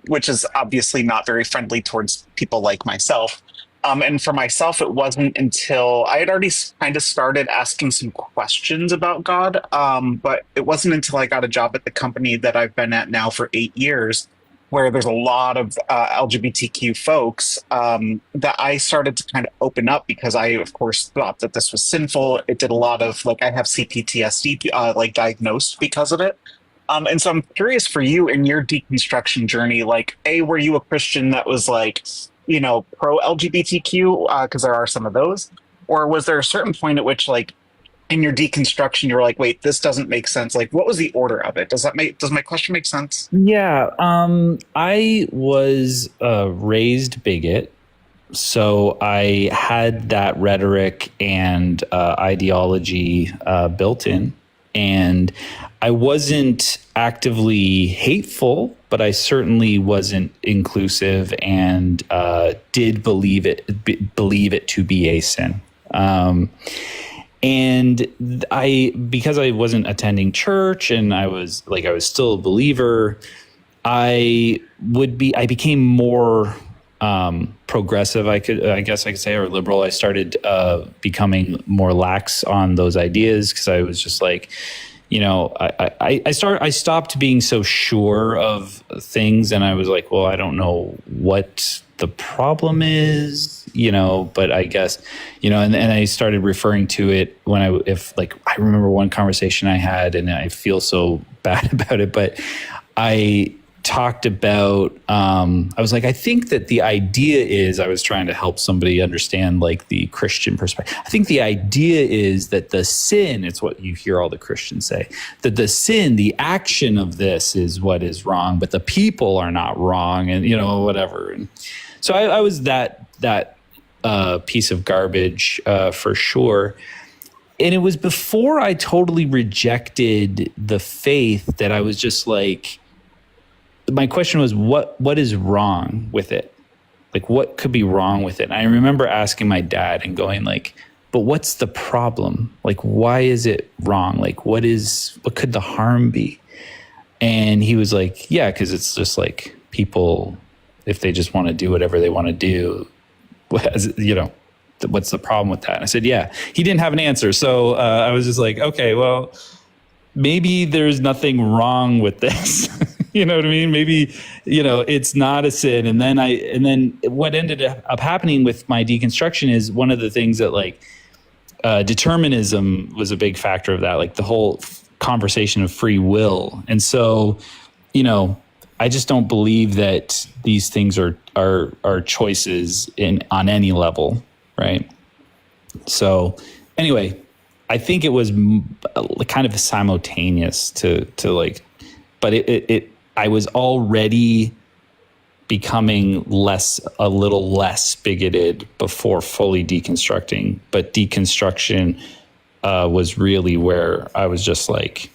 which is obviously not very friendly towards people like myself. And for myself, it wasn't until I had already kind of started asking some questions about God. But it wasn't until I got a job at the company that I've been at now for 8 years, where there's a lot of LGBTQ folks, that I started to kind of open up because I, of course, thought that this was sinful. It did a lot of I have CPTSD, diagnosed because of it. And so I'm curious for you in your deconstruction journey, were you a Christian that was pro LGBTQ, because there are some of those, or was there a certain point at which in your deconstruction you were like, wait, this doesn't make sense? What was the order of it? Does my question make sense? Yeah, I was a raised bigot, so I had that rhetoric and ideology built in, and I wasn't actively hateful, but I certainly wasn't inclusive, and did believe it to be a sin. And because I wasn't attending church and I was still a believer, I became more progressive, I guess I could say, or liberal. I started becoming more lax on those ideas because I was just like, you know, I stopped being so sure of things, and I was like, well, I don't know what the problem is, you know, but I guess, you know, and I started referring to it when I remember one conversation I had, and I feel so bad about it, but I talked about, I was like, I think that the idea is, I was trying to help somebody understand like the Christian perspective. I think the idea is that the sin, it's what you hear all the Christians say, that the sin, the action of this is what is wrong, but the people are not wrong, and, you know, whatever. And so I was that piece of garbage for sure. And it was before I totally rejected the faith that I was just like, my question was, what is wrong with it? Like, what could be wrong with it? And I remember asking my dad and going like, but what's the problem? Like, why is it wrong? Like, what could the harm be? And he was like, yeah, because it's just like people, if they just want to do whatever they want to do, you know, what's the problem with that? And I said, yeah. He didn't have an answer. So I was just like, okay, well, maybe there's nothing wrong with this. You know what I mean? Maybe, you know, it's not a sin. And then what ended up happening with my deconstruction is one of the things that like determinism was a big factor of that, like the whole conversation of free will. And so, you know, I just don't believe that these things are choices on any level, right? So anyway, I think it was kind of simultaneous to like, but I was already becoming a little less bigoted before fully deconstructing, but deconstruction was really where I was just like,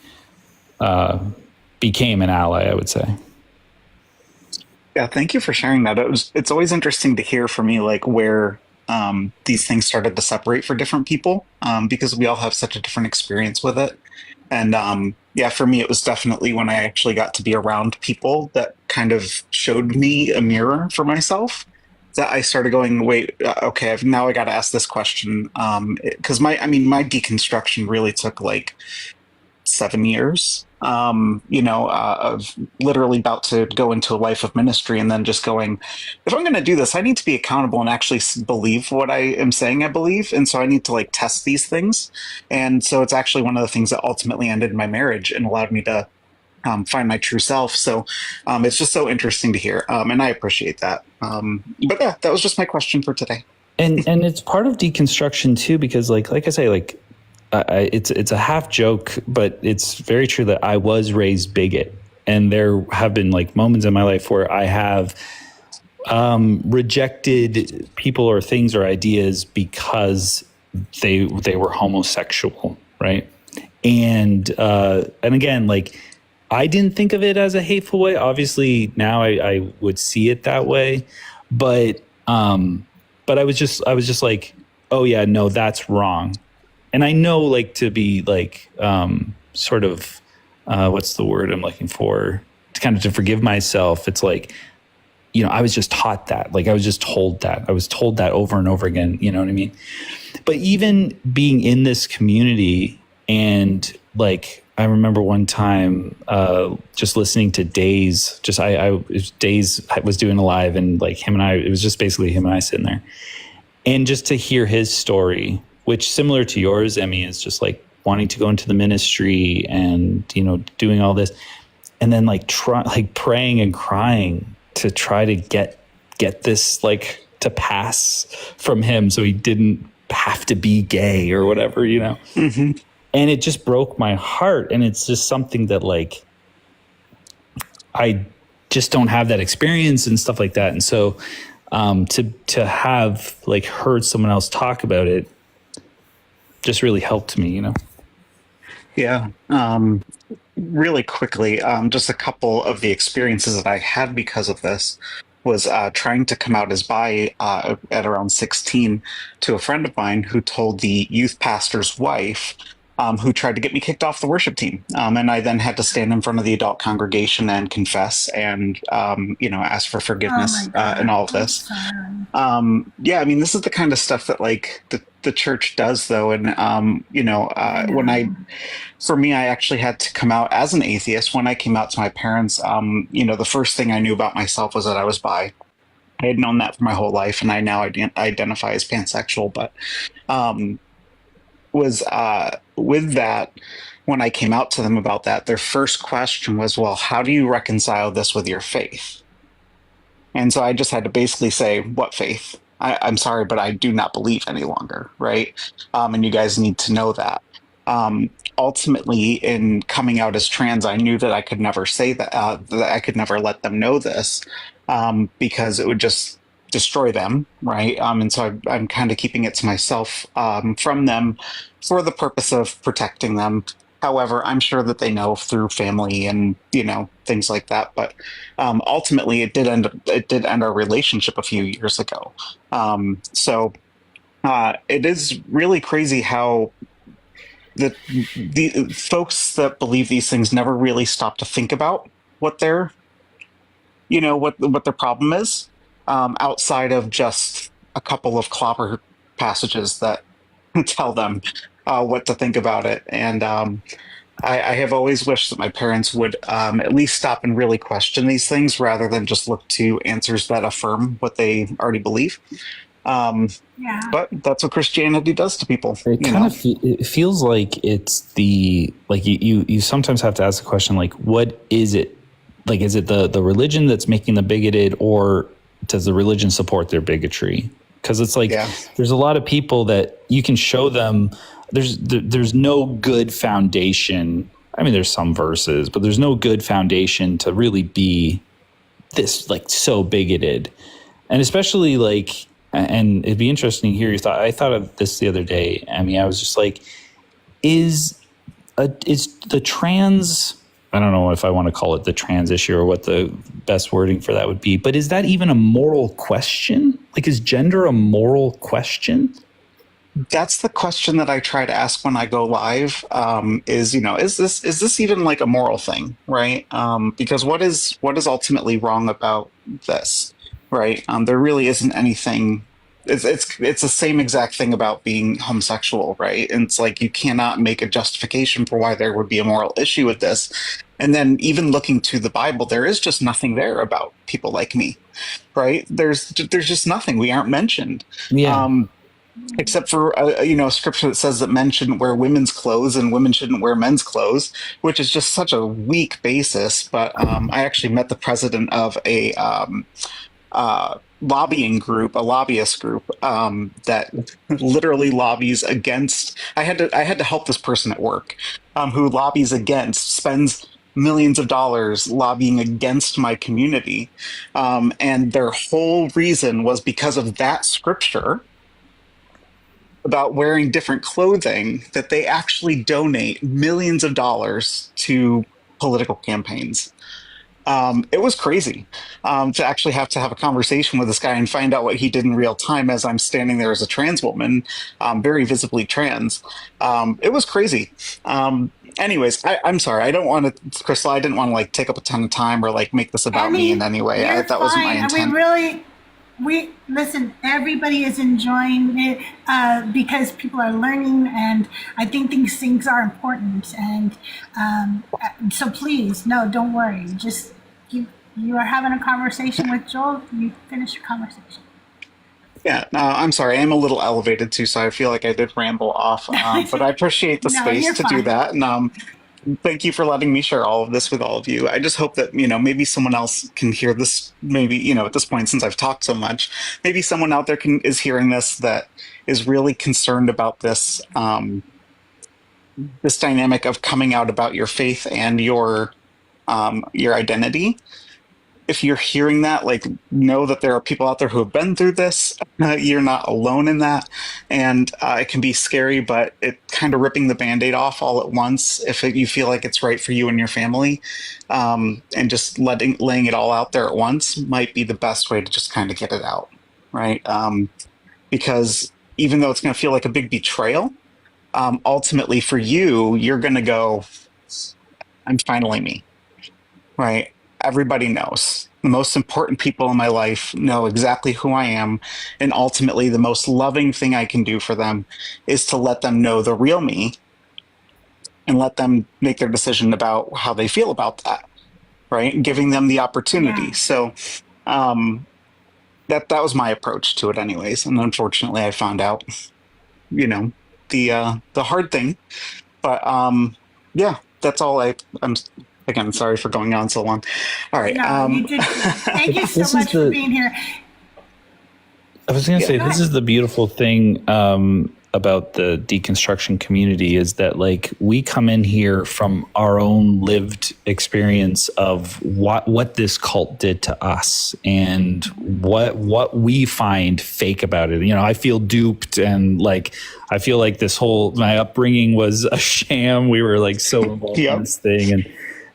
became an ally, I would say. Yeah, thank you for sharing that. It's always interesting to hear from me, like where these things started to separate for different people, because we all have such a different experience with it. And yeah, for me, it was definitely when I actually got to be around people that kind of showed me a mirror for myself, that I started going, wait, okay, now I got to ask this question. Because my deconstruction really took like 7 years, you know, of literally about to go into a life of ministry, and then just going, if I'm going to do this, I need to be accountable and actually believe what I am saying I believe. And so I need to like test these things. And so it's actually one of the things that ultimately ended my marriage and allowed me to find my true self. So it's just so interesting to hear. And I appreciate that. But yeah, that was just my question for today. And it's part of deconstruction too, because like I say, like, it's a half joke, but it's very true that I was raised bigot, and there have been like moments in my life where I have rejected people or things or ideas because they were homosexual, right? And again, like, I didn't think of it as a hateful way. Obviously, now I would see it that way, but I was just like, oh yeah, no, that's wrong. And I know, like, to be like, sort of, what's the word I'm looking for? To kind of to forgive myself. It's like, you know, I was just taught that. Like, I was just told that. I was told that over and over again. You know what I mean? But even being in this community, and like, I remember one time just listening to Days. Days was doing a live, and like him and I, it was just basically him and I sitting there, and just to hear his story, which similar to yours, Emmy, is just like wanting to go into the ministry and, you know, doing all this, and then like praying and crying to try to get this like to pass from him, so he didn't have to be gay or whatever, you know. Mm-hmm. And it just broke my heart. And it's just something that like, I just don't have that experience and stuff like that. And so to have like heard someone else talk about it just really helped me, you know? Yeah. Really quickly, just a couple of the experiences that I had because of this was trying to come out as bi at around 16 to a friend of mine who told the youth pastor's wife who tried to get me kicked off the worship team. And I then had to stand in front of the adult congregation and confess and, ask for forgiveness and all of this. Yeah, I mean, this is the kind of stuff that like the church does though. And, for me, I actually had to come out as an atheist. When I came out to my parents, the first thing I knew about myself was that I was bi. I had known that for my whole life, and I now identify as pansexual. But with that, when I came out to them about that, their first question was, well, how do you reconcile this with your faith? And so I just had to basically say, what faith? I'm sorry, but I do not believe any longer, right? And you guys need to know that. Ultimately, in coming out as trans, I knew that I could never say that, that I could never let them know this, because it would just destroy them, right? And so I'm kind of keeping it to myself from them for the purpose of protecting them. However, I'm sure that they know through family and things like that. But ultimately, it did end our relationship a few years ago. So it is really crazy how the folks that believe these things never really stop to think about what their what their problem is, outside of just a couple of clobber passages that tell them what to think about it. And I have always wished that my parents would at least stop and really question these things rather than just look to answers that affirm what they already believe. But that's what Christianity does to people. It feels like it's you sometimes have to ask the question, like, what is it? Like, is it the religion that's making them bigoted, or does the religion support their bigotry? Because it's like, there's a lot of people that you can show them there's no good foundation. I mean, there's some verses, but there's no good foundation to really be this like so bigoted. And especially like, and it'd be interesting to hear your thought. I thought of this the other day. I mean, I was just like, is the trans, I don't know if I want to call it the trans issue or what the best wording for that would be, but is that even a moral question? Like, is gender a moral question? That's the question that I try to ask when I go live. Is this even like a moral thing, right? Because what is ultimately wrong about this, right? There really isn't anything. It's the same exact thing about being homosexual, right? And it's like you cannot make a justification for why there would be a moral issue with this. And then even looking to the Bible, there is just nothing there about people like me, right? There's just nothing. We aren't mentioned. Yeah. Except for a scripture that says that men shouldn't wear women's clothes and women shouldn't wear men's clothes, which is just such a weak basis. But I actually met the president of a lobbying group, a lobbyist group that literally lobbies against. I had to help this person at work who lobbies against, spends millions of dollars lobbying against my community, and their whole reason was because of that scripture about wearing different clothing, that they actually donate millions of dollars to political campaigns. It was crazy to actually have to have a conversation with this guy and find out what he did in real time as I'm standing there as a trans woman, very visibly trans. It was crazy. Anyways, I'm sorry. I don't want to, Crystal, I didn't want to like take up a ton of time or like make this about me in any way. That wasn't my intent. Listen, everybody is enjoying it because people are learning, and I think these things are important. And so please, no, don't worry. Just you are having a conversation with Joel. You finish your conversation. Yeah, I'm sorry. I am a little elevated too, so I feel like I did ramble off. But I appreciate the space to do that. And thank you for letting me share all of this with all of you. I just hope that, maybe someone else can hear this, maybe, at this point, since I've talked so much, maybe someone out there is hearing this that is really concerned about this, this dynamic of coming out about your faith and your identity. If you're hearing that, like, know that there are people out there who have been through this. You're not alone in that. And it can be scary, but it kind of ripping the Band-Aid off all at once, if you feel like it's right for you and your family, and just laying it all out there at once might be the best way to just kind of get it out, right? Because even though it's going to feel like a big betrayal, ultimately for you, you're going to go, I'm finally me, right? Everybody knows. The most important people in my life know exactly who I am. And ultimately, the most loving thing I can do for them is to let them know the real me and let them make their decision about how they feel about that, right? Giving them the opportunity. Yeah. So that was my approach to it anyways. And unfortunately, I found out, the hard thing. But yeah, that's all I'm again, sorry for going on so long. All right. No, you did. Thank you so This is much for the- being here. I was going to say, this is the beautiful thing about the deconstruction community is that like we come in here from our own lived experience of what this cult did to us and what we find fake about it. I feel duped and like I feel like my upbringing was a sham. We were like so involved in this thing and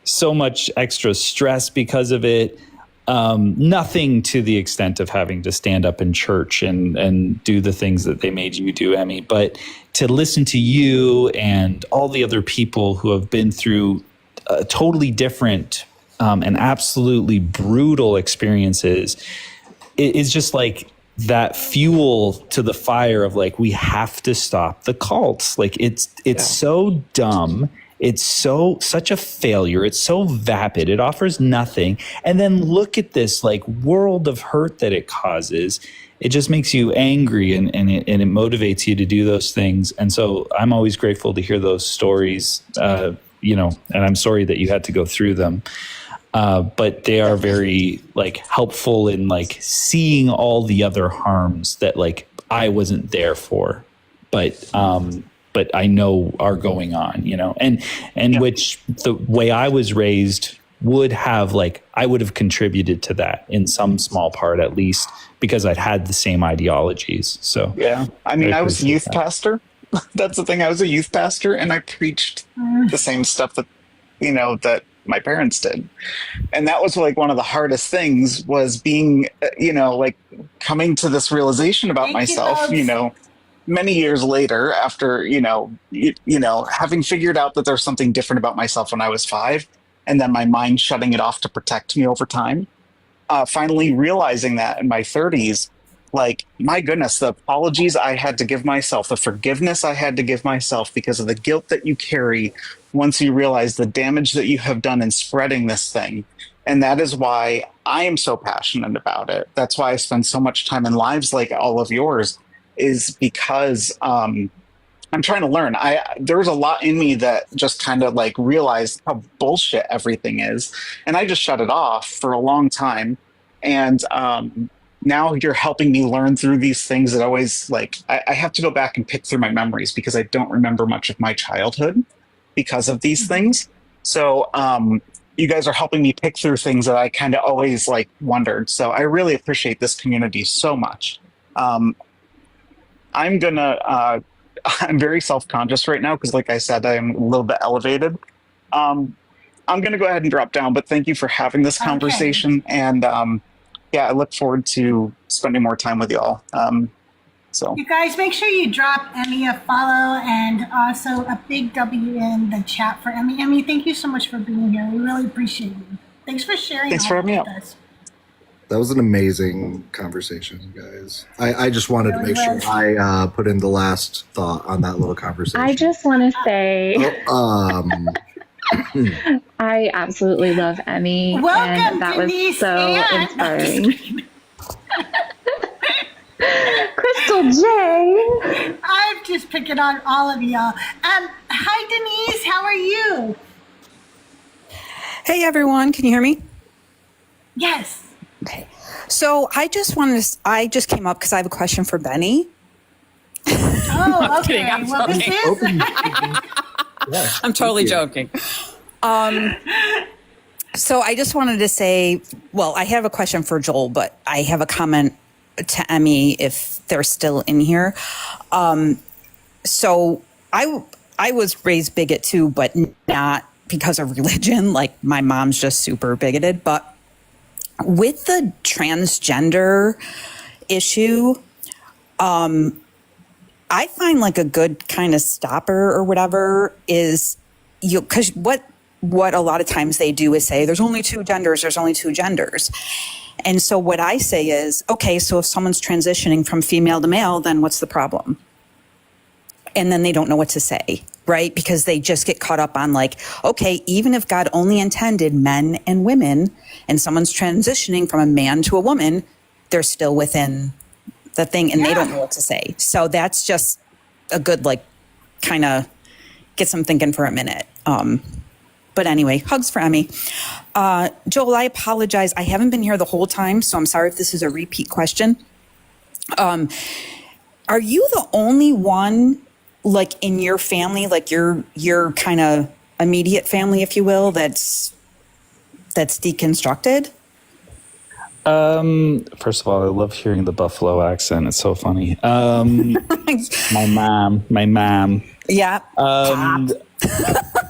so much extra stress because of it. Nothing to the extent of having to stand up in church and do the things that they made you do, Emmy, but to listen to you and all the other people who have been through totally different and absolutely brutal experiences, it is just like that fuel to the fire of like, we have to stop the cults. Like it's so dumb. It's such a failure. It's so vapid. It offers nothing. And then look at this like world of hurt that it causes. It just makes you angry and it motivates you to do those things. And so I'm always grateful to hear those stories, and I'm sorry that you had to go through them. But they are very like helpful in like seeing all the other harms that like I wasn't there for. But I know are going on, and which the way I was raised would have I would have contributed to that in some small part, at least because I'd had the same ideologies. So, yeah, I mean, I was a youth pastor. That's the thing. I was a youth pastor and I preached the same stuff that, that my parents did. And that was like one of the hardest things was being, coming to this realization about myself, many years later after, having figured out that there's something different about myself when I was 5 and then my mind shutting it off to protect me over time, finally realizing that in my 30s, like, my goodness, the apologies I had to give myself, the forgiveness I had to give myself because of the guilt that you carry once you realize the damage that you have done in spreading this thing. And that is why I am so passionate about it. That's why I spend so much time in lives like all of yours, is because I'm trying to learn. There was a lot in me that just kind of like realized how bullshit everything is. And I just shut it off for a long time. And now you're helping me learn through these things that always I have to go back and pick through my memories because I don't remember much of my childhood because of these things. So you guys are helping me pick through things that I kind of always wondered. So I really appreciate this community so much. I'm very self-conscious right now because, like I said, I'm a little bit elevated. I'm going to go ahead and drop down, but thank you for having this conversation. And I look forward to spending more time with y'all. So you guys make sure you drop Emmy a follow and also a big W in the chat for Emmy. Emmy, thank you so much for being here. We really appreciate you. Thanks for sharing. Thanks for having me out. That was an amazing conversation, guys. I just wanted to make sure I put in the last thought on that little conversation. I just want to say, I absolutely love Emmy. Welcome, and that Denise was so and- inspiring. CrystalJae. I'm just picking on all of y'all. Hi, Denise. How are you? Hey, everyone. Can you hear me? Yes. Okay. So I just came up because I have a question for Benny. Oh, okay. I'm Well, this joking. is... I'm totally joking. So I just wanted to say, well, I have a question for Joel, but I have a comment to Emmy if they're still in here. So I was raised bigot too, but not because of religion. Like my mom's just super bigoted, but with the transgender issue, I I find like a good kind of stopper or whatever is because what a lot of times they do is say there's only two genders. And so what I say is, okay, so if someone's transitioning from female to male, then what's the problem? And then they don't know what to say, right? Because they just get caught up on like, okay, even if God only intended men and women and someone's transitioning from a man to a woman, they're still within the thing and they don't know what to say. So that's just a good, like, kind of get some thinking for a minute. But anyway, hugs for Emmy. Joel, I apologize. I haven't been here the whole time, so I'm sorry if this is a repeat question. Are you the only one, like in your family, like your kind of immediate family, if you will, that's deconstructed? First of all, I love hearing the Buffalo accent. It's so funny. My mom. Yeah.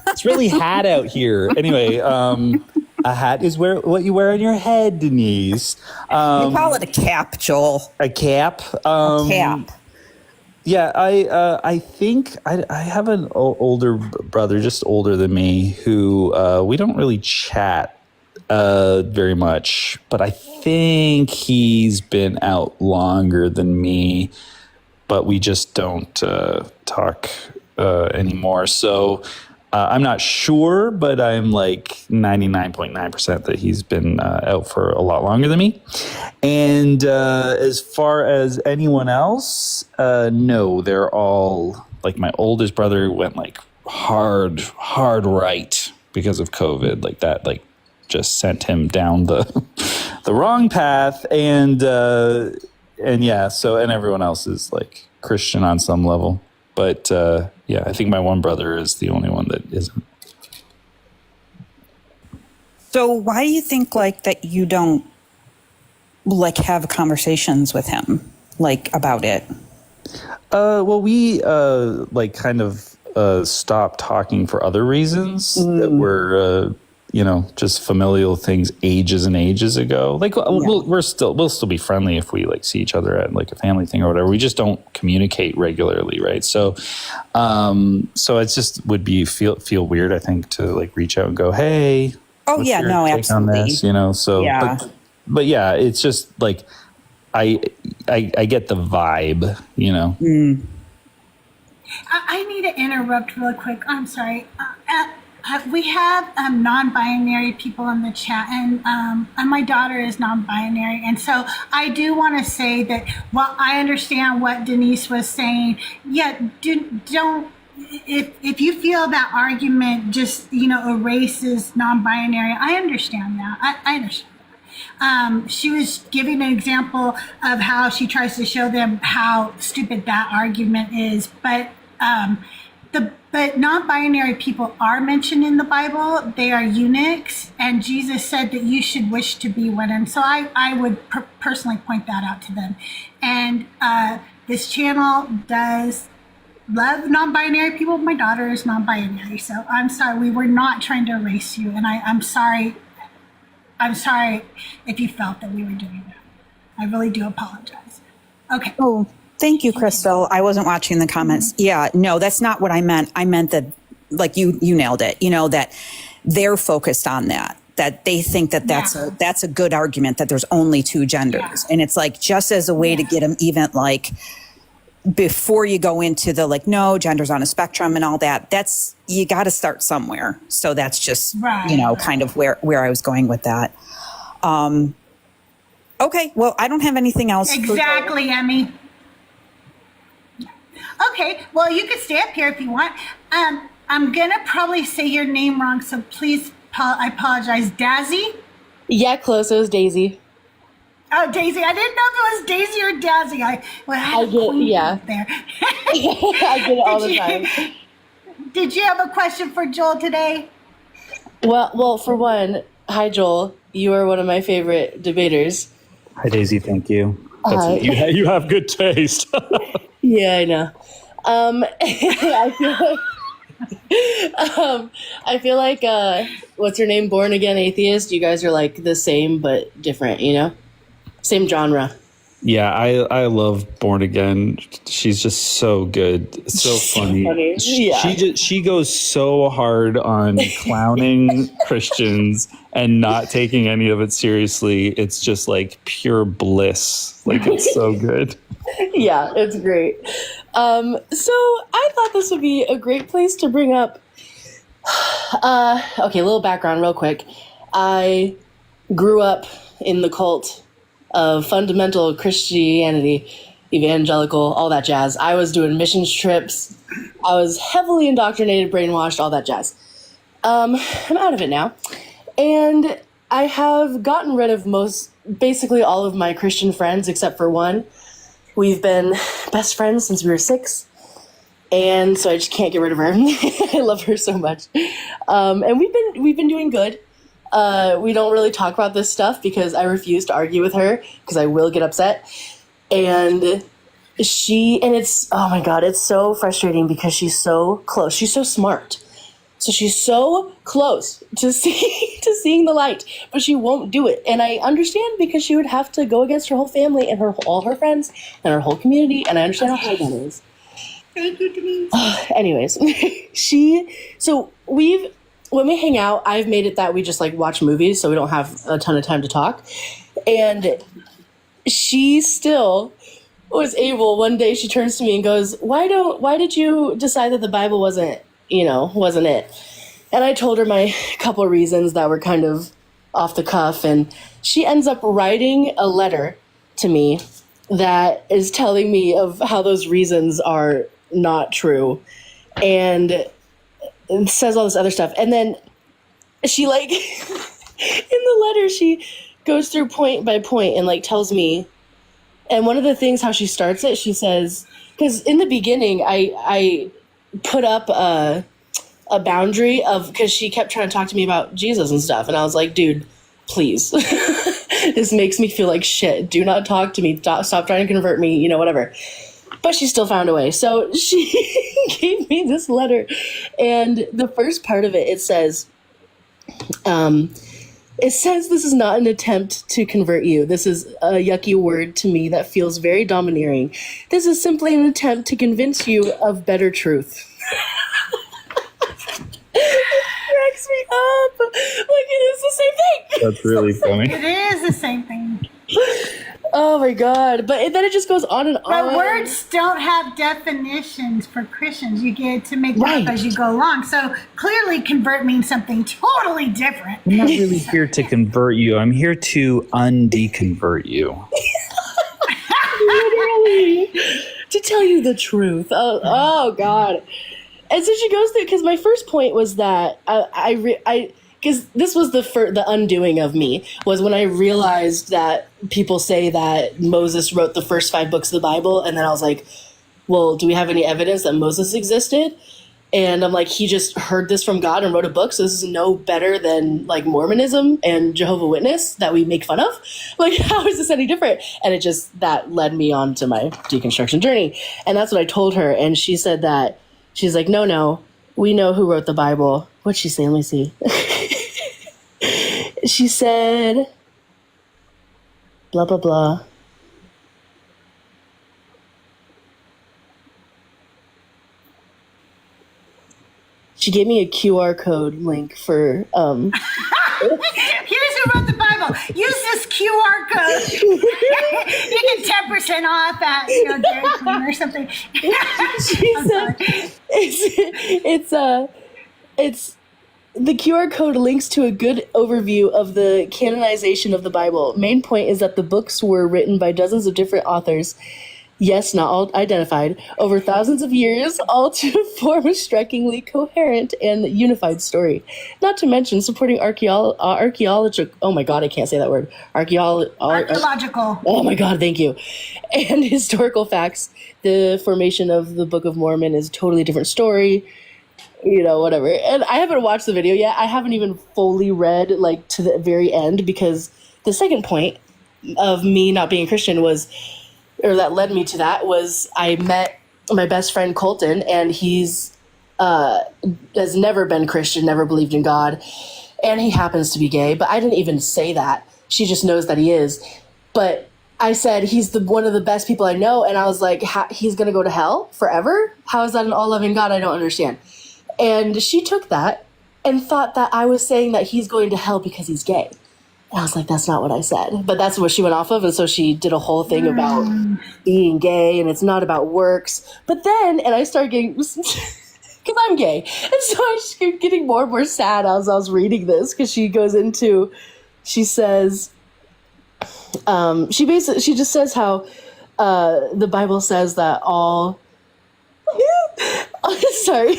It's really hot out here. Anyway, a hat is what you wear on your head, Denise. You call it a cap, Joel. A cap? A cap. Yeah, I think I have an older brother, just older than me, who we don't really chat very much, but I think he's been out longer than me, but we just don't talk anymore. So I'm not sure, but I'm like 99.9% that he's been out for a lot longer than me. And as far as anyone else, no, they're all like my oldest brother went like hard right because of COVID, like that, like just sent him down the wrong path. And yeah, so, and everyone else is like Christian on some level. But yeah, I think my one brother is the only one that isn't. So why do you think like that you don't like have conversations with him like about it? Well, we like kind of stopped talking for other reasons that were just familial things ages and ages ago. Like we'll still be friendly if we like see each other at like a family thing or whatever. We just don't communicate regularly, right? So it just would be feel weird, I think, to like reach out and go, hey. Oh yeah, no, absolutely. On this, so yeah. But yeah, it's just like I get the vibe, I need to interrupt real quick. I'm sorry. We have non-binary people in the chat, and my daughter is non-binary, and so I do want to say that while I understand what Denise was saying, don't. If you feel that argument just erases non-binary, I understand that. I understand that. She was giving an example of how she tries to show them how stupid that argument is, but But non-binary people are mentioned in the Bible. They are eunuchs, and Jesus said that you should wish to be one. And so I would personally point that out to them. And this channel does love non-binary people. My daughter is non-binary, so I'm sorry. We were not trying to erase you, and I'm sorry. I'm sorry if you felt that we were doing that. I really do apologize. Okay. Oh. Thank you, Crystal. I wasn't watching the comments. Yeah, no, that's not what I meant. I meant that, like you nailed it. That they're focused on that they think that that's a good argument that there's only two genders, and it's like just as a way to get them even like before you go into the like no genders on a spectrum and all that. That's you got to start somewhere. So that's just kind of where I was going with that. Okay, well, I don't have anything else. Exactly, Emmy. Okay, well, you can stay up here if you want. I'm going to probably say your name wrong, so please, I apologize. Dazzy? Yeah, close. It was Daisy. Oh, Daisy. I didn't know if it was Daisy or Dazzy. I get there. I get it all the time. Did you have a question for Joel today? Well, for one, hi, Joel. You are one of my favorite debaters. Hi, Daisy. Thank you. Hi. You have good taste. Yeah, I know. I feel like what's her name? Born Again Atheist. You guys are like the same but different, Same genre. Yeah, I love Born Again. She's just so good, so funny. She goes so hard on clowning Christians and not taking any of it seriously. It's just like pure bliss. Like, it's so good. Yeah, it's great. So I thought this would be a great place to bring up. Okay, a little background, real quick. I grew up in the cult of fundamental Christianity, evangelical, all that jazz. I was doing missions trips. I was heavily indoctrinated, brainwashed, all that jazz. I'm out of it now. And I have gotten rid of basically all of my Christian friends except for one. We've been best friends since we were 6. And so I just can't get rid of her. I love her so much. And we've been doing good. We don't really talk about this stuff because I refuse to argue with her because I will get upset. And it's, oh my God, it's so frustrating because she's so close. She's so smart. So she's so close to seeing the light, but she won't do it. And I understand because she would have to go against her whole family and all her friends and her whole community. And I understand how hard that is. Thank you, Denise. Anyways, when we hang out, I've made it that we just like watch movies, so we don't have a ton of time to talk. And she still was able, one day she turns to me and goes, why did you decide that the Bible wasn't it? And I told her my couple reasons that were kind of off the cuff, and she ends up writing a letter to me that is telling me of how those reasons are not true. And it says all this other stuff. And then she like, in the letter, she goes through point by point and like tells me, and one of the things how she starts it, she says, because in the beginning, I put up a boundary because she kept trying to talk to me about Jesus and stuff. And I was like, dude, please, this makes me feel like shit. Do not talk to me. Stop trying to convert me, whatever. But she still found a way. So she gave me this letter. And the first part of it, it says, this is not an attempt to convert you. This is a yucky word to me that feels very domineering. This is simply an attempt to convince you of better truth. It cracks me up. Like, it is the same thing. That's really funny. It is the same thing. Oh my God. But then it just goes on and on. But words don't have definitions for Christians. You get to make them up as you go along. So clearly convert means something totally different. I'm not really here to convert you. I'm here to undeconvert you. Literally. To tell you the truth. Oh God. And so she goes through, because my first point was that because this was the undoing of me, was when I realized that people say that Moses wrote the first 5 books of the Bible. And then I was like, well, do we have any evidence that Moses existed? And I'm like, he just heard this from God and wrote a book. So this is no better than like Mormonism and Jehovah's Witness that we make fun of. Like, how is this any different? And that led me on to my deconstruction journey. And that's what I told her. And she said that, she's like, no, we know who wrote the Bible. What'd she say? Let me see. She said, blah, blah, blah. She gave me a QR code link for... Here's who wrote the Bible. Use this QR code. You get 10% off at Dairy Queen or something. She said, it's the QR code links to a good overview of the canonization of the Bible. Main point is that the books were written by dozens of different authors, yes, not all identified, over thousands of years, all to form a strikingly coherent and unified story. Not to mention supporting archaeological, oh my God, I can't say that word. Archaeological. Oh my God, thank you. And historical facts. The formation of the Book of Mormon is a totally different story. Whatever. And I haven't watched the video yet. I haven't even fully read like to the very end, because the second point of me not being a Christian that led me to that was I met my best friend Colton, and he's has never been Christian, never believed in God, and he happens to be gay. But I didn't even say that. She just knows that he is. But I said, he's one of the best people I know. And I was like, he's going to go to hell forever? How is that an all-loving God? I don't understand. And she took that and thought that I was saying that he's going to hell because he's gay. And I was like, that's not what I said. But that's what she went off of. And so she did a whole thing about being gay and it's not about works. But then, and I started getting, because I'm gay. And so I just kept getting more and more sad as I was reading this, because she goes into, she says, she just says how the Bible says that all, sorry,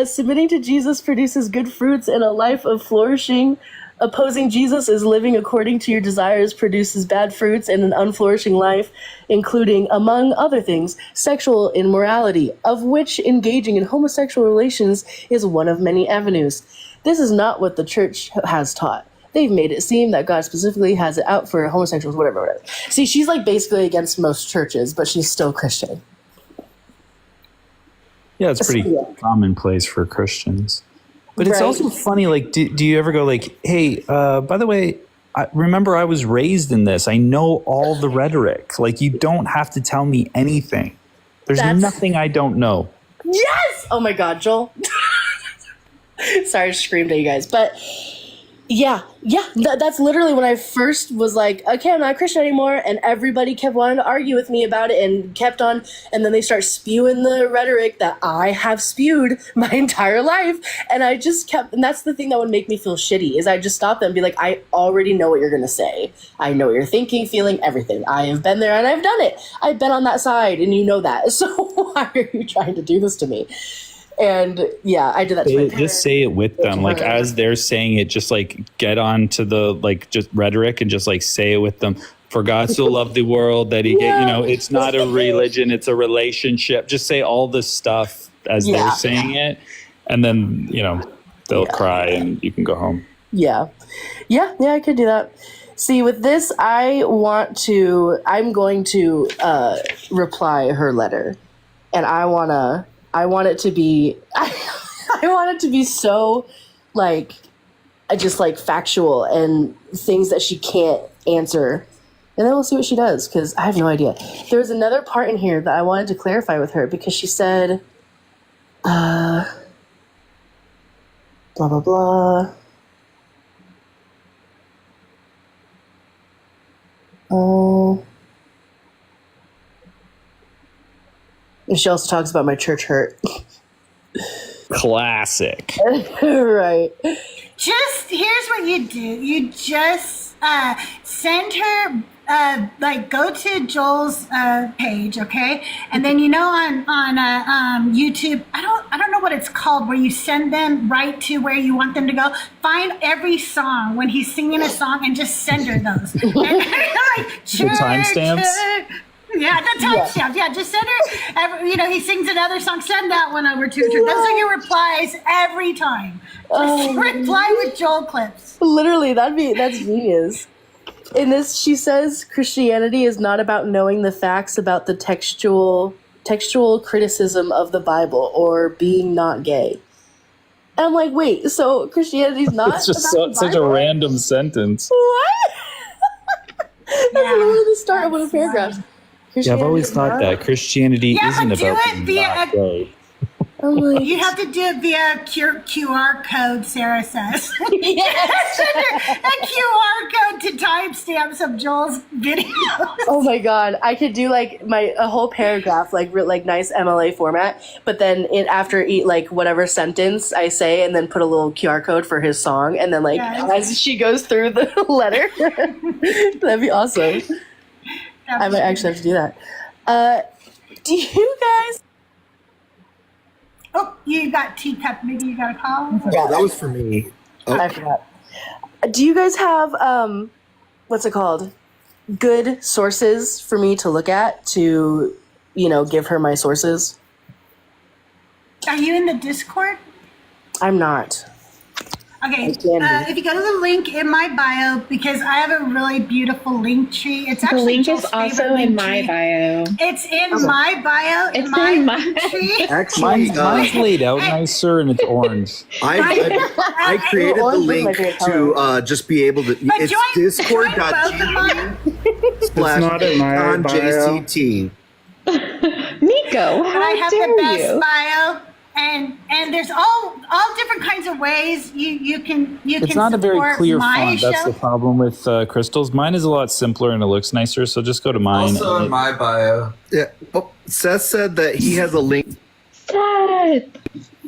submitting to Jesus produces good fruits and a life of flourishing. Opposing Jesus is living according to your desires produces bad fruits and an unflourishing life, including, among other things, sexual immorality, of which engaging in homosexual relations is one of many avenues. This is not what the church has taught. They've made it seem that God specifically has it out for homosexuals, whatever. See, she's like basically against most churches, but she's still Christian. Yeah, it's pretty commonplace for Christians. But it's also funny, like, do you ever go like, hey, by the way, remember I was raised in this. I know all the rhetoric. Like, you don't have to tell me anything. There's nothing I don't know. Yes! Oh my God, Joel. Sorry, I screamed at you guys. But yeah, that's literally when I first was like, okay, I'm not a Christian anymore, and everybody kept wanting to argue with me about it and kept on, and then they start spewing the rhetoric that I have spewed my entire life, and I just kept, and that's the thing that would make me feel shitty, is I just stop them and be like, I already know what you're going to say. I know what you're thinking, feeling, everything. I have been there and I've done it. I've been on that side, and you know that, so why are you trying to do this to me? And yeah, I did that to my parents. Just say it with them. Like, as they're saying it, just like get on to the like just rhetoric and just like say it with them. For God so loved the world that he gave, you know, it's not a religion, it's a relationship. Just say all this stuff as they're saying it. And then, you know, they'll cry and you can go home. Yeah, I could do that. See, with this, I'm going to reply her letter. And I want it to be, I want it to be so, like, just like factual and things that she can't answer. And then we'll see what she does, because I have no idea. There's another part in here that I wanted to clarify with her, because she said, blah, blah, blah. And she also talks about my church hurt. Classic. Right. Just, here's what you do. You just send her, go to Joel's page, okay? And then, you know, on YouTube, I don't know what it's called, where you send them right to where you want them to go. Find every song when he's singing a song and just send her those. And like, the timestamps? Yeah, the timestamps. Yeah, just send her. You know, he sings another song. Send that one over to her. Those are your replies every time. Just reply with Joel clips. Literally, that's genius. In this, she says Christianity is not about knowing the facts about the textual criticism of the Bible or being not gay. And I'm like, wait, so Christianity's not? It's just such a random sentence. What? That's literally the start of one of the paragraphs. Yeah, I've always thought that Christianity isn't about being not gay. You have to do it via QR code, Sarah says. Yes. A QR code to timestamps of Joel's video. Oh my God. I could do like a whole paragraph, like nice MLA format, but then after whatever sentence I say, and then put a little QR code for his song, and then as she goes through the letter. That'd be awesome. I might actually have to do that. Do you guys? Oh, you got teacup. Maybe you got a call? Yeah, that was for me. Oh. I forgot. Do you guys have, what's it called? Good sources for me to look at to, give her my sources? Are you in the Discord? I'm not. Okay, if you go to the link in my bio, because I have a really beautiful link tree. It's actually the link Joel's is also in my bio. It's in my bio. It's in my tree. Actually, mine's laid out nicer and it's orange. I created the link to just be able to. It's discord.gg. Splash not in my on bio. JCT. Nico, But I how have the dare best you? bio, and there's all different kinds of ways you can It's not a very support clear my font. That's show. the problem with Crystal's. Mine is a lot simpler and it looks nicer, so just go to mine. Also in my bio. Yeah. Oh, Seth said that he has a link. Seth!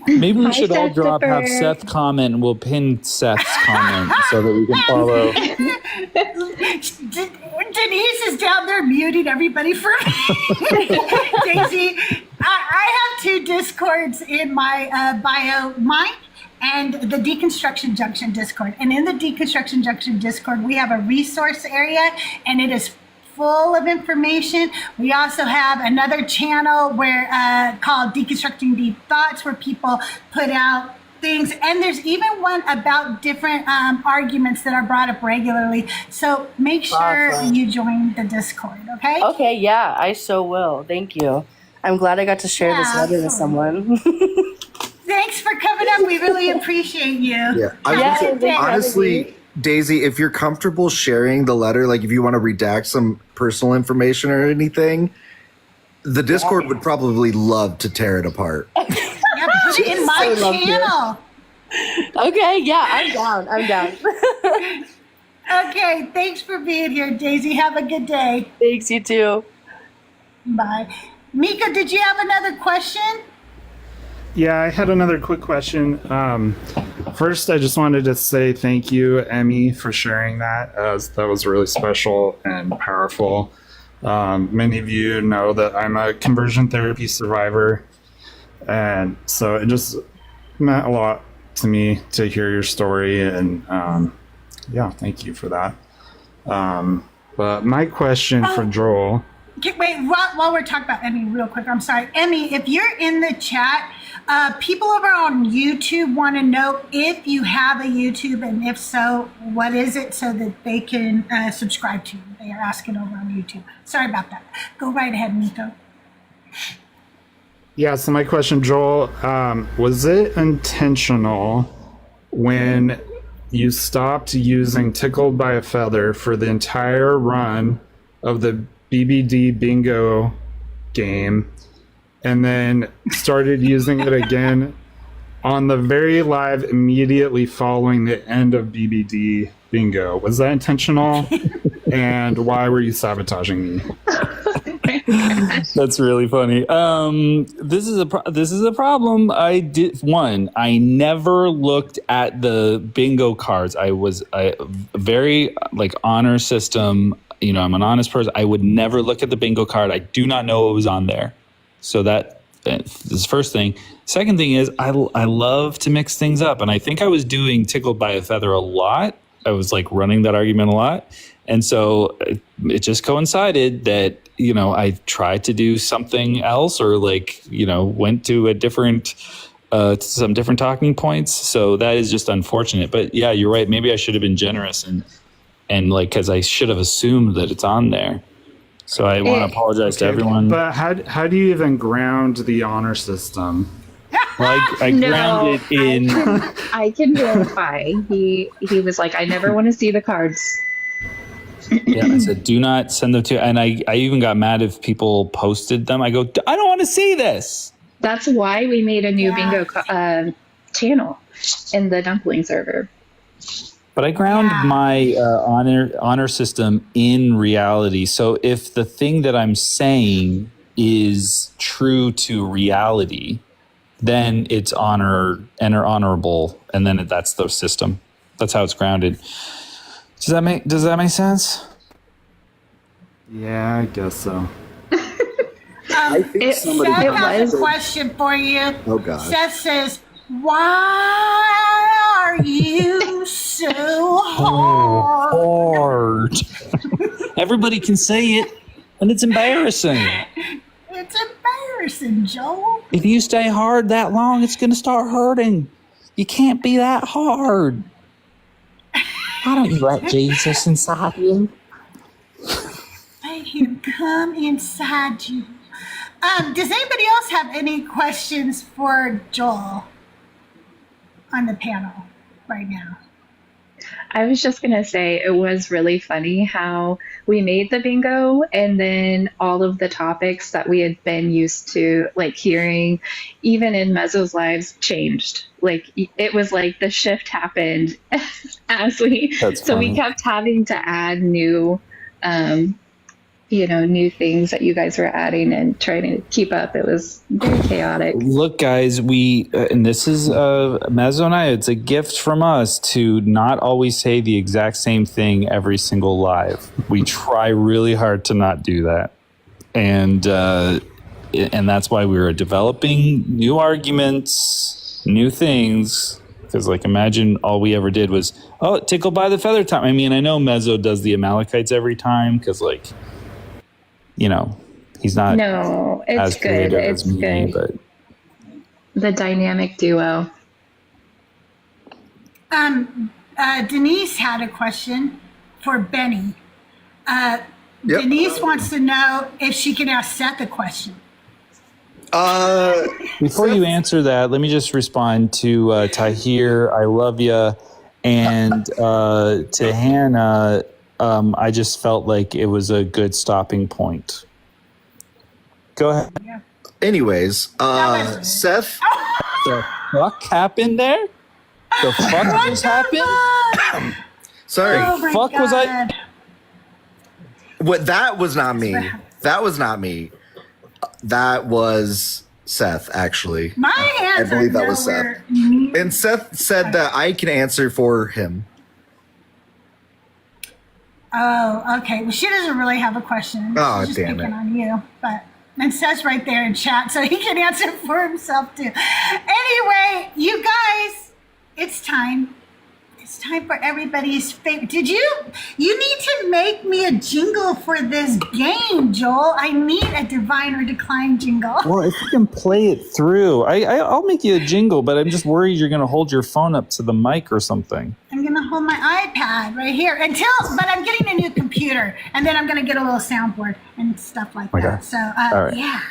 Maybe we Hi, should all Seth have Zipper. Seth comment and we'll pin Seth's comment so that we can follow. Denise is down there muting everybody for me. Daisy, I have 2 Discords in my bio. Mine and the Deconstruction Junction Discord. And in the Deconstruction Junction Discord, we have a resource area, and it is full of information. We also have another channel where called Deconstructing Deep Thoughts, where people put out things, and there's even one about different arguments that are brought up regularly. So make sure you join the Discord, okay? Okay, yeah, I so will. Thank you. I'm glad I got to share this letter with someone. Thanks for coming up. We really appreciate you. Yeah. Have a good day. Honestly, Daisy, if you're comfortable sharing the letter, like if you want to redact some personal information or anything, the Discord would probably love to tear it apart. Yeah, put it in my So love you. channel. Okay, yeah, I'm down. I'm down. Okay, thanks for being here, Daisy. Have a good day. Thanks, you too. Bye. Mika, did you have another question? Yeah, I had another quick question. First, I just wanted to say thank you, Emmy, for sharing that. That was really special and powerful. Many of you know that I'm a conversion therapy survivor, and so it just meant a lot to me to hear your story, and yeah, thank you for that. But my question for Joel... Wait, while we're talking about Emmy real quick, I'm sorry. Emmy, if you're in the chat, people over on YouTube want to know if you have a YouTube, and if so, what is it, so that they can subscribe to you. They are asking over on YouTube. Sorry about that. Go right ahead, Nico. Yeah, so my question, Joel, was it intentional when you stopped using Tickled by a Feather for the entire run of the BBD bingo game, and then started using it again on the very live immediately following the end of BBD bingo? Was that intentional? And why were you sabotaging me? That's really funny. This is a problem. I never looked at the bingo cards. I was a very honor system. You know, I'm an honest person. I would never look at the bingo card. I do not know what was on there. So that is the first thing. Second thing is I love to mix things up. And I think I was doing Tickled by a Feather a lot. I was running that argument a lot. And so it just coincided that, you know, I tried to do something else, or went to a different, some different talking points. So that is just unfortunate. But yeah, you're right. Maybe I should have been generous and because I should have assumed that it's on there. So I want to apologize to everyone. But how do you even ground the honor system? I ground it in. I can verify. He was like, I never want to see the cards. Yeah, I said, do not send them to. And I even got mad if people posted them. I go, I don't want to see this. That's why we made a new bingo channel in the dumpling server. But I ground my honor system in reality. So if the thing that I'm saying is true to reality, then it's honorable, and then that's the system. That's how it's grounded. Does that make sense? Yeah, I guess so. Seth has a question for you. Oh, gosh. Seth says, why are you so hard? Everybody can say it, and it's embarrassing. It's embarrassing, Joel. If you stay hard that long, it's going to start hurting. You can't be that hard. Why don't you let Jesus inside you? Let him come inside you. Does anybody else have any questions for Joel on the panel right now? I was just going to say it was really funny how we made the bingo and then all of the topics that we had been used to like hearing, even in Mezzo's lives, changed. Like it was like the shift happened as we, That's so we funny. kept having to add new, new things that you guys were adding and trying to keep up. It was very chaotic. Look, guys, we and this is Mezzo and I. It's a gift from us to not always say the exact same thing every single live. We try really hard to not do that, and that's why we were developing new arguments, new things. Because, like, imagine all we ever did was, tickle by the feather time. I mean, I know Mezzo does the Amalekites every time because, like, he's not as creative as me, but the dynamic duo. Denise had a question for Benny. Denise wants to know if she can ask Seth a question. Before you answer that, let me just respond to Tahir, I love you, and to Hannah, I just felt like it was a good stopping point. Go ahead. Anyways, Seth. The fuck happened there? The fuck just happened? Sorry. Oh my fuck was I? God. What? That was not me. That was not me. That was Seth, actually. My hands I believe are that was Seth. nowhere near- And Seth said that I can answer for him. Oh, okay. Well, she doesn't really have a question. Oh, She's just damn picking it. on you. But and Seth's right there in chat, so he can answer for himself too. Anyway, you guys, it's time. It's time for everybody's favorite. You need to make me a jingle for this game, Joel. I need a divine or decline jingle. Well, if you can play it through, I'll make you a jingle, but I'm just worried you're going to hold your phone up to the mic or something. I'm gonna hold my iPad right here but I'm getting a new computer, and then I'm gonna get a little soundboard and stuff like Okay. that. So, All right. yeah.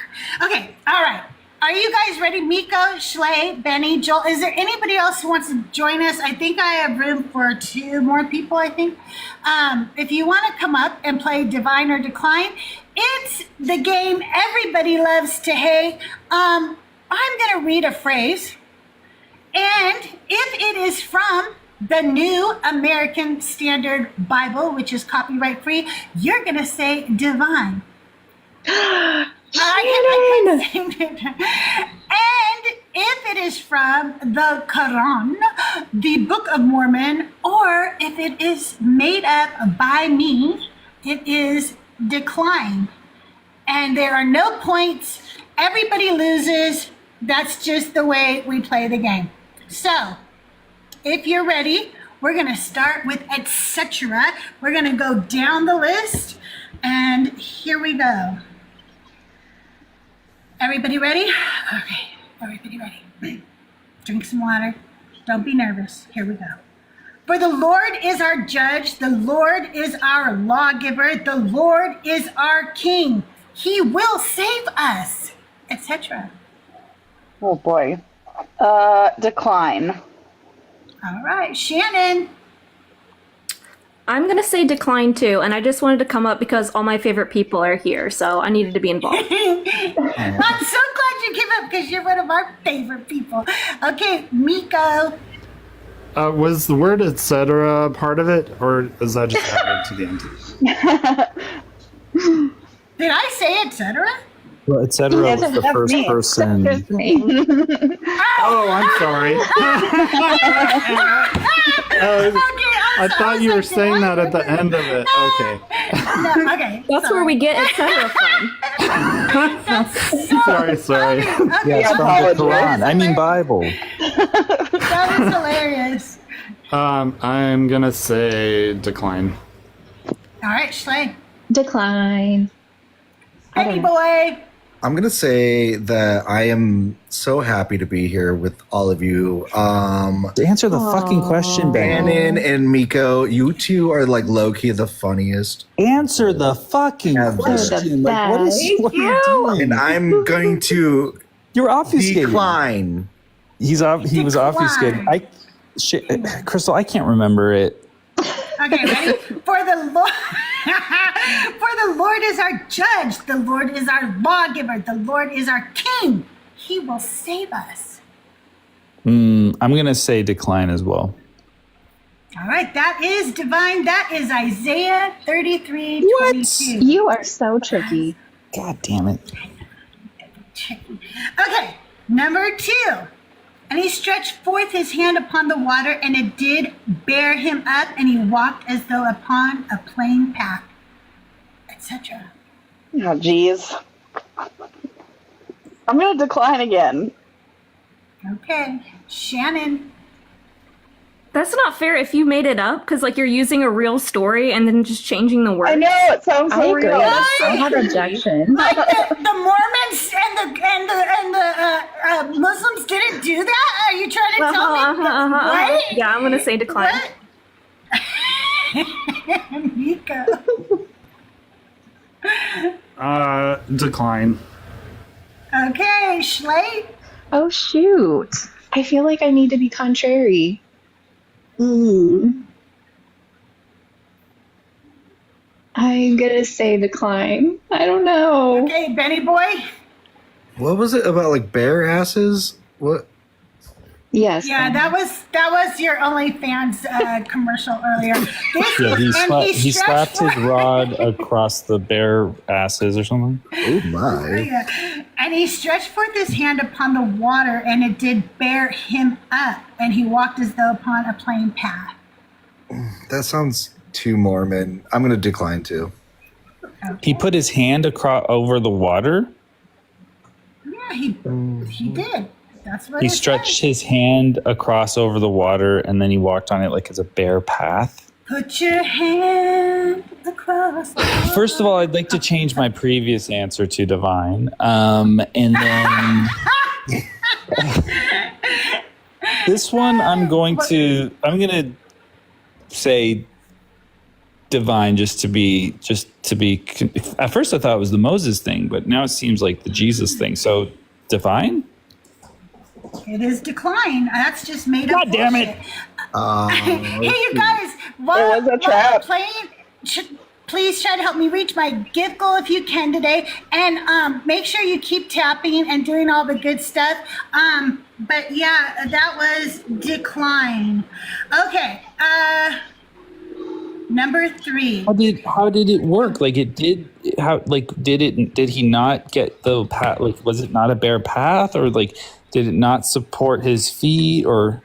Okay, all right. Are you guys ready? Miko, Schley, Benny, Joel. Is there anybody else who wants to join us? I think I have room for 2 more people, I think. If you want to come up and play Divine or Decline, it's the game everybody loves to hate. I'm going to read a phrase, and if it is from the New American Standard Bible, which is copyright free, you're going to say divine. I can say it. And if it is from the Quran, the Book of Mormon, or if it is made up by me, it is decline. And there are no points. Everybody loses. That's just the way we play the game. So, if you're ready, we're going to start with etc. We're going to go down the list, and here we go. Everybody ready? Okay, everybody ready. Drink some water. Don't be nervous. Here we go. For the Lord is our judge. The Lord is our lawgiver. The Lord is our king. He will save us, etc. Oh boy. Decline. All right, Shannon. I'm going to say decline too, and I just wanted to come up because all my favorite people are here, so I needed to be involved. I'm so glad you came up because you're one of our favorite people. Okay, Miko. Was the word etc. part of it, or is that just added to the end? Did I say etc.? Well, etc. was the first person. Oh, I'm sorry. I thought you were saying that at the end of it. Okay. No, okay. That's where we get etc. from. Sorry. Yeah, it's from the Quran. I mean Bible. That was hilarious. I'm gonna say decline. All right, Schley. Decline. Hey, boy. I'm going to say that I am so happy to be here with all of you. To answer the fucking question, Ben. Shannon and Miko, you two are like low-key the funniest. Answer the fucking question. Like, what are you doing? And I'm going to You're obfuscating. decline. He was obfuscated. Crystal, I can't remember it. Okay, ready? For the Lord is our judge. The Lord is our lawgiver. The Lord is our king. He will save us. I'm going to say decline as well. All right, that is divine. That is Isaiah 33:22. You are so tricky. God damn it. Okay, number 2. And he stretched forth his hand upon the water, and it did bear him up, and he walked as though upon a plain path, etc. Oh, geez. I'm going to decline again. Okay, Shannon. That's not fair if you made it up, because like you're using a real story and then just changing the words. I know, it sounds so real. I have objection. Like the Mormons and the Muslims didn't do that? Are you trying to tell me what? Yeah, I'm gonna say decline. Mika. Decline. Okay, Schley. Oh shoot. I feel like I need to be contrary. I'm gonna say decline. I don't know. Okay, Benny boy. What was it about like bare asses? What? Yes. Yeah, that was your OnlyFans commercial earlier. Yeah, he slapped his rod across the bare asses or something. Oh my. Yeah. And he stretched forth his hand upon the water, and it did bear him up, and he walked as though upon a plain path. That sounds too Mormon. I'm going to decline too. He put his hand across over the water. Yeah, he did. That's what He it stretched said. his hand across over the water, and then he walked on it like it's a bare path. Put your hand across. First of all, I'd like to change my previous answer to divine, and then this one I'm gonna say divine just to be. At first, I thought it was the Moses thing, but now it seems like the Jesus thing. So divine. It is decline. That's just made up. God damn it. Hey, you guys, while playing, please try to help me reach my gift goal if you can today, and make sure you keep tapping and doing all the good stuff. But yeah, that was decline. Okay, number 3. How did it work? Like it did. Did he not get the path? Like, was it not a bare path, or like did it not support his feet, or?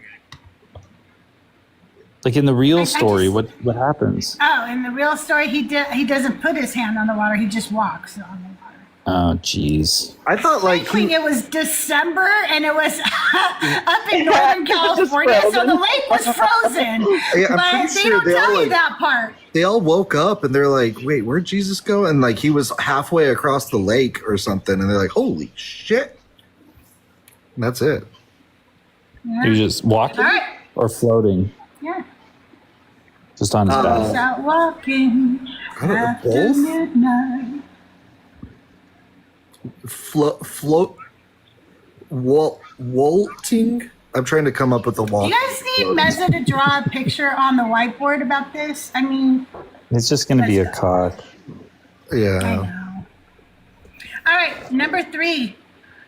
Like in the real story, what happens? Oh, in the real story, he doesn't put his hand on the water. He just walks on the water. Oh, jeez. I thought like it was December and it was up in Northern California, so the lake was frozen. Yeah, I'm but pretty they sure don't tell you that part. They all woke up and they're like, "Wait, where'd Jesus go?" And like he was halfway across the lake or something, and they're like, "Holy shit!" And that's it. Yeah. He was just walking or floating. Yeah. Just on his back. Out walking after both? midnight. Walting? I'm trying to come up with a Do wall. you guys need Meza to draw a picture on the whiteboard about this? I mean, It's just going to be a cock. Yeah. all right, number 3.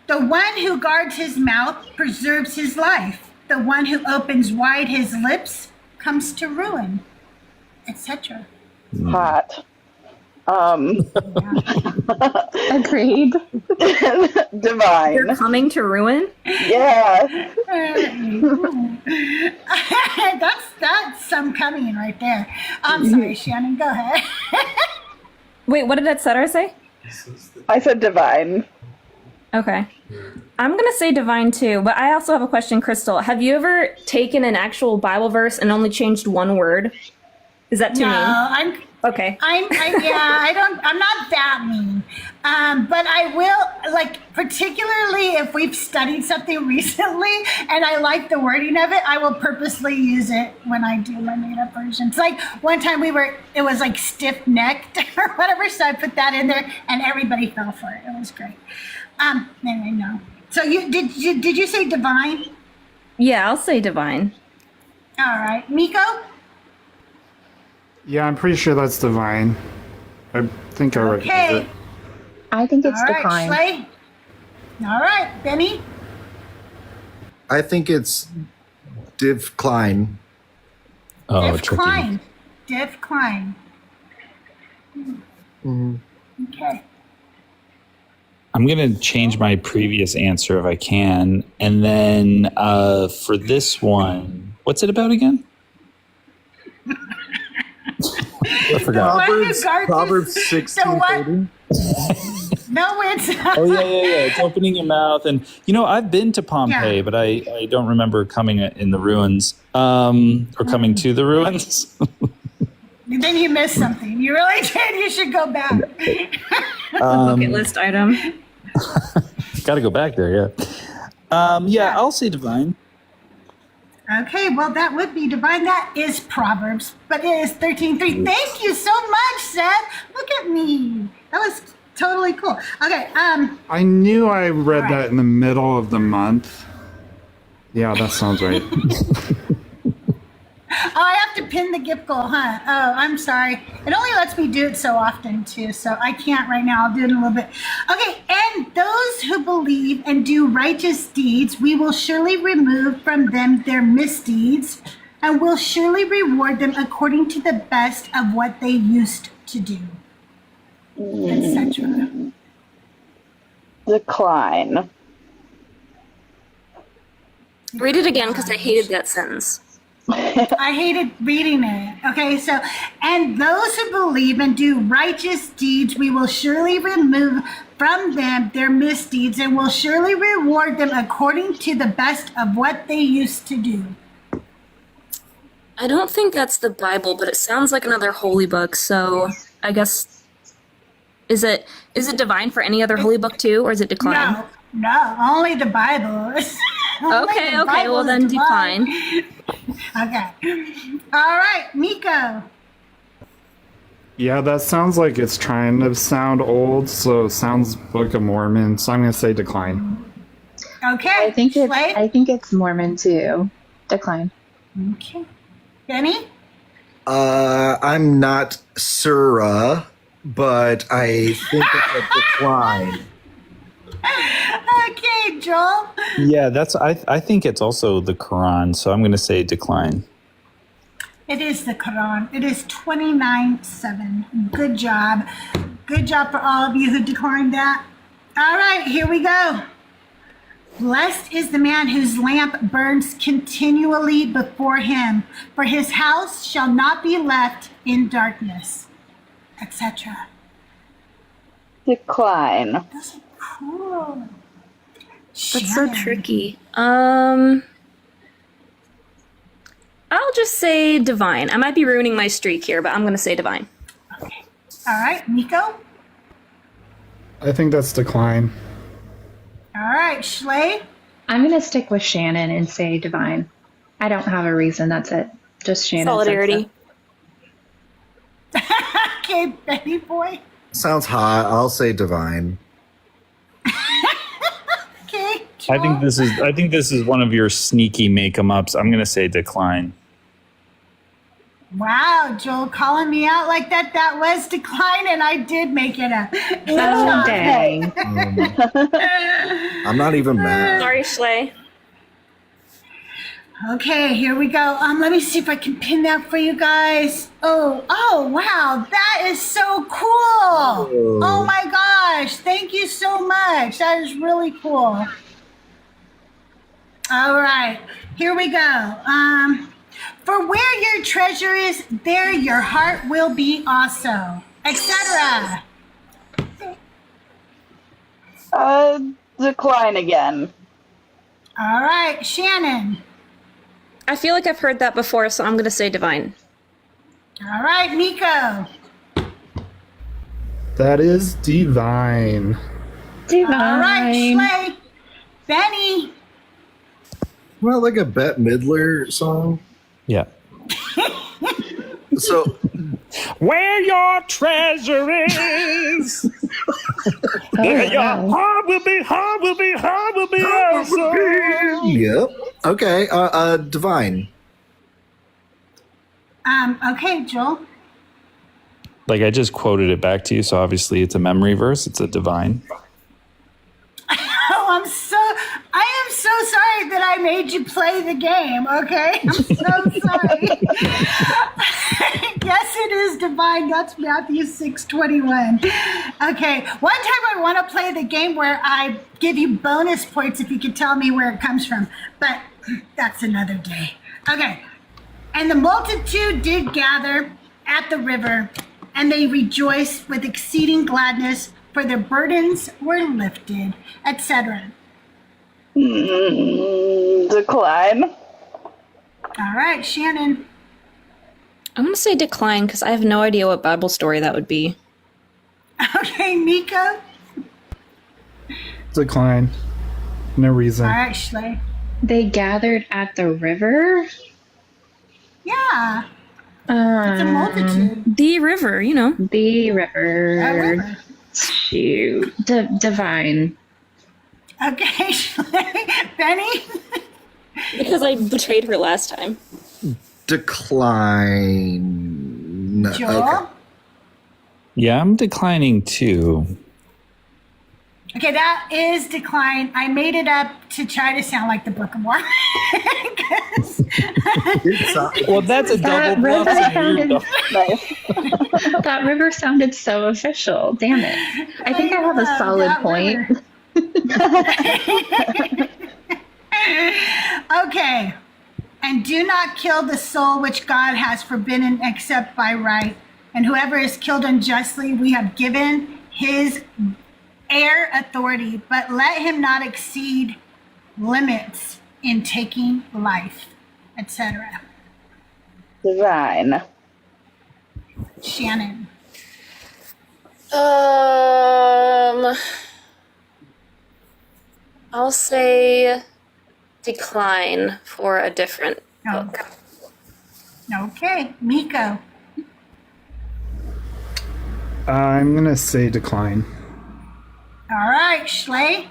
The one who guards his mouth preserves his life. The one who opens wide his lips comes to ruin, etc. Hot. Agreed. Divine. You're coming to ruin? Yeah. that's some coming right there. I'm sorry, Shannon, go ahead. Wait, what did that setter say? I said divine. Okay. I'm going to say divine too, but I also have a question, Crystal. Have you ever taken an actual Bible verse and only changed one word? Is that too mean? I'm okay. I'm not that mean. But I will, like, particularly if we've studied something recently and I like the wording of it, I will purposely use it when I do my made-up versions. Like one time it was like stiff-necked or whatever, so I put that in there and everybody fell for it. It was great. Anyway, no. So did you say divine? Yeah, I'll say divine. All right. Miko? Yeah, I'm pretty sure that's divine. I think I recognize it. I think it's All right, decline. Schley. All right, Benny. I think it's Div Klein. Oh, Div tricky. Klein. Div Klein. Okay. I'm going to change my previous answer if I can. And then for this one, what's it about again? I forgot. Proverbs 16:30. No, it's not. Oh, yeah. It's opening your mouth. And, I've been to Pompeii, Yeah. but I don't remember coming in the ruins or coming to the ruins. Then you missed something. You really did. You should go back. Bucket list item. Got to go back there, yeah. I'll say divine. Okay, well, that would be divine. That is Proverbs, but it is 13:3. Thank you so much, Seth. Look at me. That was totally cool. Okay, I knew I read that in the middle of the month. Yeah, that sounds right. Oh, I have to pin the gift goal, huh? Oh, I'm sorry. It only lets me do it so often, too, so I can't right now. I'll do it in a little bit. Okay, and those who believe and do righteous deeds, we will surely remove from them their misdeeds, and will surely reward them according to the best of what they used to do, etc. Decline. Read it again because I hated that sentence. I hated reading it. Okay, so, and those who believe and do righteous deeds, we will surely remove from them their misdeeds and will surely reward them according to the best of what they used to do. I don't think that's the Bible, but it sounds like another holy book, so I guess is it divine for any other holy book too, or is it decline? No, only the Bible. Only Okay, the Bible well is then divine. decline. Okay. All right, Nico. Yeah, that sounds like it's trying to sound old, so it sounds Book of Mormon, so I'm going to say decline. Okay. I think it's Mormon too. Decline. Okay. Benny? I'm not sure, but I think it's a decline. Okay, Joel. Yeah, I think it's also the Quran, so I'm going to say decline. It is the Quran. It is 29:7. Good job. Good job for all of you who declined that. All right, here we go. Blessed is the man whose lamp burns continually before him, for his house shall not be left in darkness, etc. Decline. Cool. That's so tricky. I'll just say divine. I might be ruining my streak here, but I'm going to say divine. All right, Nico? I think that's decline. All right, Schley? I'm going to stick with Shannon and say divine. I don't have a reason. That's it. Just Shannon. Solidarity. Okay, Benny boy. Sounds hot. I'll say divine. Okay. I think this is one of your sneaky make-em-ups. I'm going to say decline. Wow, Joel calling me out like that. That was decline, and I did make it up. Oh, dang. I'm not even mad. Sorry, Schley. Okay, here we go. Let me see if I can pin that for you guys. Oh, wow, that is so cool. Oh my gosh, thank you so much. That is really cool. All right, here we go. For where your treasure is, there your heart will be also, etc. Decline again. All right, Shannon. I feel like I've heard that before, so I'm going to say divine. All right, Nico. That is divine. All right, Schley. Benny. Well, like a Bette Midler song. Yeah. So, where your treasure is, there your heart will be, heart will be, heart will be also. Yep. Okay. Divine. Okay, Joel. Like I just quoted it back to you, so obviously it's a memory verse. It's a divine. Oh, I am so sorry that I made you play the game, okay? I'm so sorry. Yes, it is divine. That's Matthew 6:21. Okay, one time I want to play the game where I give you bonus points if you could tell me where it comes from, but that's another day. Okay, and the multitude did gather at the river, and they rejoiced with exceeding gladness, for their burdens were lifted, etc. Decline. All right, Shannon. I'm going to say decline because I have no idea what Bible story that would be. Okay, Nico. Decline. No reason. All right, Schley. They gathered at the river? Yeah. It's a multitude. The river, you know. The river. A river. Shoot. Divine. Okay, Schley. Benny? Because I betrayed her last time. Decline. Joel? Okay. Yeah, I'm declining too. Okay, that is decline. I made it up to try to sound like the Book of Mormon. Well, that's a double bluff. That river sounded so official. Damn it. I think I have a solid point. Okay. And do not kill the soul which God has forbidden except by right. And whoever is killed unjustly, we have given his heir authority, but let him not exceed limits in taking life, etc. Divine. Shannon. I'll say decline for a different book. Okay, Miko. I'm going to say decline. All right, Schley.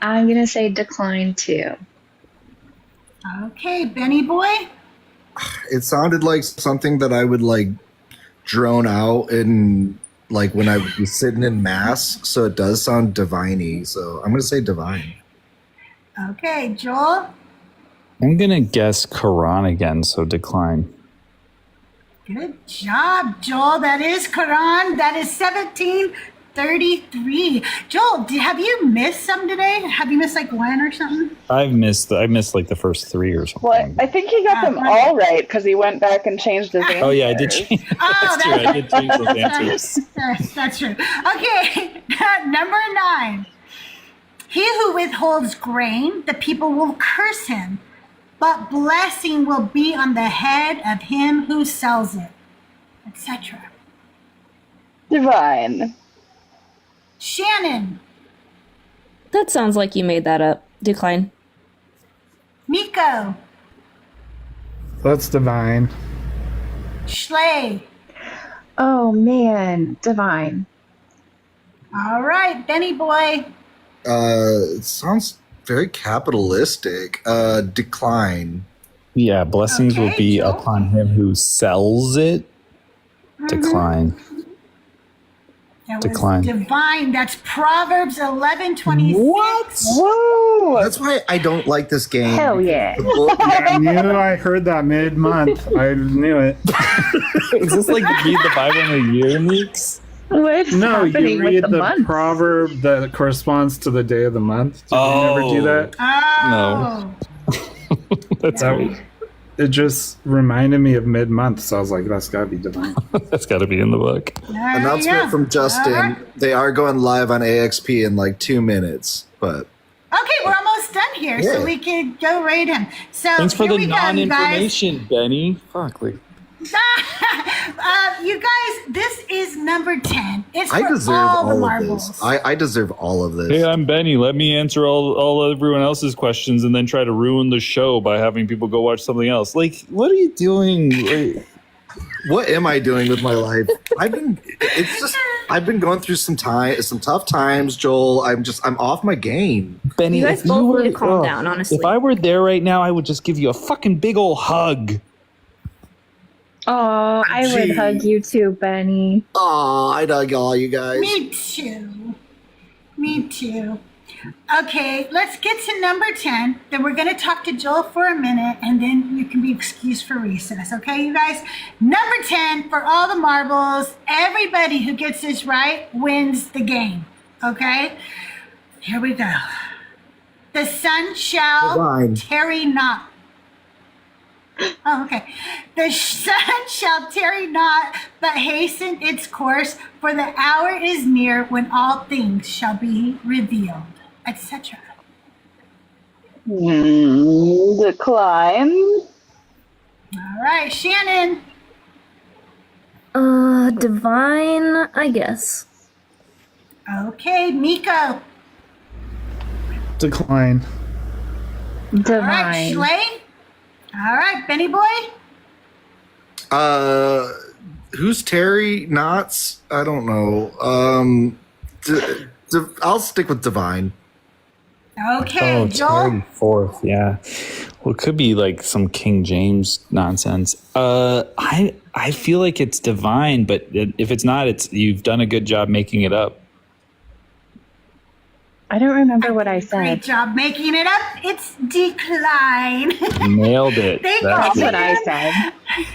I'm going to say decline too. Okay, Benny boy. It sounded like something that I would like drone out in like when I would be sitting in mass. So it does sound divine-y. So I'm going to say divine. Okay, Joel. I'm going to guess Quran again, so decline. Good job, Joel. That is Quran. That is 1733. Joel, have you missed some today? Have you missed like one or something? I missed like the first 3 or something. Well, I think he got them all right because he went back and changed his answers. Oh yeah, I did change. That's true. I did change those answers. That's true. Okay, number 9. He who withholds grain, the people will curse him, but blessing will be on the head of him who sells it, etc. Divine. Shannon. That sounds like you made that up. Decline. Miko. That's divine. Schley. Oh man, divine. All right, Benny boy. It sounds very capitalistic. Decline. Yeah, blessings will be upon him who sells it. Decline. That Decline. was divine. That's Proverbs 11:26. What? Whoa! That's why I don't like this game. Hell yeah. I knew I heard that mid-month. I knew it. Is this like read the Bible in a year, Meeks? What's No, happening you read with the the month? proverb that corresponds to the day of the month. Did you never do that? Oh. That's right. It just reminded me of mid-month, so I was like, that's got to be divine. That's got to be in the book. Announcement from Justin. They are going live on AXP in like 2 minutes, but Okay, we're almost done here, so Yeah. we can go rate him. So Thanks for here the we go, you guys. non-information, Benny. Fuck, like You guys, this is number 10. It's for I deserve all the all of marbles. this. I deserve all of this. hey, I'm Benny. Let me answer all everyone else's questions and then try to ruin the show by having people go watch something else. Like, what are you doing? Like, What am I doing with my life? I've been going through some tough times, Joel. I'm off my game. Benny, You guys if you both were, need to calm down, honestly. If I were there right now, I would just give you a fucking big old hug. Oh, I would hug you too, Benny. Oh, I dug all you guys. Me too. Me too. Okay, let's get to number 10. Then we're going to talk to Joel for a minute, and then you can be excused for recess. Okay, you guys? Number 10, for all the marbles, everybody who gets this right wins the game. Okay? Here we go. The sun shall tarry not. Oh, okay. The sun shall tarry not, but hasten its course, for the hour is near when all things shall be revealed, etc. Decline. All right, Shannon. Divine, I guess. Okay, Miko. Decline. All right, Schley. All right, Benny boy. Who's Terry Knotts? I don't know. I'll stick with Divine. Okay, Joel. Terry fourth, yeah. Well, it could be like some King James nonsense. I feel like it's Divine, but if it's not, you've done a good job making it up. I don't remember what I said. Great job making it up. It's decline. Nailed it. That's what I said.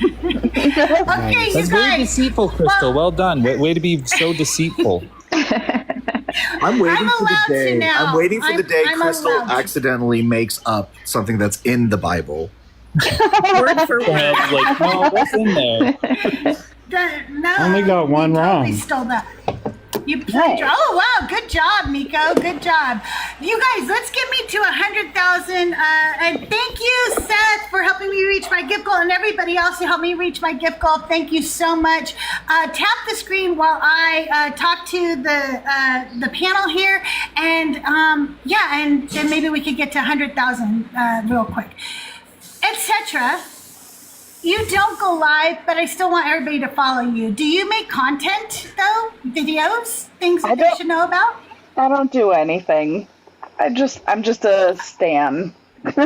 Okay, That's you very guys. deceitful, Crystal. Well done. Way to be so deceitful. I'm waiting for the allowed to day. now. I'm waiting for the day I'm Crystal allowed to. accidentally makes up something that's in the Bible. Word for word. Like, no, what's in there? No, Only got one totally wrong. stole that. You played. Oh wow, good job, Miko. Good job. You guys, let's get me to 100,000. And thank you, Seth, for helping me reach my gift goal, and everybody else who helped me reach my gift goal. Thank you so much. Tap the screen while I talk to the panel here, and yeah, and then maybe we could get to 100,000 real quick, etc. You don't go live, but I still want everybody to follow you. Do you make content, though? Videos? Things that they should know about? I don't do anything. I'm just a stan. Okay,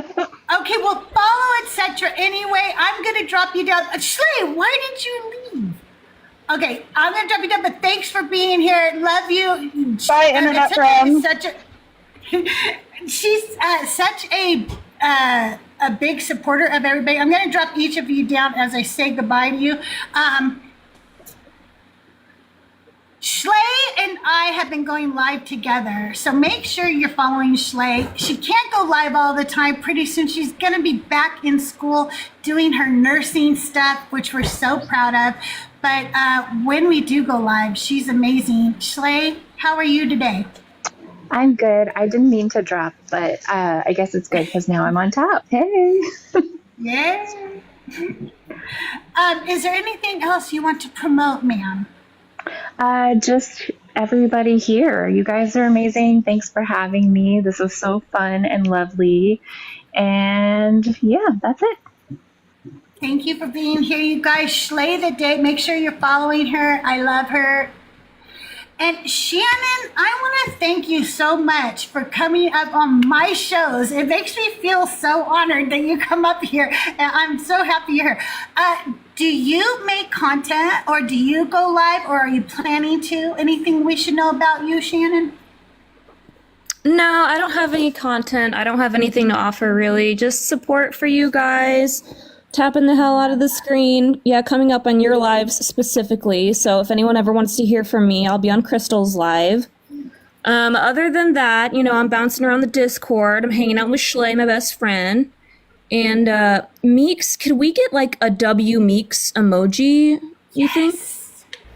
well, follow, etc. Anyway, I'm going to drop you down. Schley, why did you leave? Okay, I'm going to drop you down, but thanks for being here. Love you. Bye, internet friends. She's such a big supporter of everybody. I'm going to drop each of you down as I say goodbye to you. Schley and I have been going live together, so make sure you're following Schley. She can't go live all the time. Pretty soon she's going to be back in school doing her nursing stuff, which we're so proud of. But when we do go live, she's amazing. Schley, how are you today? I'm good. I didn't mean to drop, but I guess it's good because now I'm on top. Hey. Yay. Is there anything else you want to promote, ma'am? Just everybody here. You guys are amazing. Thanks for having me. This was so fun and lovely. And yeah, that's it. Thank you for being here, you guys. Schley the Day. Make sure you're following her. I love her. And Shannon, I want to thank you so much for coming up on my shows. It makes me feel so honored that you come up here, and I'm so happy you're here. Do you make content, or do you go live, or are you planning to? Anything we should know about you, Shannon? No, I don't have any content. I don't have anything to offer, really. Just support for you guys. Tapping the hell out of the screen. Yeah, coming up on your lives specifically. So if anyone ever wants to hear from me, I'll be on Crystal's live. Other than that, you know, I'm bouncing around the Discord. I'm hanging out with Schley, my best friend. And Meeks, could we get like a W Meeks emoji, you think?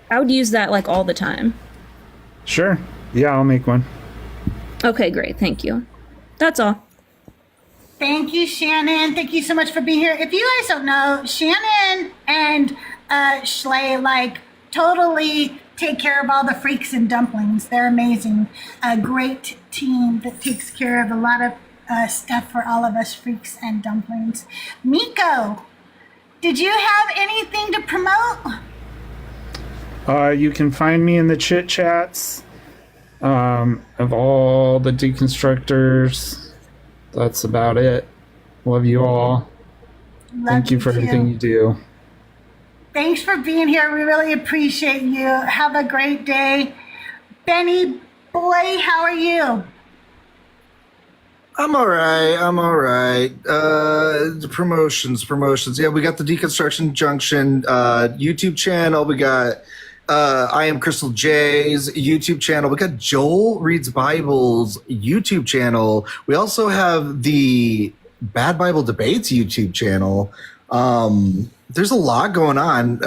I would use that like all the time. Sure. Yeah, I'll make one. Okay, great. Thank you. That's all. Thank you, Shannon. Thank you so much for being here. If you guys don't know, Shannon and Schley like totally take care of all the freaks and dumplings. They're amazing. A great team that takes care of a lot of stuff for all of us freaks and dumplings. Miko, did you have anything to promote? You can find me in the chit chats of all the deconstructors. That's about it. Love you all. Thank you for everything you do. Thanks for being here. We really appreciate you. Have a great day. Benny boy, how are you? I'm all right. Promotions. Yeah, we got the Deconstruction Junction YouTube channel. We got I am CrystalJae's YouTube channel. We got Joel Reads Bible's YouTube channel. We also have the Bad Bible Debates YouTube channel. There's a lot going on.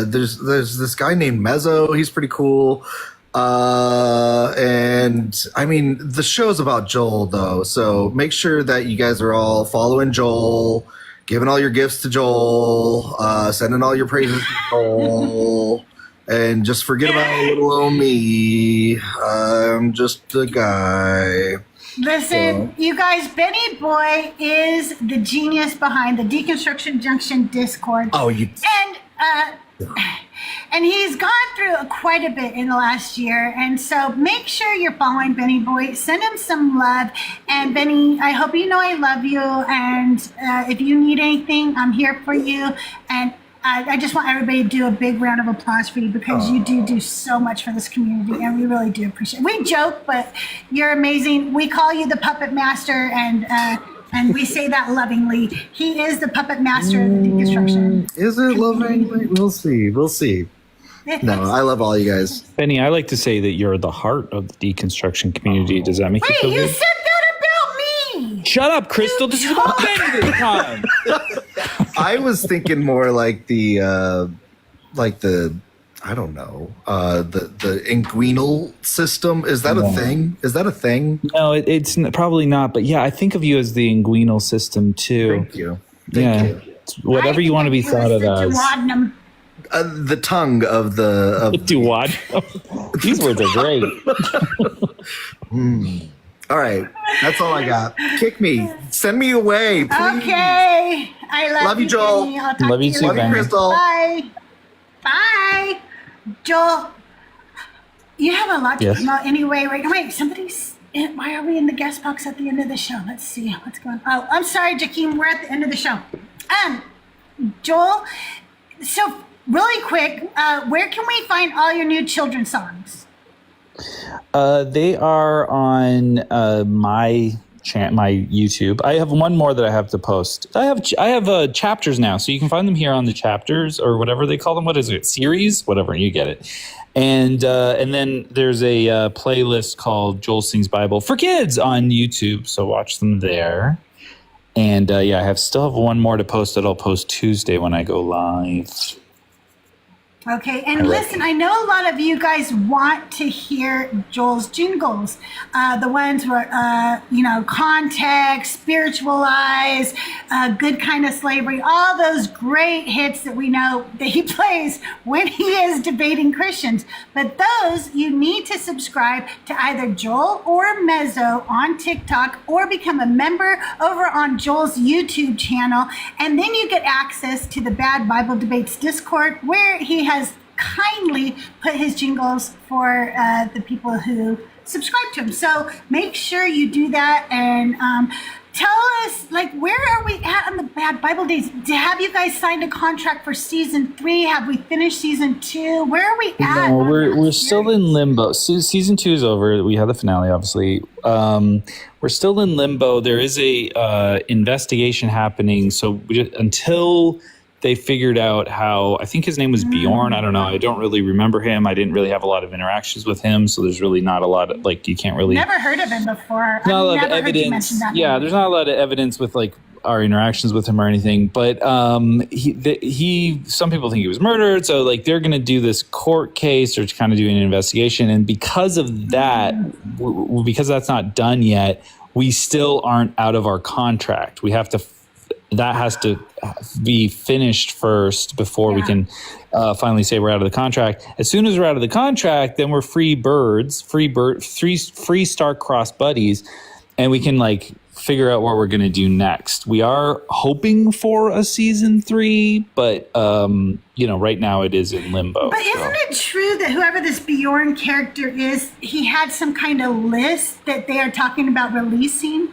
There's this guy named Mezzo. He's pretty cool. And I mean, the show's about Joel though, so make sure that you guys are all following Joel, giving all your gifts to Joel, sending all your praises to Joel, and just forget about little old me. I'm just a guy. Listen, you guys, Benny Boy is the genius behind the Deconstruction Junction Discord. Oh, you. And he's gone through quite a bit in the last year. And so make sure you're following Benny Boy. Send him some love. And Benny, I hope you know I love you. And if you need anything, I'm here for you. And I just want everybody to do a big round of applause for you because you do so much for this community. And we really do appreciate it. We joke, but you're amazing. We call you the puppet master. And we say that lovingly. He is the puppet master of the Deconstruction. Is it loving? We'll see. No, I love all you guys. Benny, I like to say that you're the heart of the deconstruction community. Does that make you feel Wait, you good? said that about me! Shut up, Crystal. This is about Benny this time. I was thinking more like the I don't know, the inguinal system. Is that a thing? Is that a thing? No, it's probably not. But yeah, I think of you as the inguinal system too. Thank you. It's whatever you want to be thought of as. The tongue of the duodenum. These words are great. All right, that's all I got. Kick me, send me away, please. Okay. I love you, Joel. Benny. I'll talk Love to you too, later. Benny. Crystal. Bye. Bye. Joel, you have a lot to Yes. promote anyway. Wait, somebody's. Why are we in the guest box at the end of the show? Let's see what's going on. Oh, I'm sorry, Jakeem. We're at the end of the show. Joel, so really quick, where can we find all your new children's songs? They are on my YouTube. I have one more that I have to post. I have chapters now, so you can find them here on the chapters or whatever they call them. What is it? Series? Whatever, you get it. And then there's a playlist called Joel Sings Bible for Kids on YouTube, so watch them there. And I still have one more to post that I'll post Tuesday when I go live. Okay, and listen, I know a lot of you guys want to hear Joel's jingles, the ones where, context, spiritualize, good kind of slavery, all those great hits that we know that he plays when he is debating Christians. But those, you need to subscribe to either Joel or Mezzo on TikTok or become a member over on Joel's YouTube channel. And then you get access to the Bad Bible Debates Discord where he has kindly put his jingles for the people who subscribe to him. So make sure you do that and tell us, where are we at on the Bad Bible Days? Have you guys signed a contract for season 3? Have we finished season 2? Where are we at? No, we're still in limbo. Season 2 is over. We had the finale, obviously. We're still in limbo. There is a investigation happening. So until they figured out how, I think his name was Bjorn. I don't know. I don't really remember him. I didn't really have a lot of interactions with him. So there's really not a lot of, you can't really. Never heard of him before. Not a lot I've of never heard you evidence. mention that Yeah, name. there's not a lot of evidence with our interactions with him or anything. But he some people think he was murdered. So they're going to do this court case or kind of doing an investigation. And because of that, because that's not done yet, we still aren't out of our contract. We have to. That has to be finished first before we can finally say we're out of the contract. As soon as we're out of the contract, then we're free birds, free star-crossed buddies, and we can figure out what we're going to do next. We are hoping for a season 3, but right now it is in limbo. But isn't it true that whoever this Bjorn character is, he had some kind of list that they are talking about releasing?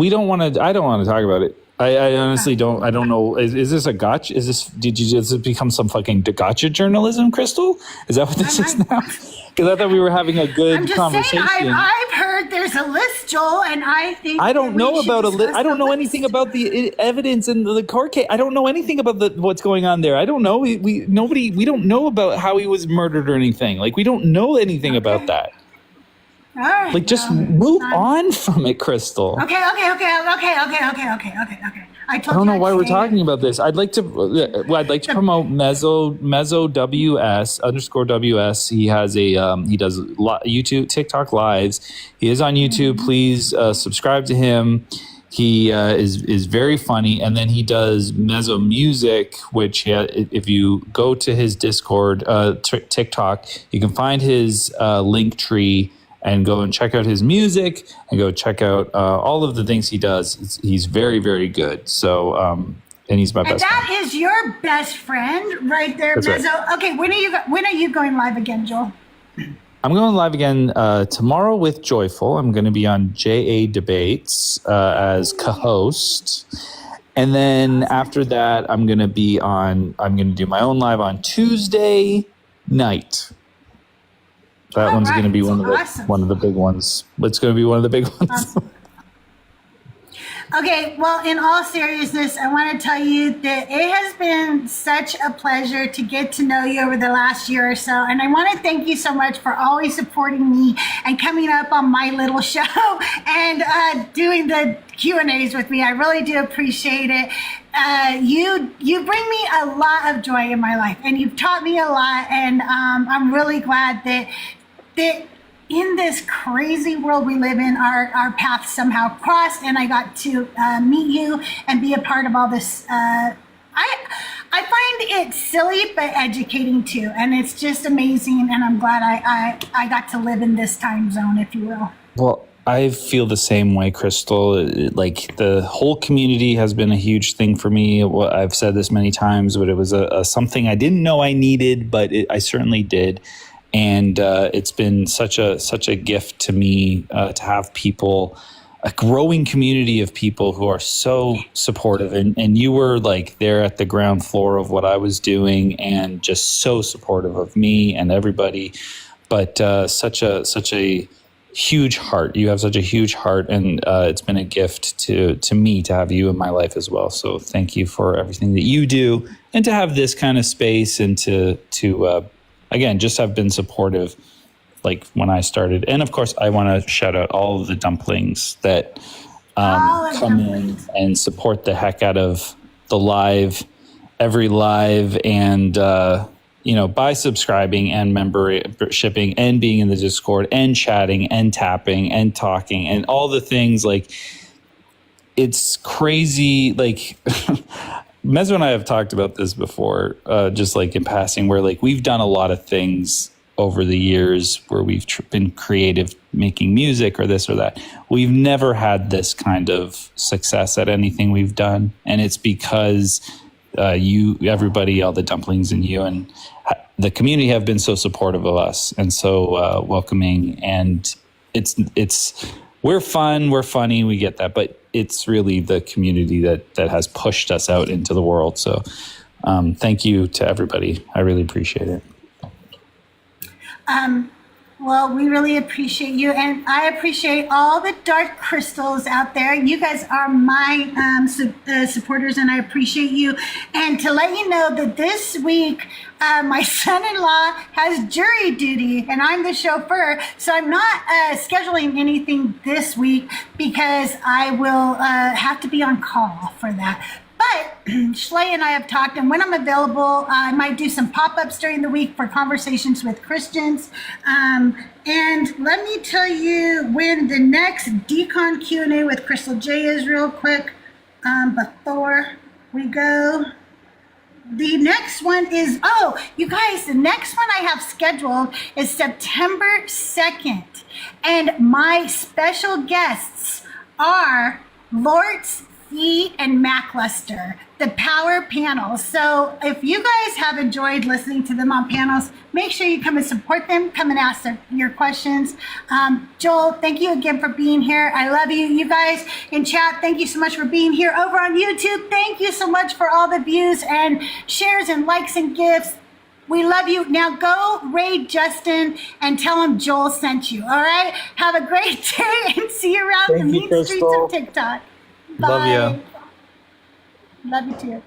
I don't want to talk about it. I honestly don't. I don't know. Is this a gotcha? Did you just become some fucking gotcha journalism, Crystal? Is that what this is now? Because I thought we were having a good I'm just conversation. saying, I've heard there's a list, Joel, and I think I don't know about a list. I don't know list. anything about the evidence in the court case. I don't know anything about what's going on there. I don't know. We don't know about how he was murdered or anything. Like, we don't know anything about that. All right. Like, just move on from it, Crystal. Okay. I don't know why we're talking about this. I'd like to promote Mezzo WS _WS. He has he does YouTube, TikTok lives. He is on YouTube. Please subscribe to him. He is very funny, and then he does Mezzo Music, which if you go to his Discord, TikTok, you can find his link tree and go and check out his music and go check out all of the things he does. He's very, very good. So, and he's my best friend. And that is your best friend right there, That's Mezzo. right. Okay, when are you going live again, Joel? I'm going live again tomorrow with Joyful. I'm going to be on JA Debates as co-host. And then after that, I'm going to do my own live on Tuesday night. That one's going to be one of the big ones. It's going to be one of the big ones. Awesome. Okay, well, in all seriousness, I want to tell you that it has been such a pleasure to get to know you over the last year or so. And I want to thank you so much for always supporting me and coming up on my little show and doing the Q and A's with me. I really do appreciate it. You bring me a lot of joy in my life, and you've taught me a lot. And I'm really glad that in this crazy world we live in, our paths somehow crossed, and I got to meet you and be a part of all this. I find it silly but educating too, and it's just amazing. And I'm glad I got to live in this time zone, if you will. Well, I feel the same way, Crystal. Like, the whole community has been a huge thing for me. Well, I've said this many times, but it was something I didn't know I needed, but I certainly did. And it's been such a gift to me to have people, a growing community of people who are so supportive. And you were like there at the ground floor of what I was doing, and just so supportive of me and everybody. But such a huge heart. You have such a huge heart, and it's been a gift to me to have you in my life as well. So thank you for everything that you do, and to have this kind of space, and to again, just have been supportive, like when I started. And of course, I want to shout out all of the dumplings that come in and support the heck out of the every live, and by subscribing and membershiping and being in the Discord and chatting and tapping and talking and all the things. Like, it's crazy. Like, Mezzo and I have talked about this before, just like in passing, where like we've done a lot of things over the years where we've been creative, making music or this or that. We've never had this kind of success at anything we've done. And it's because everybody, all the dumplings and you and the community have been so supportive of us and so welcoming. And we're fun, we're funny, we get that, but it's really the community that has pushed us out into the world. So thank you to everybody. I really appreciate it. Well, we really appreciate you, and I appreciate all the dark crystals out there. You guys are my supporters, and I appreciate you. And to let you know that this week, my son-in-law has jury duty, and I'm the chauffeur, so I'm not scheduling anything this week because I will have to be on call for that. But Schley and I have talked, and when I'm available, I might do some pop-ups during the week for conversations with Christians. And let me tell you when the next Decon Q and A with CrystalJae is real quick before we go. The next one is, you guys, the next one I have scheduled is September 2nd. And my special guests are Lortz E and Mackluster, the power panels. So if you guys have enjoyed listening to them on panels, make sure you come and support them, come and ask your questions. Joel, thank you again for being here. I love you. You guys in chat, thank you so much for being here. Over on YouTube, thank you so much for all the views and shares and likes and gifts. We love you. Now go raid Justin and tell him Joel sent you. All right? Have a great day and see you around the mean streets of TikTok. Bye. Love you. Love you too.